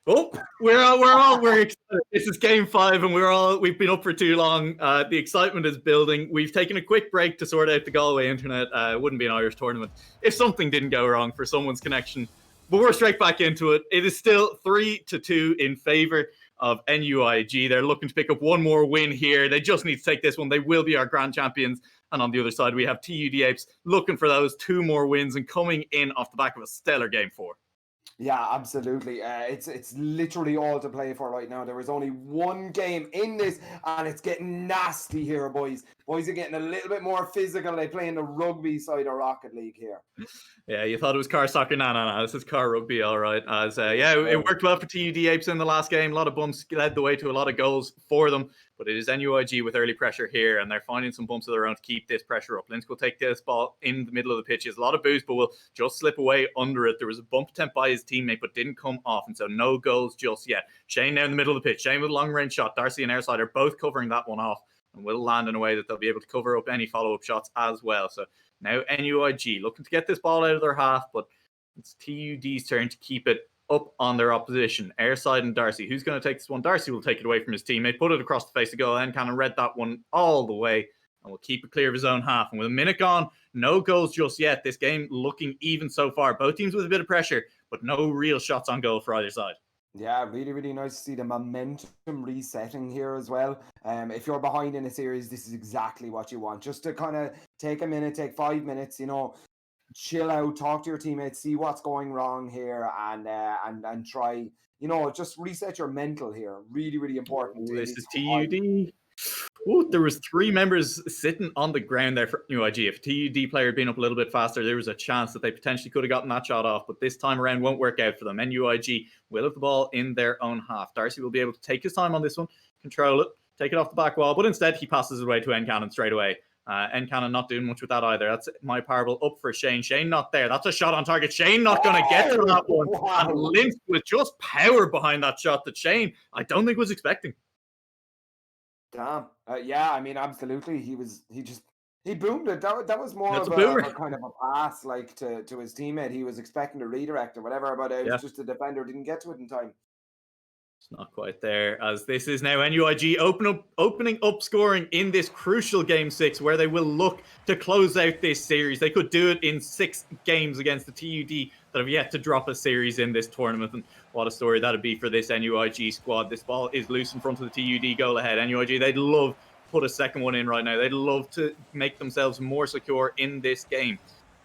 Oh, we're excited. This is game 5, and we've been up for too long. The excitement is building. We've taken a quick break to sort out the Galway internet. It wouldn't be an Irish tournament if something didn't go wrong for someone's connection. But we're straight back into it. It is still 3-2 in favor of NUIG. They're looking to pick up one more win here. They just need to take this one. They will be our grand champions. And on the other side, we have TUD Apes looking for those 2 more wins and coming in off the back of a stellar game 4. Yeah, absolutely. It's literally all to play for right now. There is only one game in this, and it's getting nasty here, boys. Boys are getting a little bit more physical. They play in the rugby side of Rocket League here. Yeah, you thought it was car soccer. No. This is car rugby, all right. It worked well for TUD Apes in the last game. A lot of bumps led the way to a lot of goals for them. But it is NUIG with early pressure here, and they're finding some bumps of their own to keep this pressure up. Linsk will take this ball in the middle of the pitch. He has a lot of boost, but will just slip away under it. There was a bump attempt by his teammate, but didn't come off, and so no goals just yet. Shane now in the middle of the pitch. Shane with a long-range shot. Darcy and Airside are both covering that one off, and will land in a way that they'll be able to cover up any follow-up shots as well. So now NUIG looking to get this ball out of their half, but it's TUD's turn to keep it up on their opposition. Airside and Darcy. Who's going to take this one? Darcy will take it away from his teammate, put it across the face of goal, and kind of read that one all the way, and will keep it clear of his own half. And with a minute gone, no goals just yet. This game looking even so far. Both teams with a bit of pressure, but no real shots on goal for either side. Yeah, really, really nice to see the momentum resetting here as well. If you're behind in a series, this is exactly what you want. Just to kind of take a minute, take 5 minutes, chill out, talk to your teammates, see what's going wrong here, and try, just reset your mental here. Really, really important. This is TUD. Ooh, there was 3 members sitting on the ground there for NUIG. If TUD player had been up a little bit faster, there was a chance that they potentially could have gotten that shot off, but this time around won't work out for them. NUIG will have the ball in their own half. Darcy will be able to take his time on this one, control it, take it off the back wall, but instead he passes it away to Ncannon straight away. Ncannon not doing much with that either. That's my parable up for Shane. Shane not there. That's a shot on target. Shane not going to get to that one. Wow. And Linsk with just power behind that shot that Shane, I don't think was expecting. Damn. Yeah, I mean, absolutely. He boomed it. That was more That's of a kind of a pass, like to his teammate. He was expecting a redirect or whatever, but it was just the defender didn't get to it in time. It's not quite there, as this is now NUIG opening up scoring in this crucial game 6, where they will look to close out this series. They could do it in 6 games against the TUD that have yet to drop a series in this tournament. And what a story that'd be for this NUIG squad. This ball is loose in front of the TUD goal ahead. NUIG, they'd love to put a second one in right now. They'd love to make themselves more secure in this game.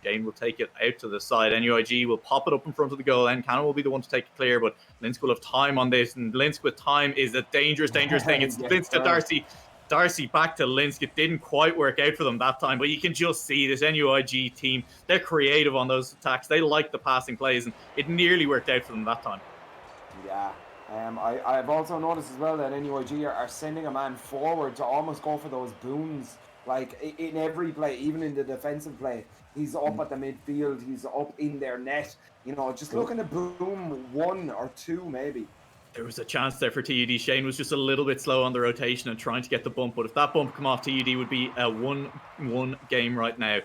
Shane will take it out to the side. NUIG will pop it up in front of the goal. Ncannon will be the one to take it clear, but Linsk will have time on this. And Linsk with time is a dangerous thing. It's Linsk to Darcy. Darcy back to Linsk. It didn't quite work out for them that time, but you can just see this NUIG team. They're creative on those attacks. They like the passing plays, and it nearly worked out for them that time. Yeah. I've also noticed as well that NUIG are sending a man forward to almost go for those booms. Like in every play, even in the defensive play, he's up at the midfield, he's up in their net. Just looking to boom 1 or 2 maybe. There was a chance there for TUD. Shane was just a little bit slow on the rotation and trying to get the bump, but if that bump come off, TUD would be a 1-1 game right now.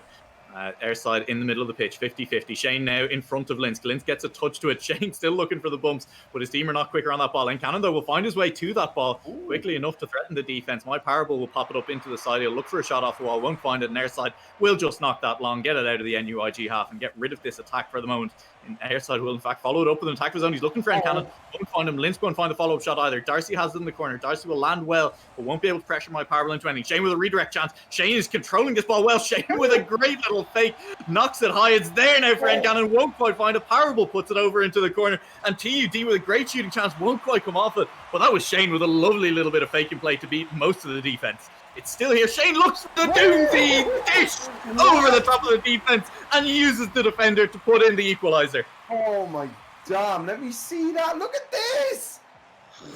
Airside in the middle of the pitch, 50-50. Shane now in front of Linsk. Linsk gets a touch to it. Shane still looking for the bumps, but his team are not quicker on that ball. Ncannon, though, will find his way to that ball quickly enough to threaten the defense. My parable will pop it up into the side. He'll look for a shot off the wall, won't find it, and Airside will just knock that long, get it out of the NUIG half, and get rid of this attack for the moment. And Airside will, in fact, follow it up with an attack of his own. He's looking for Ncannon. Won't find him. Linsk won't find the follow-up shot either. Darcy has it in the corner. Darcy will land well, but won't be able to pressure my parable into anything. Shane with a redirect chance. Shane is controlling this ball well. Shane with a great little fake. Knocks it high. It's there now for Ncannon. Won't quite find it. Parable puts it over into the corner. And TUD with a great shooting chance won't quite come off it. But that was Shane with a lovely little bit of faking play to beat most of the defense. It's still here. Shane looks for the Doomsy dish over the top of the defense and uses the defender to put in the equalizer. Oh my damn, let me see that. Look at this.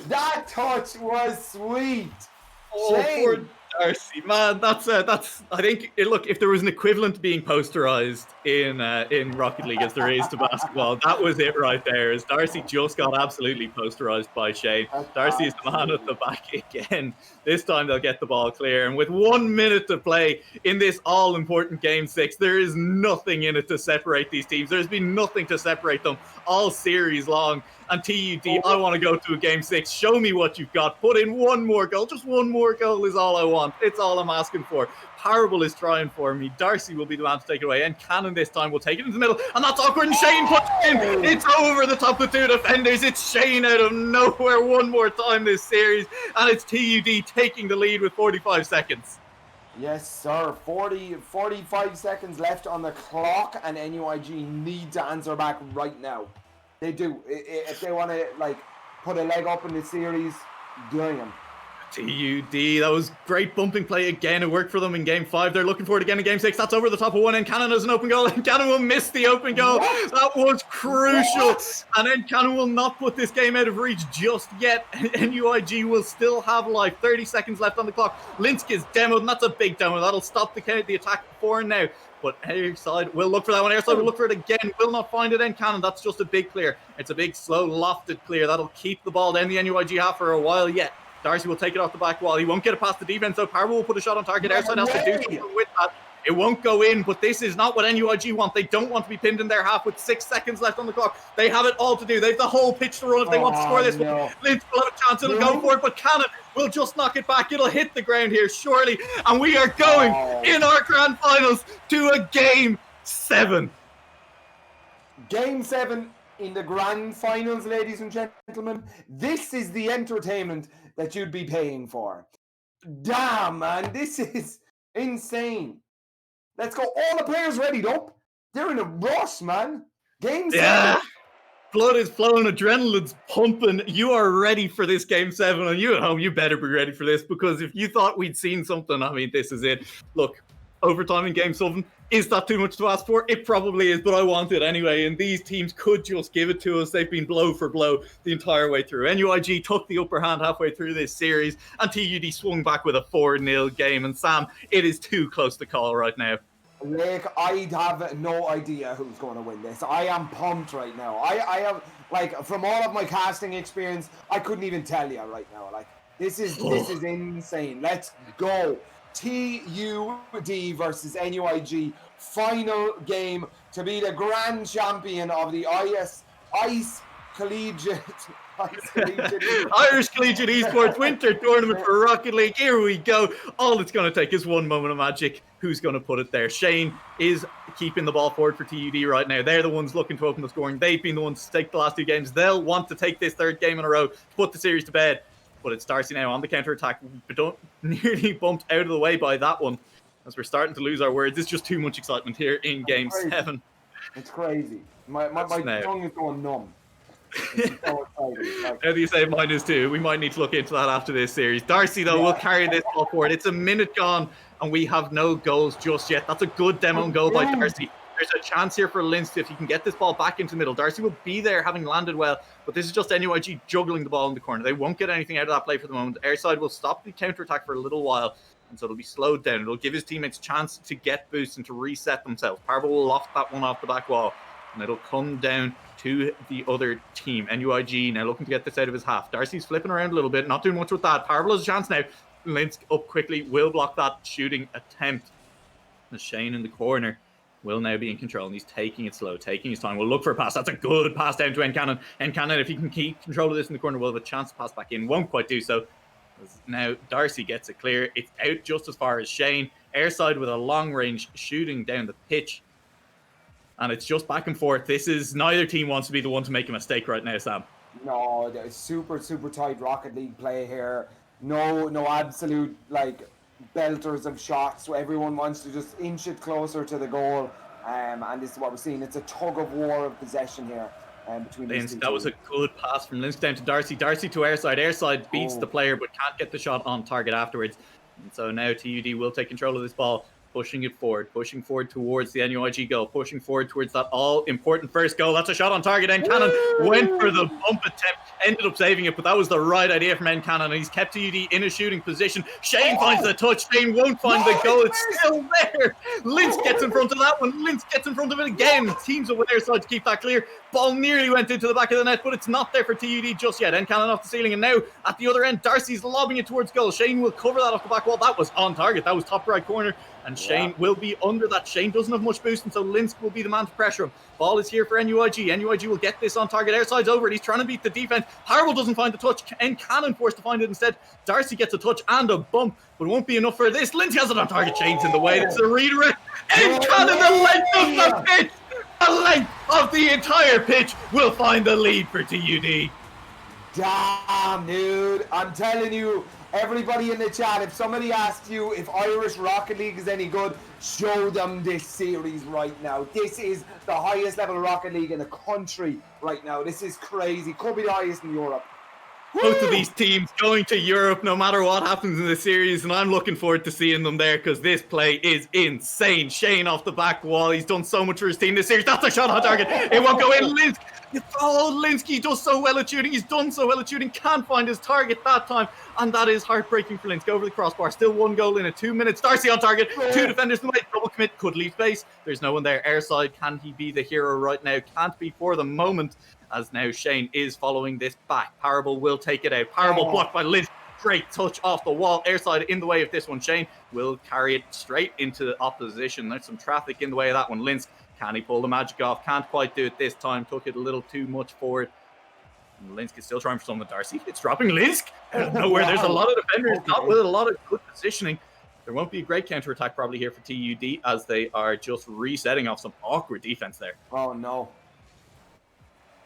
That touch was sweet. Oh, Darcy, man, that's I think look, if there was an equivalent to being posterized in Rocket League as there is to basketball, that was it right there. As Darcy just got absolutely posterized by Shane. Darcy is the man at the back again. This time they'll get the ball clear, and with 1 minute to play in this all-important game 6, there is nothing in it to separate these teams. There's been nothing to separate them all series long. And TUD, I want to go to a game 6. Show me what you've got. Put in one more goal. Just one more goal is all I want. It's all I'm asking for. Parable is trying for me. Darcy will be the man to take it away. And Cannon this time will take it into the middle. And that's awkward. And Shane puts it in. It's over the top of 2 defenders. It's Shane out of nowhere one more time this series. And it's TUD taking the lead with 45 seconds. Yes, sir. 45 seconds left on the clock. And NUIG need to answer back right now. They do. If they want to put a leg up in the series, damn. TUD, that was great bumping play again. It worked for them in game 5. They're looking for it again in game 6. That's over the top of 1. And Cannon has an open goal. And Cannon will miss the open goal. What? That was crucial. What? And then Cannon will not put this game out of reach just yet. NUIG will still have life. 30 seconds left on the clock. Linsk is demoed, and that's a big demo. That'll stop the attack 4 now. But Airside will look for that one. Airside will look for it again. Will not find it in Cannon. That's just a big clear. It's a big, slow, lofted clear. That'll keep the ball down the NUIG half for a while yet. Darcy will take it off the back wall. He won't get it past the defense, so Parable will put a shot on target. Airside has to do something with that. It won't go in, but this is not what NUIG want. They don't want to be pinned in their half with 6 seconds left on the clock. They have it all to do. They have the whole pitch to run if they want to score this one. Linz will have a chance. It'll go for it, but Cannon will just knock it back. It'll hit the ground here, surely. And we are going in our grand finals to a game 7. Game 7 in the grand finals, ladies and gentlemen. This is the entertainment that you'd be paying for. Damn, man, this is insane. Let's go. All the players ready up. They're in a rush, man. Game 7. Blood is flowing, adrenaline's pumping. You are ready for this game 7, and you at home, you better be ready for this, because if you thought we'd seen something, I mean, this is it. Look, overtime in game 7, is that too much to ask for? It probably is, but I want it anyway, and these teams could just give it to us. They've been blow for blow the entire way through. NUIG took the upper hand halfway through this series, and TUD swung back with a 4-0 game, and Sam, it is too close to call right now. Like, I have no idea who's going to win this. I am pumped right now. I have, from all of my casting experience, I couldn't even tell you right now. This is insane. Let's go. TUD versus NUIG. Final game to be the grand champion of the Ice Collegiate Irish Collegiate Esports Winter Tournament for Rocket League. Here we go. All it's going to take is one moment of magic. Who's going to put it there? Shane is keeping the ball forward for TUD right now. They're the ones looking to open the scoring. They've been the ones to take the last 2 games. They'll want to take this 3rd game in a row to put the series to bed. But it's Darcy now on the counter-attack. Nearly bumped out of the way by that one. As we're starting to lose our words. It's just too much excitement here in game 7. It's crazy. My tongue is going numb. So how do you say mine is too? We might need to look into that after this series. Darcy, though, will carry this ball forward. It's a minute gone, and we have no goals just yet. That's a good demo goal by Darcy. There's a chance here for Linz if he can get this ball back into the middle. Darcy will be there, having landed well, but this is just NUIG juggling the ball in the corner. They won't get anything out of that play for the moment. Airside will stop the counter-attack for a little while, and so it'll be slowed down. It'll give his teammates a chance to get boosts and to reset themselves. Parvo will loft that one off the back wall, and it'll come down to the other team. NUIG now looking to get this out of his half. Darcy's flipping around a little bit, not doing much with that. Parvo has a chance now. Linsk up quickly, will block that shooting attempt. The Shane in the corner will now be in control, and he's taking it slow, taking his time. We'll look for a pass. That's a good pass down to Ncannon. Ncannon, if he can keep control of this in the corner, will have a chance to pass back in. Won't quite do so. Now Darcy gets it clear. It's out just as far as Shane. Airside with a long range shooting down the pitch. And it's just back and forth. This is, neither team wants to be the one to make a mistake right now, Sam. No, super tight Rocket League play here. No absolute belters of shots. So everyone wants to just inch it closer to the goal. And this is what we're seeing. It's a tug of war of possession here between these two. That was a good pass from Linsk down to Darcy. Darcy to Airside. Airside beats the player but can't get the shot on target afterwards. And so now TUD will take control of this ball. pushing forward towards the NUIG goal, pushing forward towards that all-important first goal. That's a shot on target. Encannon went for the bump attempt, ended up saving it, but that was the right idea from Encannon, and he's kept TUD in a shooting position. Shane finds the touch. Shane won't find the goal. It's still there. Linz gets in front of that one. Linz gets in front of it again. Teams over their side to keep that clear. Ball nearly went into the back of the net, but it's not there for TUD just yet. Encannon off the ceiling, and now at the other end, Darcy's lobbing it towards goal. Shane will cover that off the back wall. That was on target. That was top right corner, and Shane will be under that. Shane doesn't have much boost, and so Linsk will be the man to pressure him. Ball is here for NUIG. NUIG will get this on target. Airside's over it. He's trying to beat the defense. Parable doesn't find the touch. Encannon forced to find it instead. Darcy gets a touch and a bump, but it won't be enough for this. Lindsay has it on target. Shane's in the way. It's a redirect. Encannon, the length of the pitch, the length of the entire pitch will find the lead for TUD. Damn, dude. I'm telling you, everybody in the chat, if somebody asks you if Irish Rocket League is any good, show them this series right now. This is the highest level Rocket League in the country right now. This is crazy. Could be the highest in Europe. Both of these teams going to Europe no matter what happens in the series, and I'm looking forward to seeing them there because this play is insane. Shane off the back wall. He's done so much for his team this series. That's a shot on target. It won't go in. Linsk. Oh, Linsky does so well at shooting. He's done so well at shooting. Can't find his target that time, and that is heartbreaking for Linsk. Over the crossbar. Still 1 goal in 2 minutes. Darcy on target. 2 defenders in the way. Double commit. Could leave space. There's no one there. Airside. Can he be the hero right now? Can't be for the moment, as now Shane is following this back. Parable will take it out. Parable blocked by Linsk. Great touch off the wall. Airside in the way of this one. Shane will carry it straight into the opposition. There's some traffic in the way of that one. Linsk. Can he pull the magic off? Can't quite do it this time. Took it a little too much forward. And Linsk is still trying for something. Darcy. It's dropping Linsk out of nowhere. There's a lot of defenders, not with a lot of good positioning. There won't be a great counter-attack probably here for TUD as they are just resetting off some awkward defense there. Oh, no.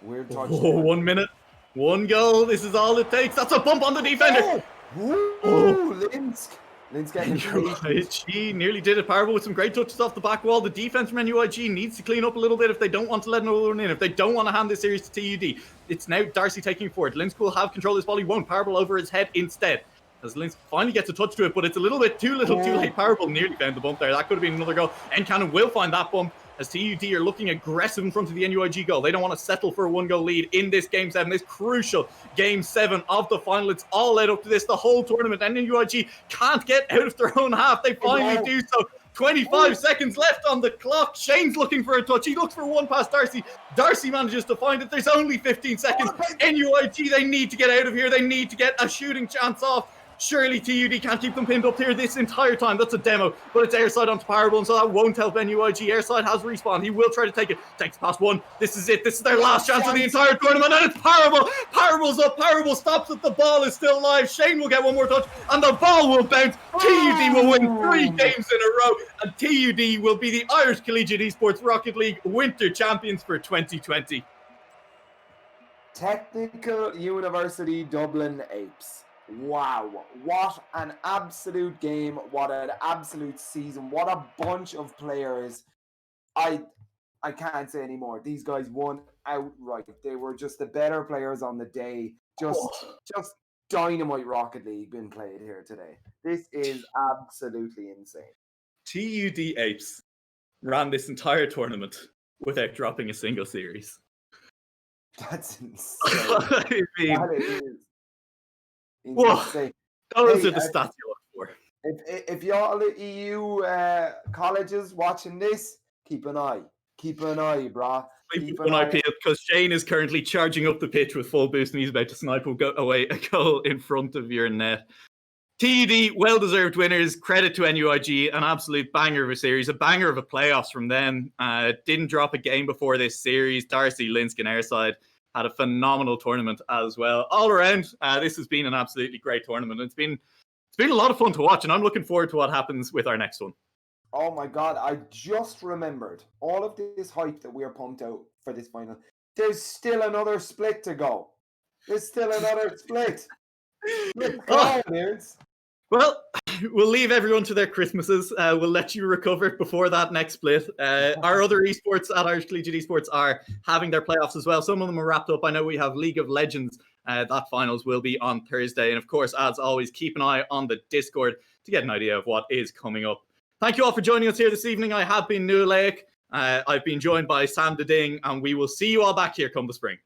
Weird touch. 1 minute. 1 goal. This is all it takes. That's a bump on the defender. Linsk. Linsk getting right. She nearly did it. Parable with some great touches off the back wall. The defense from NUIG needs to clean up a little bit if they don't want to let another one in. If they don't want to hand this series to TUD. It's now Darcy taking it forward. Linsk will have control of this ball. He won't. Parable over his head instead. As Linsk finally gets a touch to it, but it's a little bit too little too late. Parable nearly found the bump there. That could have been another goal. Encannon will find that bump as TUD are looking aggressive in front of the NUIG goal. They don't want to settle for a 1-goal lead in this Game 7, this crucial Game 7 of the final. It's all led up to this, the whole tournament, and NUIG can't get out of their own half. They finally do so. 25 seconds left on the clock. Shane's looking for a touch. He looks for one past Darcy. Darcy manages to find it. There's only 15 seconds. NUIG, they need to get out of here. They need to get a shooting chance off. Surely TUD can't keep them pinned up here this entire time. That's a demo, but it's Airside onto Parable, and so that won't help NUIG. Airside has respawned. He will try to take it. Takes past 1. This is it. This is their last chance of the entire tournament, and it's Parable. Parable's up. Parable stops it. The ball is still live. Shane will get one more touch, and the ball will bounce. TUD will win 3 games in a row, and TUD will be the Irish Collegiate Esports Rocket League Winter Champions for 2020. Technical University Dublin Apes. Wow, what an absolute game, what an absolute season, what a bunch of players. I can't say anymore. These guys won outright. They were just the better players on the day. Just dynamite Rocket League being played here today. This is absolutely insane. TUD Apes ran this entire tournament without dropping a single series. That's insane. I mean, that is. Whoa, those are the stats you look for. If y'all EU colleges watching this, keep an eye, brah. Keep an eye peeled because Shane is currently charging up the pitch with full boost, and he's about to snipe away a goal in front of your net. TUD, well-deserved winners. Credit to NUIG, an absolute banger of a series, a banger of a playoffs from them. Didn't drop a game before this series. Darcy, Linsk, and Airside had a phenomenal tournament as well. All around, this has been an absolutely great tournament. It's been a lot of fun to watch, and I'm looking forward to what happens with our next one. Oh my God, I just remembered all of this hype that we are pumped out for this final. There's still another split to go. Let's go, nerds. Well, we'll leave everyone to their Christmases. We'll let you recover before that next split. Our other esports at Irish Collegiate Esports are having their playoffs as well. Some of them are wrapped up. I know we have League of Legends. That finals will be on Thursday. And of course, as always, keep an eye on the Discord to get an idea of what is coming up. Thank you all for joining us here this evening. I have been Nuala Lake. I've been joined by Sam the Ding, and we will see you all back here come the spring.